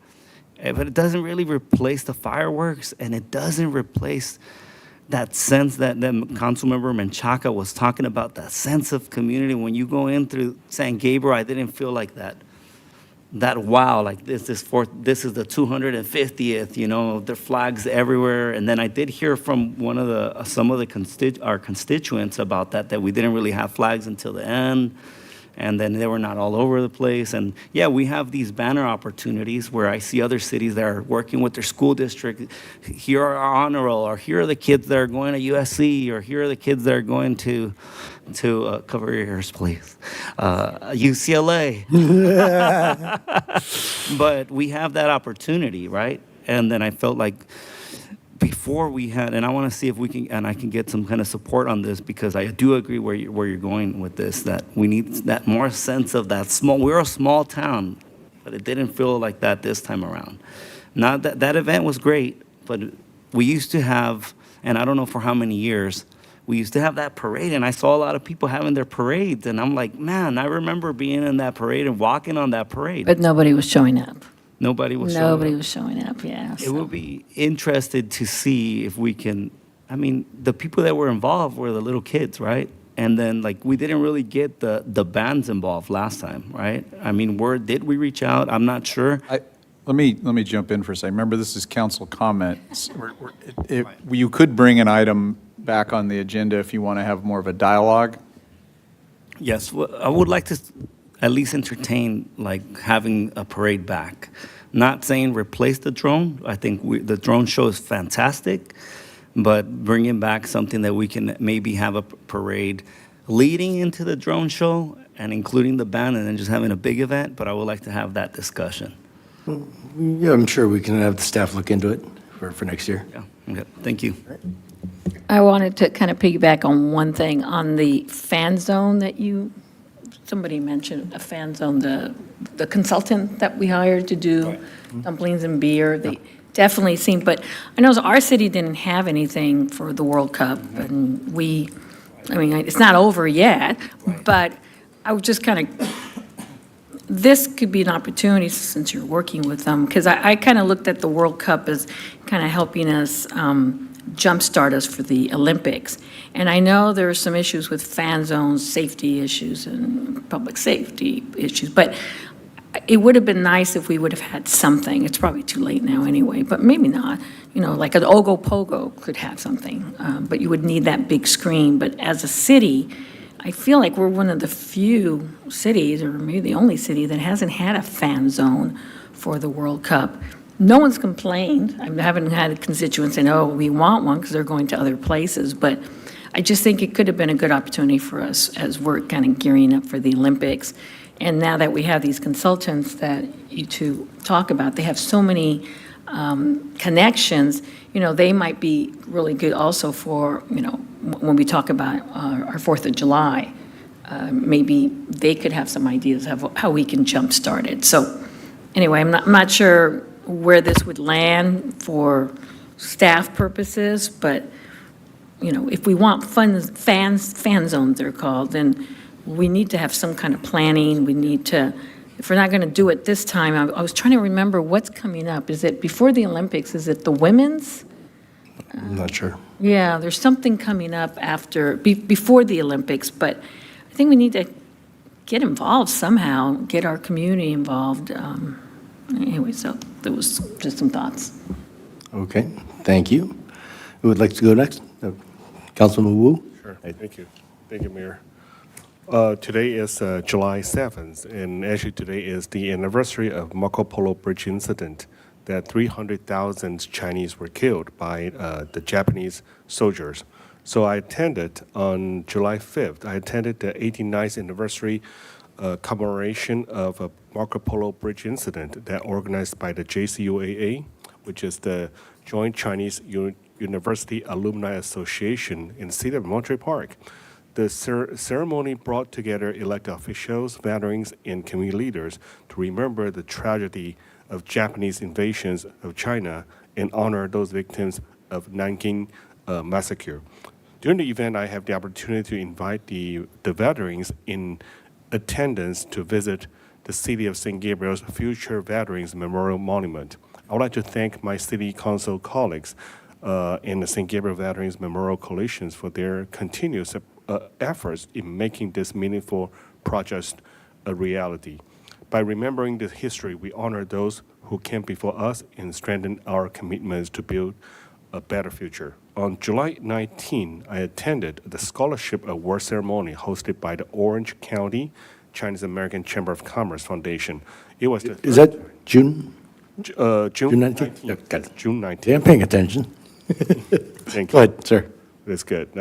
But it doesn't really replace the fireworks, and it doesn't replace that sense that Councilmember Menchaca was talking about, that sense of community. When you go in through San Gabriel, I didn't feel like that that wow, like this is the 250th, you know, there are flags everywhere. And then I did hear from some of our constituents about that we didn't really have flags until the end. And then they were not all over the place. And yeah, we have these banner opportunities where I see other cities that are working with their school district. Here are our honor roll, or here are the kids that are going to USC, or here are the kids that are going to cover your ears, please, UCLA. But we have that opportunity, right? And then I felt like before we had, and I want to see if we can, and I can get some kind of support on this, because I do agree where you're going with this, that we need that more sense of that small, we're a small town, but it didn't feel like that this time around. Not that event was great, but we used to have, and I don't know for how many years, we used to have that parade, and I saw a lot of people having their parades, and I'm like, man, I remember being in that parade and walking on that parade. But nobody was showing up. Nobody was showing Nobody up. was showing up, yeah. It so. will be interested to see if we can, I mean, the people that were involved were the little kids, right? And then, like, we didn't really get the bands involved last time, right? I mean, did we reach out? I'm not sure. Let me jump in for a second. Remember, this is council comments. You could bring an item back on the agenda if you want to have more of a dialogue. Yes, well, I would like to at least entertain, like, having a parade back. Not saying replace the drone. I think the drone show is fantastic, but bringing back something that we can maybe have a parade leading into the drone show and including the band, and then just having a big event. But I would like to have that discussion. Yeah, I'm sure we can have the staff look into it for next year. Yeah, okay, thank you. I wanted to kind of piggyback on one thing, on the fan zone that somebody mentioned, a fan zone, the consultant that we hired to do dumplings and beer, they definitely seem, but I know our city didn't have anything for the World Cup, and it's not over yet, but I was just kind of, this could be an opportunity, since you're working with them, because I kind of looked at the World Cup as kind of helping us jumpstart us for the Olympics. And I know there are some issues with fan zones, safety issues, and public safety issues, but it would have been nice if we would have had something. It's probably too late now anyway, but maybe not. You know, like an Ogopogo could have something, but you would need that big screen. But as a city, I feel like we're one of the few cities, or maybe the only city, that hasn't had a fan zone for the World Cup. No one's complained. I haven't had constituents saying, oh, we want one, because they're going to other places. But I just think it could have been a good opportunity for us as we're kind of gearing up for the Olympics. And now that we have these consultants that you two talk about, they have so many connections, you know, they might be really good also for, you know, when we talk about our 4th of July, maybe they could have some ideas of how we can jumpstart it. So anyway, I'm not sure where this would land for staff purposes, but, you know, if we want fan zones, they're called, then we need to have some kind of planning. We need to, if we're not going to do it this time, I was trying to remember what's coming up. Is it before the Olympics? Is it the women's? I'm not sure. Yeah, there's something coming up after, before the Olympics, but I think we need to get involved somehow, get our community involved. Anyway, so there was just some thoughts. Okay, thank you. Who would like to go next? Councilman Wu? Sure, thank you. Thank you, Mayor. Today is July 7th, and actually today is the anniversary of Marco Polo Bridge incident, that 300,000 Chinese were killed by the Japanese soldiers. So I attended on July 5th, I attended the 89th anniversary commemoration of a Marco Polo Bridge incident that organized by the JCUAA, which is the Joint Chinese University Alumni Association in the city of Monterey Park. The ceremony brought together elected officials, veterans, and community leaders to remember the tragedy of Japanese invasions of China and honor those victims of Nanking massacre. During the event, I have the opportunity to invite the veterans in attendance to visit the City of St. Gabriel's Future Veterans Memorial Monument. I would like to thank my City Council colleagues in the St. Gabriel Veterans Memorial Coalition for their continuous efforts in making this meaningful project a reality. By remembering this history, we honor those who came before us and strengthen our commitments to build a better future. On July 19, I attended the Scholarship Award ceremony hosted by the Orange County Chinese American Chamber of Commerce Foundation. It was the Is that June? June June 19th? 19th. Yeah, got it. June 19th. Yeah, I'm paying attention. Thank Go you. ahead, sir. That's good.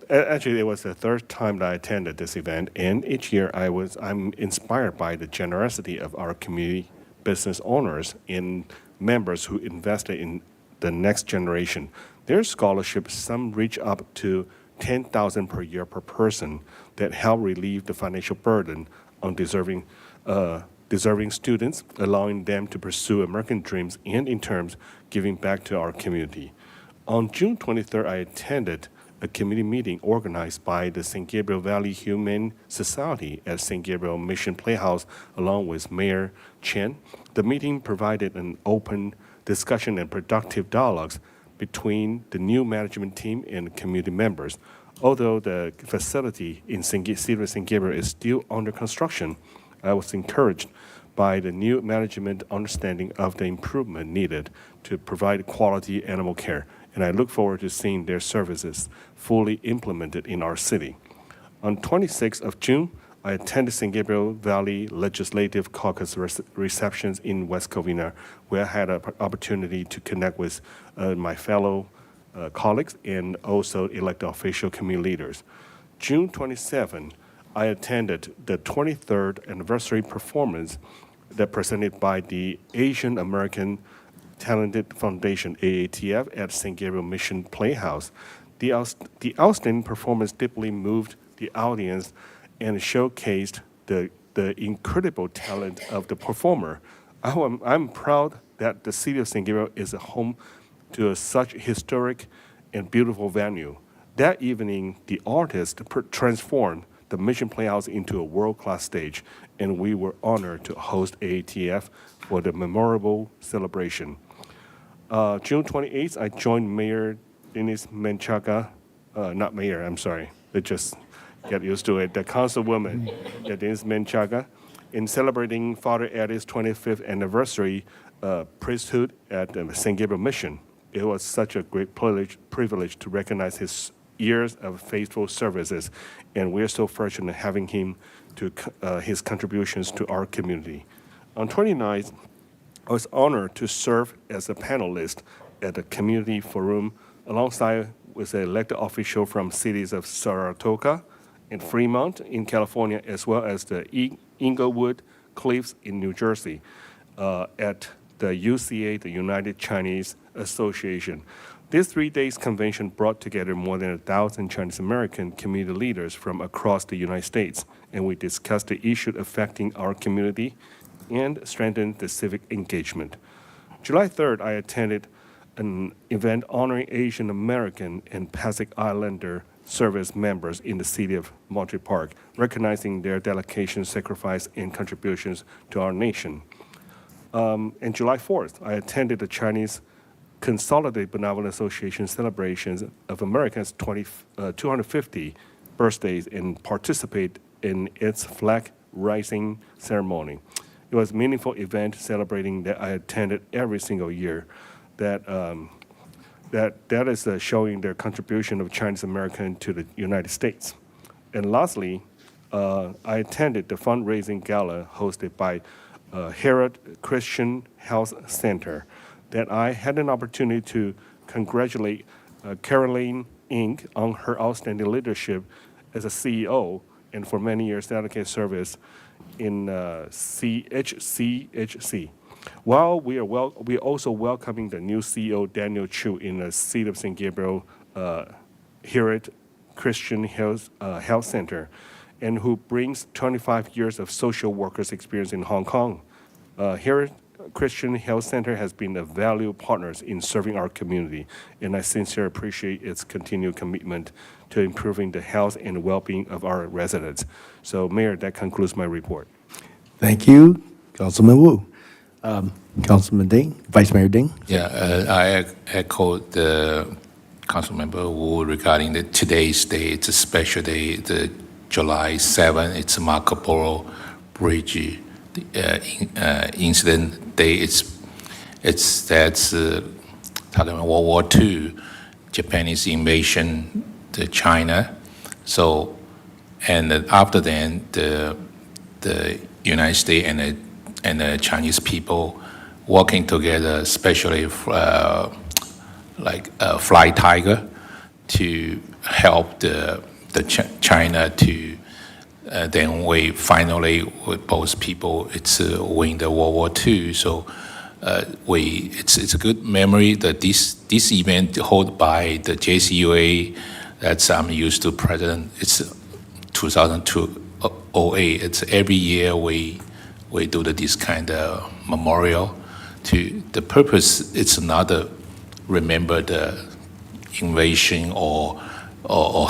Actually, it was the third time that I attended this event, and each year I'm inspired by the generosity of our community business owners and members who invested in the next generation. Their scholarships, some reach up to $10,000 per year per person, that help relieve the financial burden on deserving students, allowing them to pursue American dreams and, in terms, giving back to our community. On June 23rd, I attended a committee meeting organized by the San Gabriel Valley Humane Society at San Gabriel Mission Playhouse, along with Mayor Chen. The meeting provided an open discussion and productive dialogues between the new management team and community members. Although the facility in City of San Gabriel is still under construction, I was encouraged by the new management understanding of the improvement needed to provide quality animal care, and I look forward to seeing their services fully implemented in our city. On 26th of June, I attended San Gabriel Valley Legislative Caucus receptions in West Covina, where I had an opportunity to connect with my fellow colleagues and also elected official community leaders. June 27, I attended the 23rd anniversary performance that presented by the Asian American Talented Foundation, AATF, at San Gabriel Mission Playhouse. The outstanding performance deeply moved the audience and showcased the incredible talent of the performer. I'm proud that the city of San Gabriel is a home to such historic and beautiful venue. That evening, the artist transformed the Mission Playhouse into a world-class stage, and we were honored to host AATF for the memorable celebration. June 28th, I joined Mayor Denise Menchaca, not Mayor, I'm sorry, just get used to it, the Councilwoman, Denise Menchaca, in celebrating Father Eddie's 25th anniversary priesthood at the San Gabriel Mission. It was such a great privilege to recognize his years of faithful services, and we're so fortunate having him to his contributions to our community. On 29th, I was honored to serve as a panelist at the Community Forum alongside with an elected official from cities of Saratoga and Fremont in California, as well as the Inglewood Cliffs in New Jersey at the UCA, the United Chinese Association. This 3-day convention brought together more than 1,000 Chinese American community leaders from across the United States, and we discussed the issues affecting our community and strengthened the civic engagement. July 3rd, I attended an event honoring Asian American and Pacific Islander service members in the city of Monterey Park, recognizing their dedication, sacrifice, and contributions to our nation. And July 4th, I attended the Chinese Consolidated Benevolent Association celebrations of America's 250 birthdays and participate in its flag raising ceremony. It was a meaningful event celebrating that I attended every single year. That is showing their contribution of Chinese American to the United States. And lastly, I attended the fundraising gala hosted by Herod Christian Health Center. That I had an opportunity to congratulate Caroline Inc. on her outstanding leadership as a CEO and for many years dedicated service in CHC. While we are also welcoming the new CEO, Daniel Chu, in the City of San Gabriel Herod Christian Health Center, and who brings 25 years of social workers experience in Hong Kong. Herod Christian Health Center has been a valued partner in serving our community, and I sincerely appreciate its continued commitment to improving the health and well-being of our residents. So, Mayor, that concludes my report. Thank you, Councilman Wu. Councilman Ding, Vice Mayor Ding. Yeah, I echo the Councilmember Wu regarding today's day. It's a special day, the July 7th. It's Marco Polo Bridge incident day. That's talking about World War II, Japanese invasion to China. So, and then after then, the United States and the Chinese people working together, especially like Fly Tiger, to help the China to then we finally with both people win the World War II. So it's a good memory that this event held by the JCUA that I'm used to president. It's 2008. It's every year we do this kind of memorial. To the purpose, it's not remember the invasion or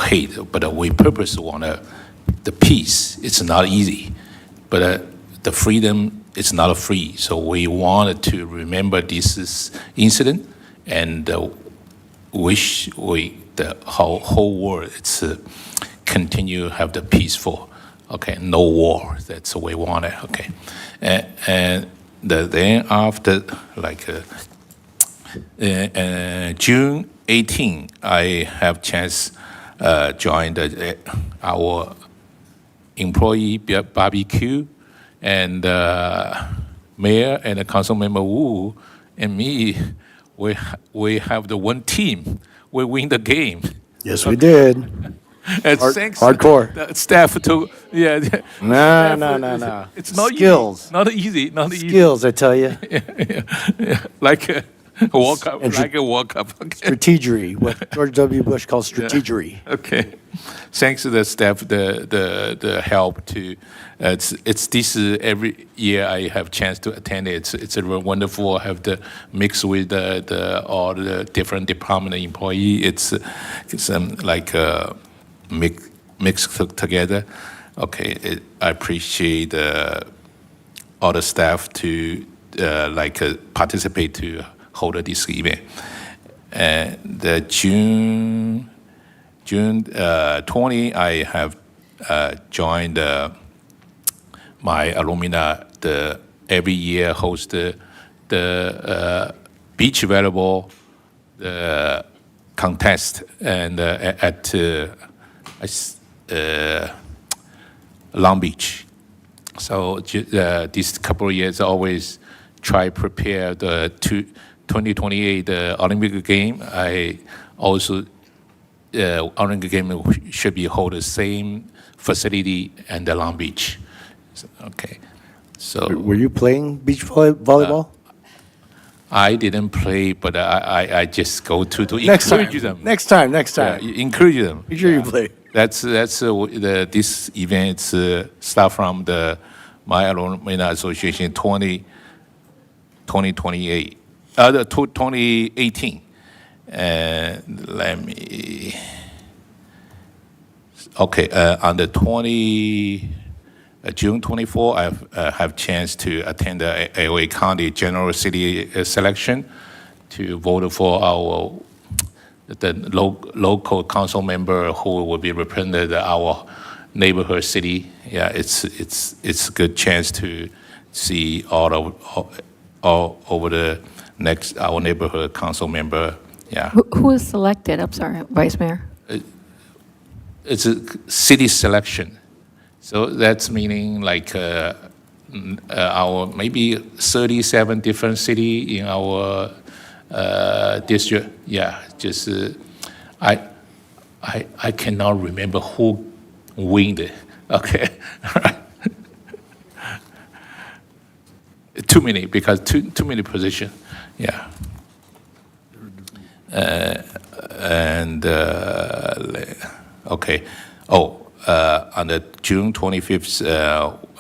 hate, but we purpose want the peace. It's not easy, but the freedom is not free. So we wanted to remember this incident and wish the whole world continue have the peaceful. Okay, no war. That's what we wanted. Okay, and then after like June 18, I have chance join our employee barbecue, and mayor and the council member Wu and me, we have the one team. We win the game. Yes, we did. And thanks Hardcore. the staff to No. It's not Skills. easy. Not easy. Not easy. Skills, I tell you. Like a walk up. And Like a walk up. Okay. Strategery, what George W. Bush calls strategery. Okay. Thanks to the staff, the help to. It's this every year I have chance to attend it. It's a real wonderful. Have the mix with all the different department employee. It's like mix together. Okay, I appreciate all the staff to participate to hold this event. And the June 20, I have joined my alumni. Every year host the beach volleyball contest and at Long Beach. So this couple of years I always try prepare the 2028 Olympic game. I also Olympic game should be hold the same facility and the Long Beach. Okay, so Were you playing beach volleyball? I didn't play, but I just go to Next encourage time. them. Next time. Yeah, encourage them. Make sure you play. That's this event start from my alumni association 2028, 2018. Let me. Okay, on the June 24, I have chance to attend the LA County General City selection to vote for the local council member who will be represented our neighborhood city. Yeah, it's a good chance to see all over the next our neighborhood council member. Yeah, Who is selected? I'm sorry, Vice Mayor. it's a city selection. So that's meaning like our maybe 37 different city in our district. Yeah, just I cannot remember who win it. Okay, too many because too many positions. Yeah, and okay. Oh. On the June 25th,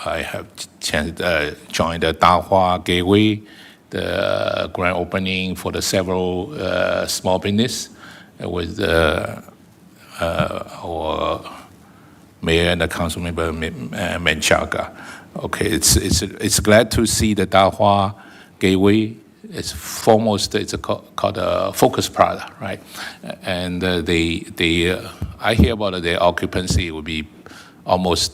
I have joined the Dahua Gateway, the grand opening for the several small business with our mayor and the council member Menchaga. Okay, it's glad to see the Dahua Gateway. It's foremost called a focus product, right? And I hear about their occupancy will be almost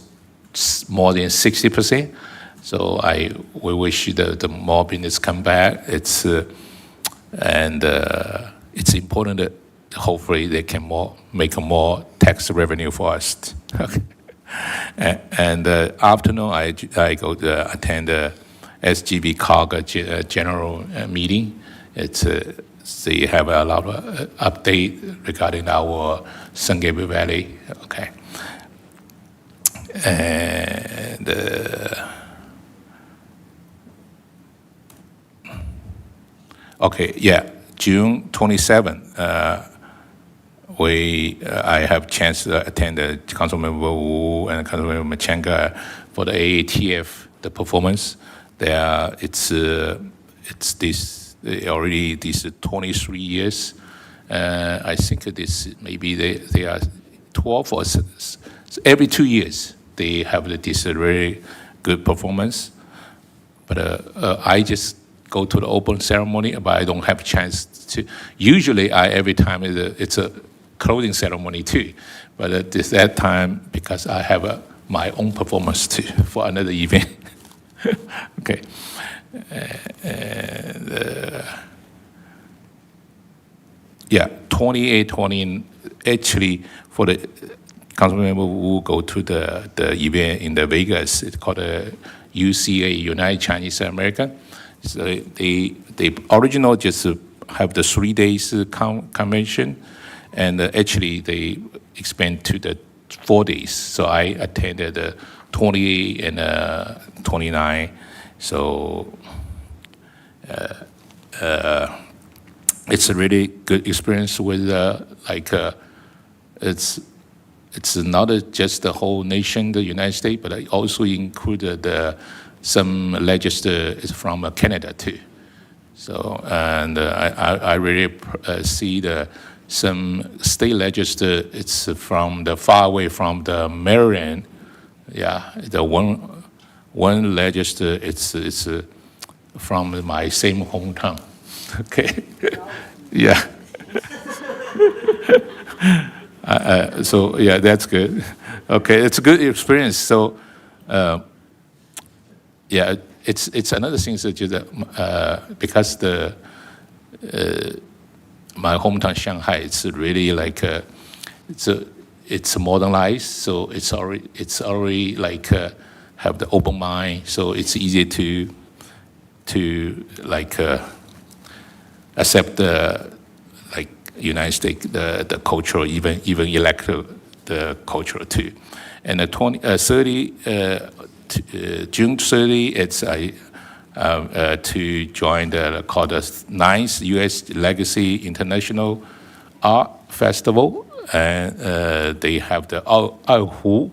more than 60%. So we wish the more business come back. It's important that hopefully they can make more tax revenue for us. Okay. And afternoon, I go to attend the SGB COG general meeting. They have a lot of update regarding our San Gabriel Valley. Okay. And okay, yeah, June 27. I have chance to attend the Councilmember Wu and Councilmember Machenga for the AATF, the performance. It's this already these 23 years. I think this maybe they are 12 or every 2 years they have this really good performance. But I just go to the open ceremony, but I don't have a chance to. Usually, every time it's a closing ceremony too, but at that time, because I have my own performance too for another event. Okay. Yeah, 28, 20, actually for the Councilmember who go to the event in the Vegas, it's called the UCA, United Chinese American. So they original just have the 3 days convention, and actually they expand to the 4 days. So I attended the 28 and 29. So it's a really good experience with it's not just the whole nation, the United States, but I also included some legislators from Canada too. So, and I really see some state legislature, it's from the far away from the Maryland. Yeah, the one legislature, it's from my same hometown. Okay, yeah. So yeah, that's good. Okay, it's a good experience. So, yeah, it's another thing that because my hometown Shanghai, it's really like it's modernized, so it's already like have the open mind, so it's easy to like accept the like United States the culture, even elect the culture too. And the June 30, it's to join called the 9th U.S. Legacy International Art Festival, and they have the Hu,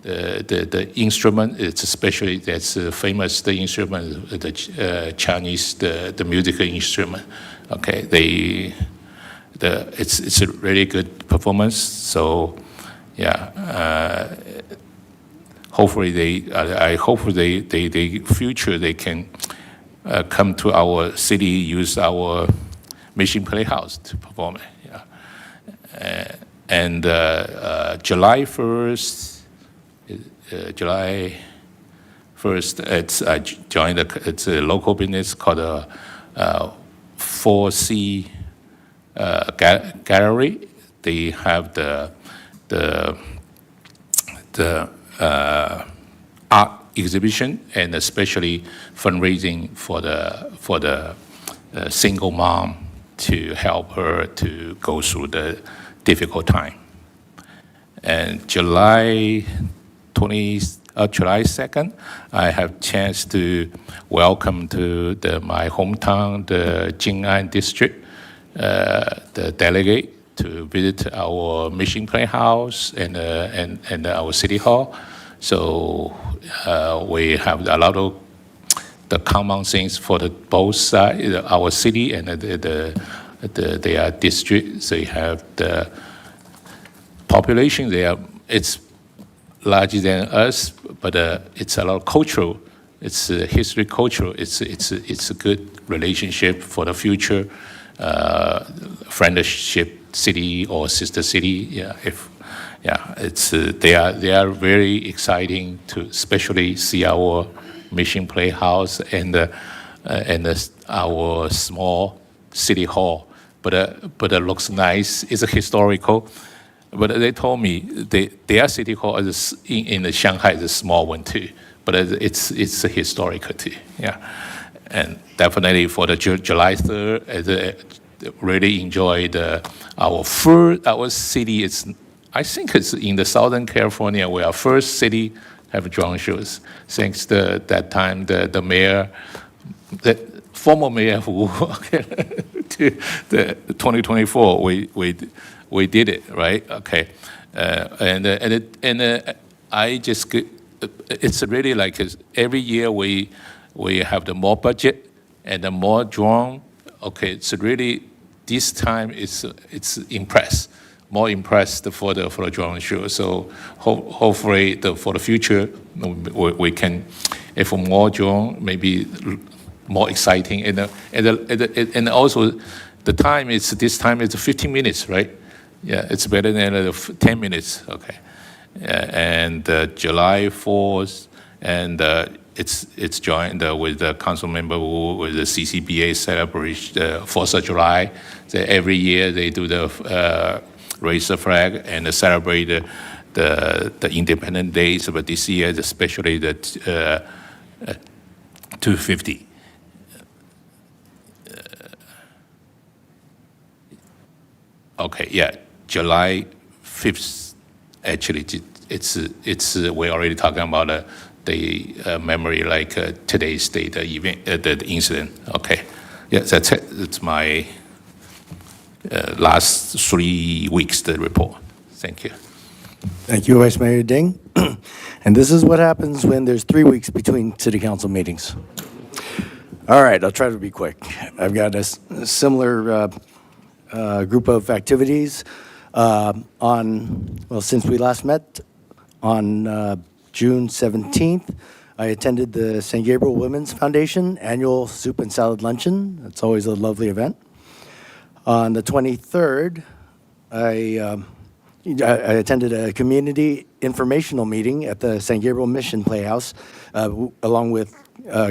the instrument. It's especially that's famous the instrument, the Chinese the musical instrument. Okay, it's a really good performance. So yeah. Hopefully I hope they future they can come to our city, use our Mission Playhouse to perform it. Yeah. And July 1st, I joined it's a local business called 4C Gallery. They have the art exhibition, and especially fundraising for the single mom to help her to go through the difficult time. And July 2nd, I have chance to welcome to my hometown, the Jing'an district, the delegate to visit our Mission Playhouse and our city hall. So we have a lot of the common things for both sides, our city and their district. They have the population there. It's larger than us, but it's a lot of cultural. It's history, cultural. It's a good relationship for the future. Friendship city or sister city, it's they are very exciting to especially see our Mission Playhouse and our small city hall. But it looks nice. It's a historical. But they told me their city hall is in the Shanghai is a small one too. But it's a historical too. Yeah, and definitely for the July 3rd, really enjoyed our city. I think it's in the Southern California where our first city have drone shows. Thanks to that time the mayor, the former mayor who to the 2024 we did it right. Okay, I just it's really like every year we have the more budget and the more drone. Okay, it's really this time it's more impressed for the drone show. So hopefully for the future we can, if more drone, maybe more exciting and also the time is this time is 15 minutes, right? Yeah, it's better than 10 minutes. Okay, and July 4th and it's joined with the council member who with the CCBA celebrate the 4th of July. Every year they do the raise the flag and celebrate the Independence Days, but this year especially the 250. Okay, yeah, July 5th. Actually, it's we're already talking about the memory like today's date, the event, the incident. Okay, yeah, that's it. That's my last 3 weeks the report. Thank you. Thank you, Vice Mayor Ding. And this is what happens when there's 3 weeks between city council meetings. All right, I'll try to be quick. I've got a similar group of activities since we last met on June 17th. I attended the San Gabriel Women's Foundation annual soup and salad luncheon. It's always a lovely event. On the 23rd, I attended a community informational meeting at the San Gabriel Mission Playhouse along with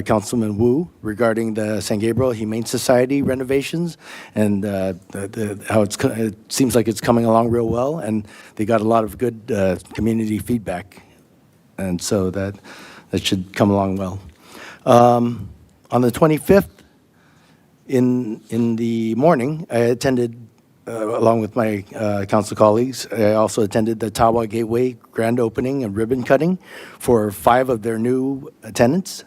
Councilman Wu regarding the San Gabriel Humane Society renovations and how it seems like it's coming along real well, and they got a lot of good community feedback, and so that should come along well. On the 25th, in the morning, I attended, along with my council colleagues, I also attended the Tawa Gateway grand opening and ribbon cutting for 5 of their new tenants.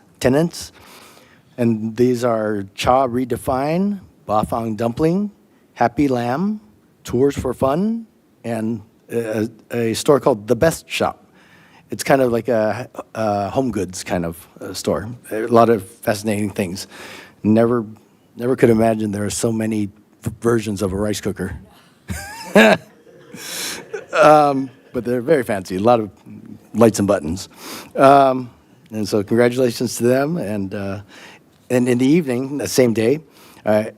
And these are Cha Redefine, Bafang Dumpling, Happy Lamb, Tours for Fun, and a store called The Best Shop. It's kind of like a home goods kind of store. A lot of fascinating things. Never could imagine there are so many versions of a rice cooker. But they're very fancy, a lot of lights and buttons. And so congratulations to them. And in the evening, the same day, I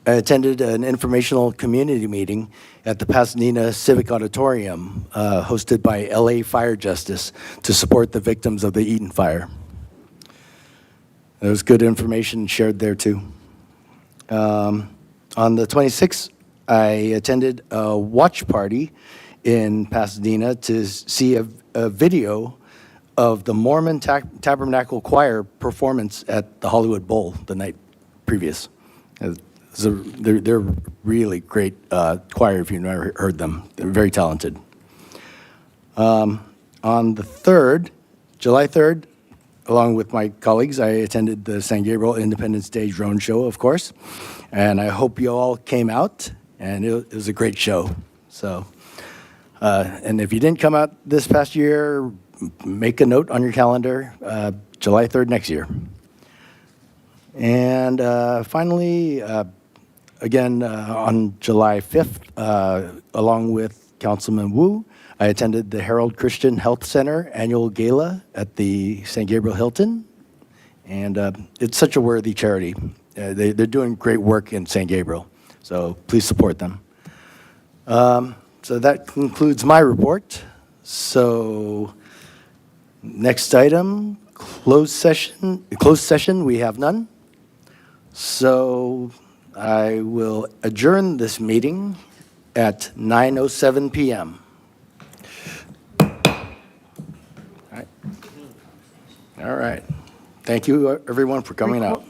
attended an informational community meeting at the Pasadena Civic Auditorium, hosted by LA Fire Justice to support the victims of the Eaton Fire. There was good information shared there too. On the 26th, I attended a watch party in Pasadena to see a video of the Mormon Tabernacle Choir performance at the Hollywood Bowl the night previous. They're really great choir if you've never heard them. They're very talented. On the 3rd, July 3rd, along with my colleagues, I attended the San Gabriel Independence Day drone show, of course, and I hope you all came out, and it was a great show. So, and if you didn't come out this past year, make a note on your calendar, July 3rd next year. And finally, again, on July 5th, along with Councilman Wu, I attended the Herald Christian Health Center annual gala at the San Gabriel Hilton. And it's such a worthy charity. They're doing great work in San Gabriel, so please support them. So that concludes my report. So Next item, closed session. Closed session, we have none. So I will adjourn this meeting at 9:07 PM. All right. Thank you, everyone, for coming out.